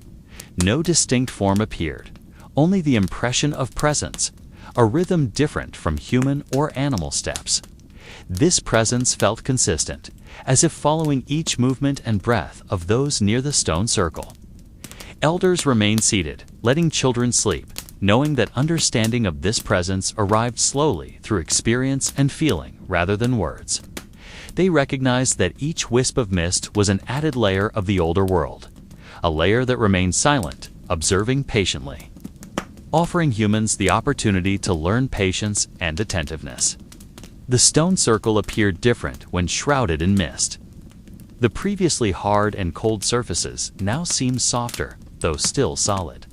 No distinct form appeared, only the impression of presence, a rhythm different from human or animal steps. This presence felt consistent, as if following each movement and breath of those near the stone circle. Elders remained seated, letting children sleep, knowing that understanding of this presence arrived slowly through experience and feeling rather than words. They recognized that each wisp of mist was an added layer of the older world, a layer that remained silent, observing patiently. offering humans the opportunity to learn patience and attentiveness. The stone circle appeared different when shrouded in mist. The previously hard and cold surfaces now seemed softer, though still solid.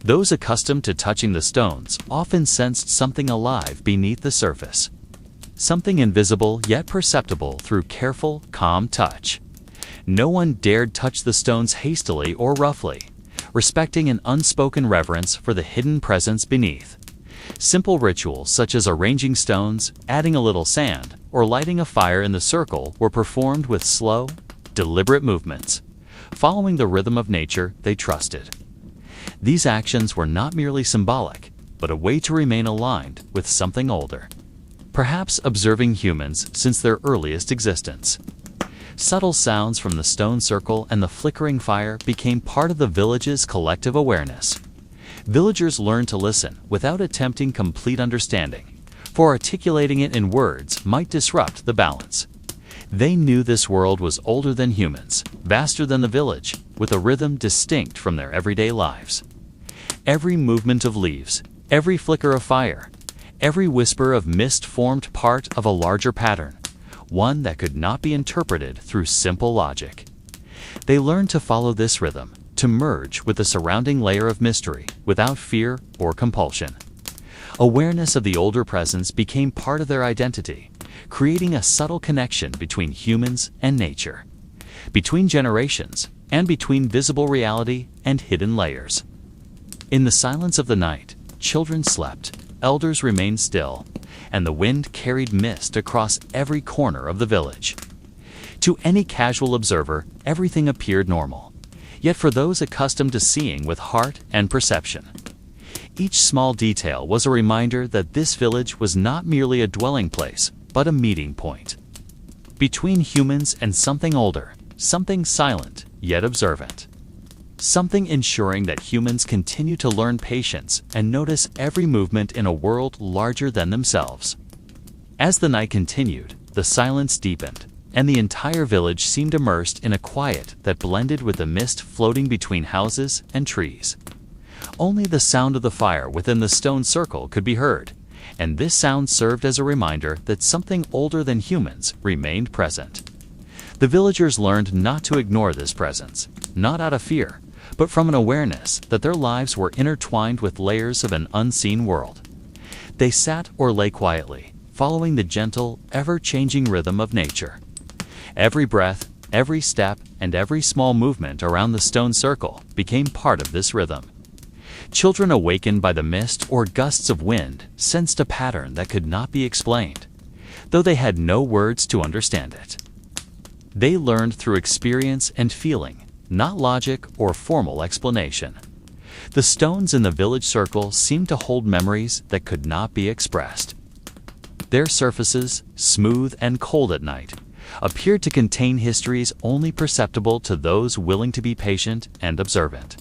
Those accustomed to touching the stones often sensed something alive beneath the surface. Something invisible yet perceptible through careful, calm touch. No one dared touch the stones hastily or roughly, respecting an unspoken reverence for the hidden presence beneath. Simple rituals such as arranging stones, adding a little sand, or lighting a fire in the circle were performed with slow, deliberate movements, following the rhythm of nature they trusted. These actions were not merely symbolic, but a way to remain aligned with something older, perhaps observing humans since their earliest existence. Subtle sounds from the stone circle and the flickering fire became part of the village's collective awareness. Villagers learned to listen without attempting complete understanding, for articulating it in words might disrupt the balance. They knew this world was older than humans, vaster than the village, with a rhythm distinct from their everyday lives. Every movement of leaves, every flicker of fire, every whisper of mist formed part of a larger pattern, one that could not be interpreted through simple logic. They learned to follow this rhythm, to merge with the surrounding layer of mystery without fear or compulsion. Awareness of the older presence became part of their identity, creating a subtle connection between humans and nature, between generations, and between visible reality and hidden layers. In the silence of the night, children slept, elders remained still, and the wind carried mist across every corner of the village. To any casual observer, everything appeared normal, yet for those accustomed to seeing with heart and perception, each small detail was a reminder that this village was not merely a dwelling place, but a meeting point. Between humans and something older, something silent yet observant. Something ensuring that humans continue to learn patience and notice every movement in a world larger than themselves. As the night continued, the silence deepened, and the entire village seemed immersed in a quiet that blended with the mist floating between houses and trees. Only the sound of the fire within the stone circle could be heard, and this sound served as a reminder that something older than humans remained present. The villagers learned not to ignore this presence, not out of fear, but from an awareness that their lives were intertwined with layers of an unseen world. They sat or lay quietly, following the gentle, ever-changing rhythm of nature. Every breath, every step, and every small movement around the stone circle became part of this rhythm. Children awakened by the mist or gusts of wind sensed a pattern that could not be explained, though they had no words to understand it. They learned through experience and feeling, not logic or formal explanation. The stones in the village circle seemed to hold memories that could not be expressed. Their surfaces, smooth and cold at night, appeared to contain histories only perceptible to those willing to be patient and observant.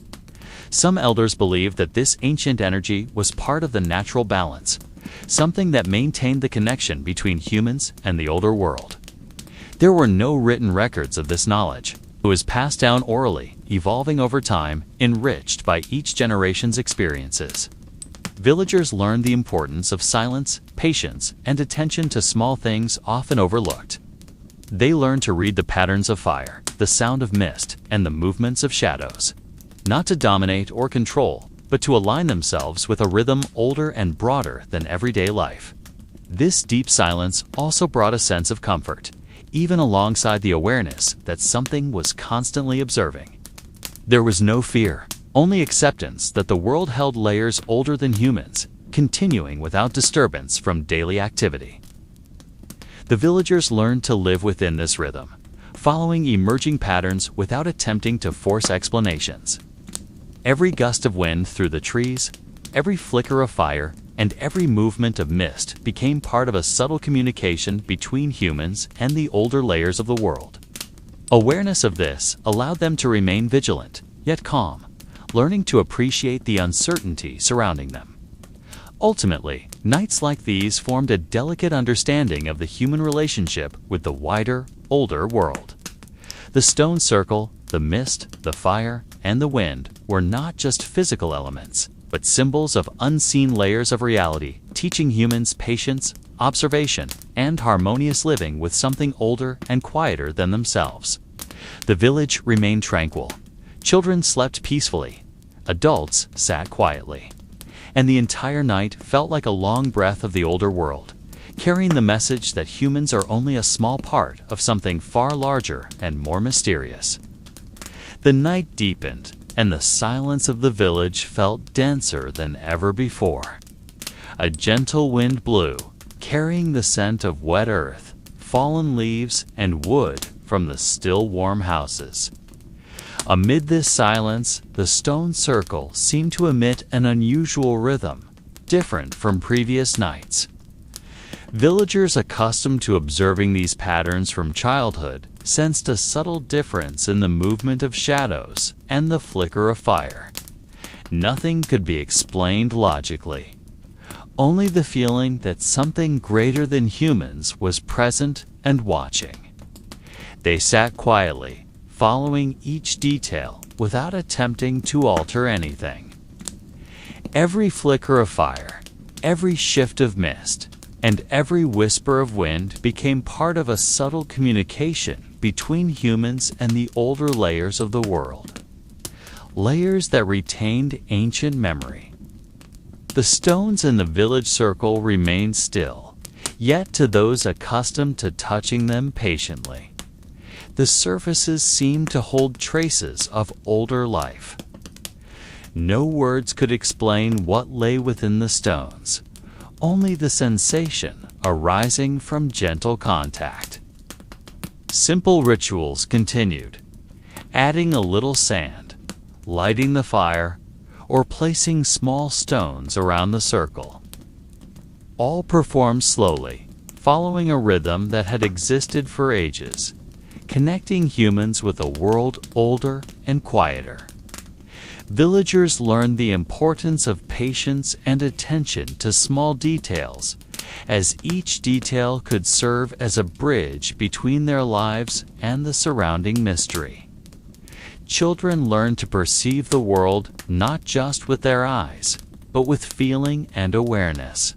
Some elders believed that this ancient energy was part of the natural balance, something that maintained the connection between humans and the older world. There were no written records of this knowledge. It was passed down orally, evolving over time, enriched by each generation's experiences. Villagers learned the importance of silence, patience, and attention to small things often overlooked. They learned to read the patterns of fire, the sound of mist, and the movements of shadows. Not to dominate or control, but to align themselves with a rhythm older and broader than everyday life. This deep silence also brought a sense of comfort, even alongside the awareness that something was constantly observing. There was no fear, only acceptance that the world held layers older than humans, continuing without disturbance from daily activity. The villagers learned to live within this rhythm, following emerging patterns without attempting to force explanations. Every gust of wind through the trees, every flicker of fire, and every movement of mist became part of a subtle communication between humans and the older layers of the world. Awareness of this allowed them to remain vigilant, yet calm, learning to appreciate the uncertainty surrounding them. Ultimately, nights like these formed a delicate understanding of the human relationship with the wider, older world. The stone circle, the mist, the fire, and the wind were not just physical elements, but symbols of unseen layers of reality, teaching humans patience, observation, and harmonious living with something older and quieter than themselves. The village remained tranquil. Children slept peacefully. Adults sat quietly. And the entire night felt like a long breath of the older world, carrying the message that humans are only a small part of something far larger and more mysterious. The night deepened, and the silence of the village felt denser than ever before. A gentle wind blew, carrying the scent of wet earth, fallen leaves, and wood from the still warm houses. Amid this silence, the stone circle seemed to emit an unusual rhythm, different from previous nights. Villagers accustomed to observing these patterns from childhood sensed a subtle difference in the movement of shadows and the flicker of fire. Nothing could be explained logically. Only the feeling that something greater than humans was present and watching. They sat quietly, following each detail without attempting to alter anything. Every flicker of fire, every shift of mist, and every whisper of wind became part of a subtle communication between humans and the older layers of the world. Layers that retained ancient memory. The stones in the village circle remained still, yet to those accustomed to touching them patiently, the surfaces seemed to hold traces of older life. No words could explain what lay within the stones, only the sensation arising from gentle contact. Simple rituals continued, adding a little sand, lighting the fire, or placing small stones around the circle. All performed slowly, following a rhythm that had existed for ages, connecting humans with a world older and quieter. Villagers learned the importance of patience and attention to small details, as each detail could serve as a bridge between their lives and the surrounding mystery. Children learned to perceive the world not just with their eyes, but with feeling and awareness,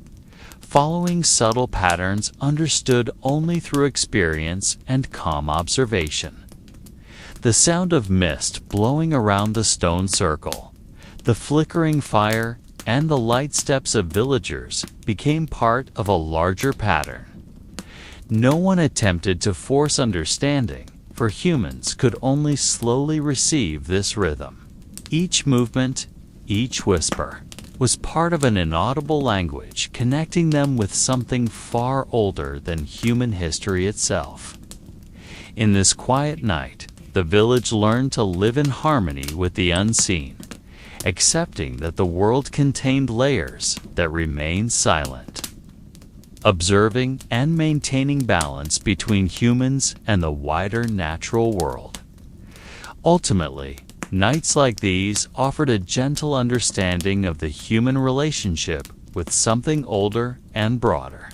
following subtle patterns understood only through experience and calm observation. The sound of mist blowing around the stone circle, the flickering fire, and the light steps of villagers became part of a larger pattern. No one attempted to force understanding, for humans could only slowly receive this rhythm. Each movement, each whisper, was part of an inaudible language connecting them with something far older than human history itself. In this quiet night, the village learned to live in harmony with the unseen, accepting that the world contained layers that remained silent, observing and maintaining balance between humans and the wider natural world. Ultimately, nights like these offered a gentle understanding of the human relationship with something older and broader.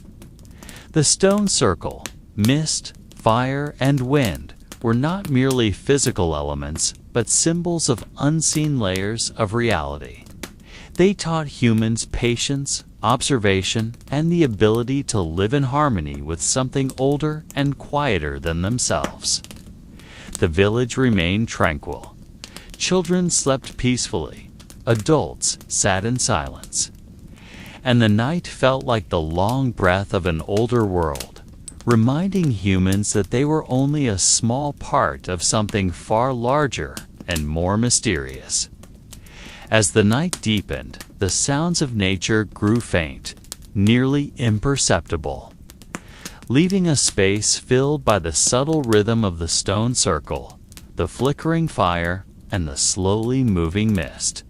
The stone circle, mist, fire, and wind were not merely physical elements, but symbols of unseen layers of reality. They taught humans patience, observation, and the ability to live in harmony with something older and quieter than themselves. The village remained tranquil. Children slept peacefully. Adults sat in silence. And the night felt like the long breath of an older world, reminding humans that they were only a small part of something far larger and more mysterious. As the night deepened, the sounds of nature grew faint, nearly imperceptible, leaving a space filled by the subtle rhythm of the stone circle, the flickering fire, and the slowly moving mist.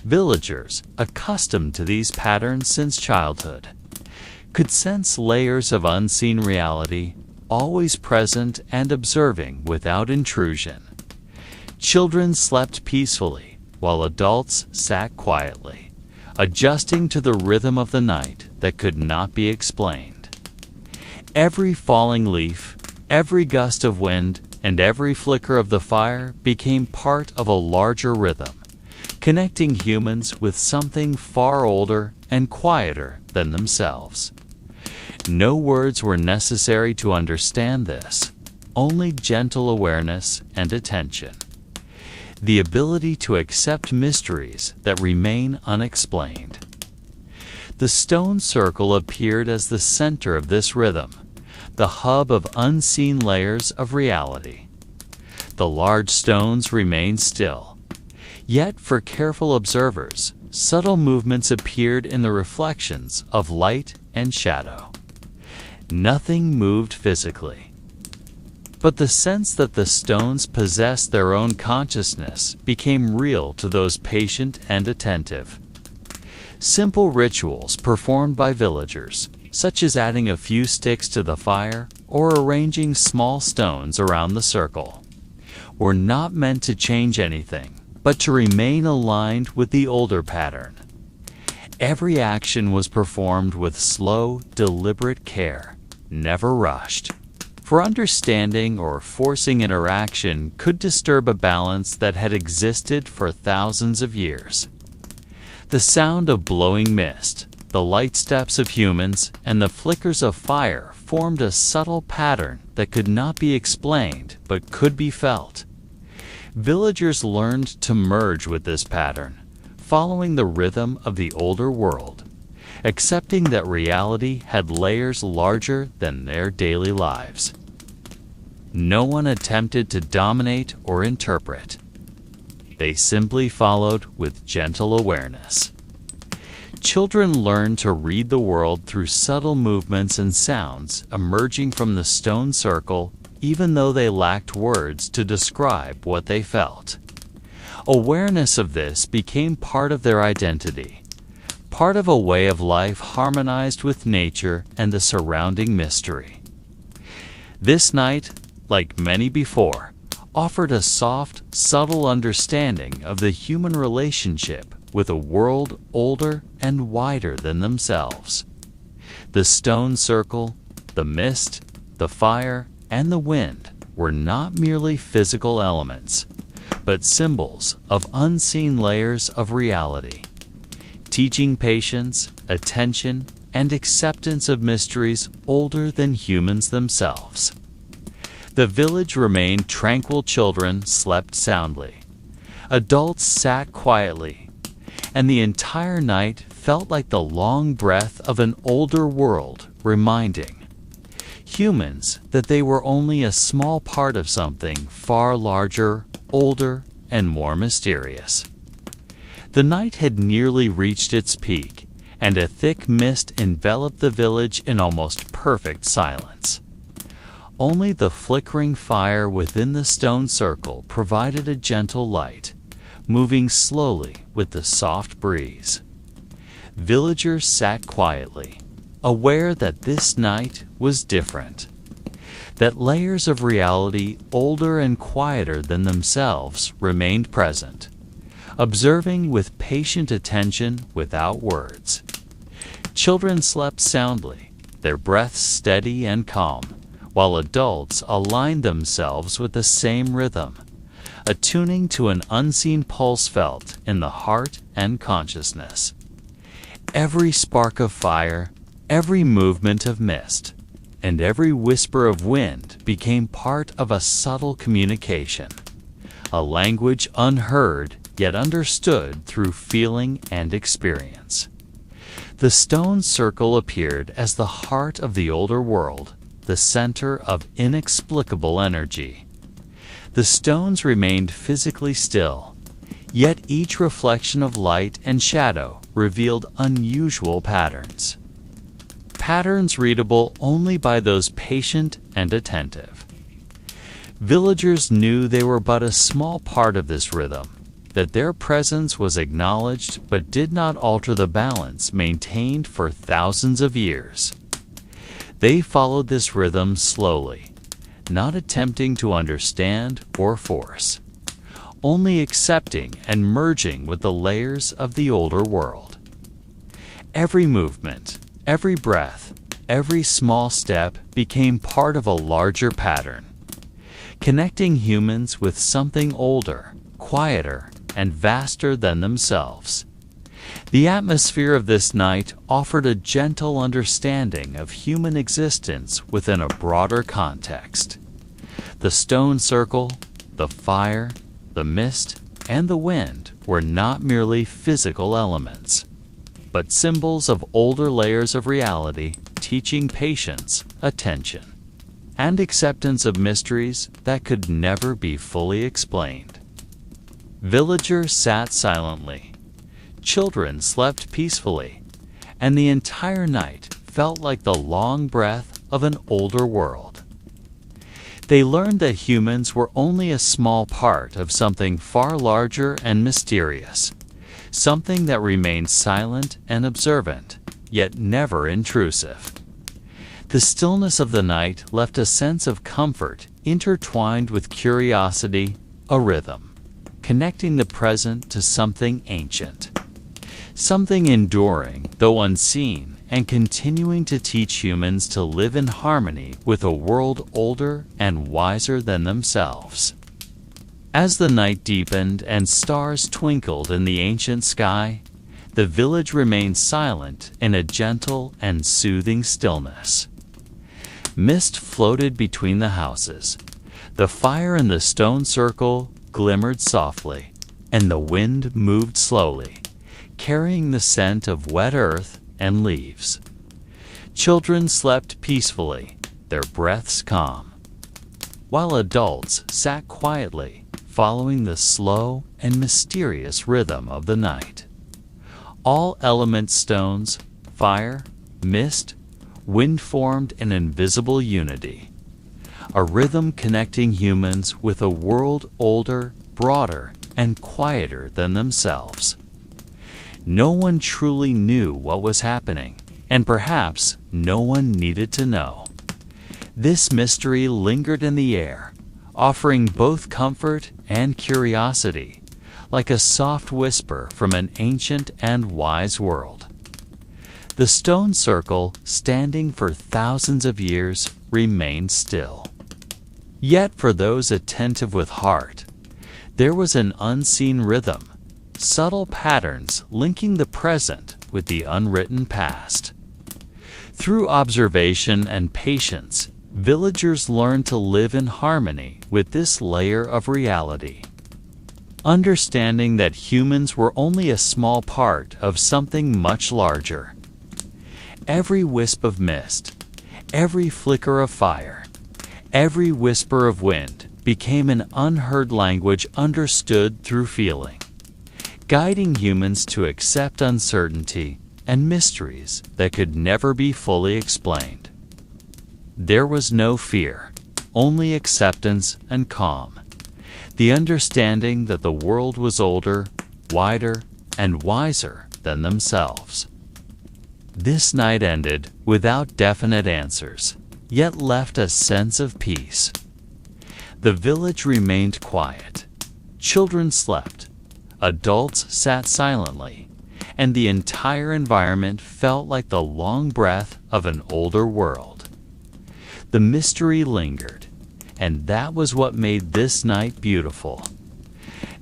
Villagers, accustomed to these patterns since childhood, could sense layers of unseen reality, always present and observing without intrusion. Children slept peacefully, while adults sat quietly, adjusting to the rhythm of the night that could not be explained. Every falling leaf, every gust of wind, and every flicker of the fire became part of a larger rhythm, connecting humans with something far older and quieter than themselves. No words were necessary to understand this, only gentle awareness and attention. The ability to accept mysteries that remain unexplained. The stone circle appeared as the center of this rhythm, the hub of unseen layers of reality. The large stones remained still. Yet for careful observers, subtle movements appeared in the reflections of light and shadow. Nothing moved physically. But the sense that the stones possessed their own consciousness became real to those patient and attentive. Simple rituals performed by villagers, such as adding a few sticks to the fire or arranging small stones around the circle, were not meant to change anything, but to remain aligned with the older pattern. Every action was performed with slow, deliberate care, never rushed. For understanding or forcing interaction could disturb a balance that had existed for thousands of years. The sound of blowing mist, the light steps of humans, and the flickers of fire formed a subtle pattern that could not be explained but could be felt. Villagers learned to merge with this pattern, following the rhythm of the older world, accepting that reality had layers larger than their daily lives. No one attempted to dominate or interpret. They simply followed with gentle awareness. Children learned to read the world through subtle movements and sounds emerging from the stone circle, even though they lacked words to describe what they felt. Awareness of this became part of their identity, part of a way of life harmonized with nature and the surrounding mystery. This night, like many before, offered a soft, subtle understanding of the human relationship with a world older and wider than themselves. The stone circle, the mist, the fire, and the wind were not merely physical elements, but symbols of unseen layers of reality, teaching patience, attention, and acceptance of mysteries older than humans themselves. The village remained tranquil. Children slept soundly. Adults sat quietly, and the entire night felt like the long breath of an older world, reminding humans that they were only a small part of something far larger, older, and more mysterious. The night had nearly reached its peak, and a thick mist enveloped the village in almost perfect silence. Only the flickering fire within the stone circle provided a gentle light, moving slowly with the soft breeze. Villagers sat quietly, aware that this night was different, that layers of reality older and quieter than themselves remained present, observing with patient attention without words. Children slept soundly, their breaths steady and calm, while adults aligned themselves with the same rhythm, attuning to an unseen pulse felt in the heart and consciousness. Every spark of fire, every movement of mist, and every whisper of wind became part of a subtle communication, a language unheard yet understood through feeling and experience. The stone circle appeared as the heart of the older world, the center of inexplicable energy. The stones remained physically still, yet each reflection of light and shadow revealed unusual patterns. Patterns readable only by those patient and attentive. Villagers knew they were but a small part of this rhythm, that their presence was acknowledged but did not alter the balance maintained for thousands of years. They followed this rhythm slowly, not attempting to understand or force, only accepting and merging with the layers of the older world. Every movement, every breath, every small step became part of a larger pattern, connecting humans with something older, quieter, and vaster than themselves. The atmosphere of this night offered a gentle understanding of human existence within a broader context. The stone circle, the fire, the mist, and the wind were not merely physical elements, but symbols of older layers of reality, teaching patience, attention, and acceptance of mysteries that could never be fully explained. Villagers sat silently. Children slept peacefully, and the entire night felt like the long breath of an older world. They learned that humans were only a small part of something far larger and mysterious, something that remained silent and observant, yet never intrusive. The stillness of the night left a sense of comfort intertwined with curiosity, a rhythm, connecting the present to something ancient. Something enduring, though unseen, and continuing to teach humans to live in harmony with a world older and wiser than themselves. As the night deepened and stars twinkled in the ancient sky, the village remained silent in a gentle and soothing stillness. Mist floated between the houses. The fire in the stone circle glimmered softly, and the wind moved slowly, carrying the scent of wet earth and leaves. Children slept peacefully, their breaths calm, while adults sat quietly, following the slow and mysterious rhythm of the night. All element stones, fire, mist, wind formed an invisible unity, a rhythm connecting humans with a world older, broader, and quieter than themselves. No one truly knew what was happening, and perhaps no one needed to know. This mystery lingered in the air, offering both comfort and curiosity, like a soft whisper from an ancient and wise world. The stone circle, standing for thousands of years, remained still. Yet for those attentive with heart, there was an unseen rhythm, subtle patterns linking the present with the unwritten past. Through observation and patience, villagers learned to live in harmony with this layer of reality, understanding that humans were only a small part of something much larger. Every wisp of mist, every flicker of fire, every whisper of wind became an unheard language understood through feeling, guiding humans to accept uncertainty and mysteries that could never be fully explained. There was no fear, only acceptance and calm, the understanding that the world was older, wider, and wiser than themselves. This night ended without definite answers, yet left a sense of peace. The village remained quiet. Children slept. Adults sat silently, and the entire environment felt like the long breath of an older world. The mystery lingered, and that was what made this night beautiful.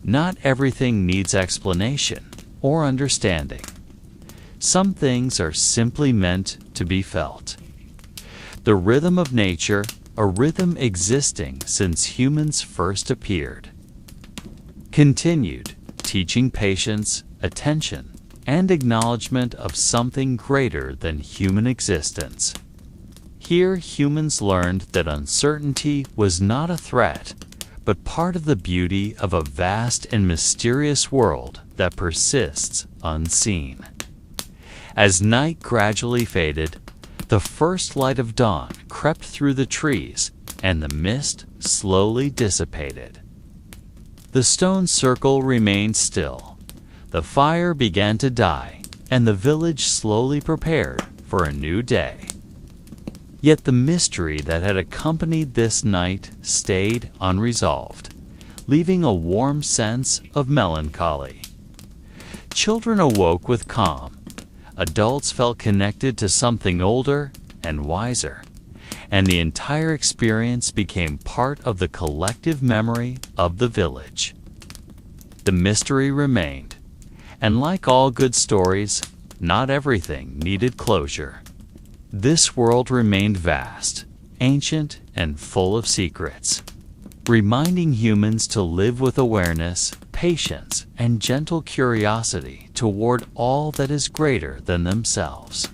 Not everything needs explanation or understanding. Some things are simply meant to be felt. The rhythm of nature, a rhythm existing since humans first appeared, continued, teaching patience, attention, and acknowledgement of something greater than human existence. Here, humans learned that uncertainty was not a threat, but part of the beauty of a vast and mysterious world that persists unseen. As night gradually faded, the first light of dawn crept through the trees, and the mist slowly dissipated. The stone circle remained still. The fire began to die, and the village slowly prepared for a new day. Yet the mystery that had accompanied this night stayed unresolved, leaving a warm sense of melancholy. Children awoke with calm. Adults felt connected to something older and wiser, and the entire experience became part of the collective memory of the village. the mystery remained. And like all good stories, not everything needed closure. This world remained vast, ancient, and full of secrets, reminding humans to live with awareness, patience, and gentle curiosity toward all that is greater than themselves.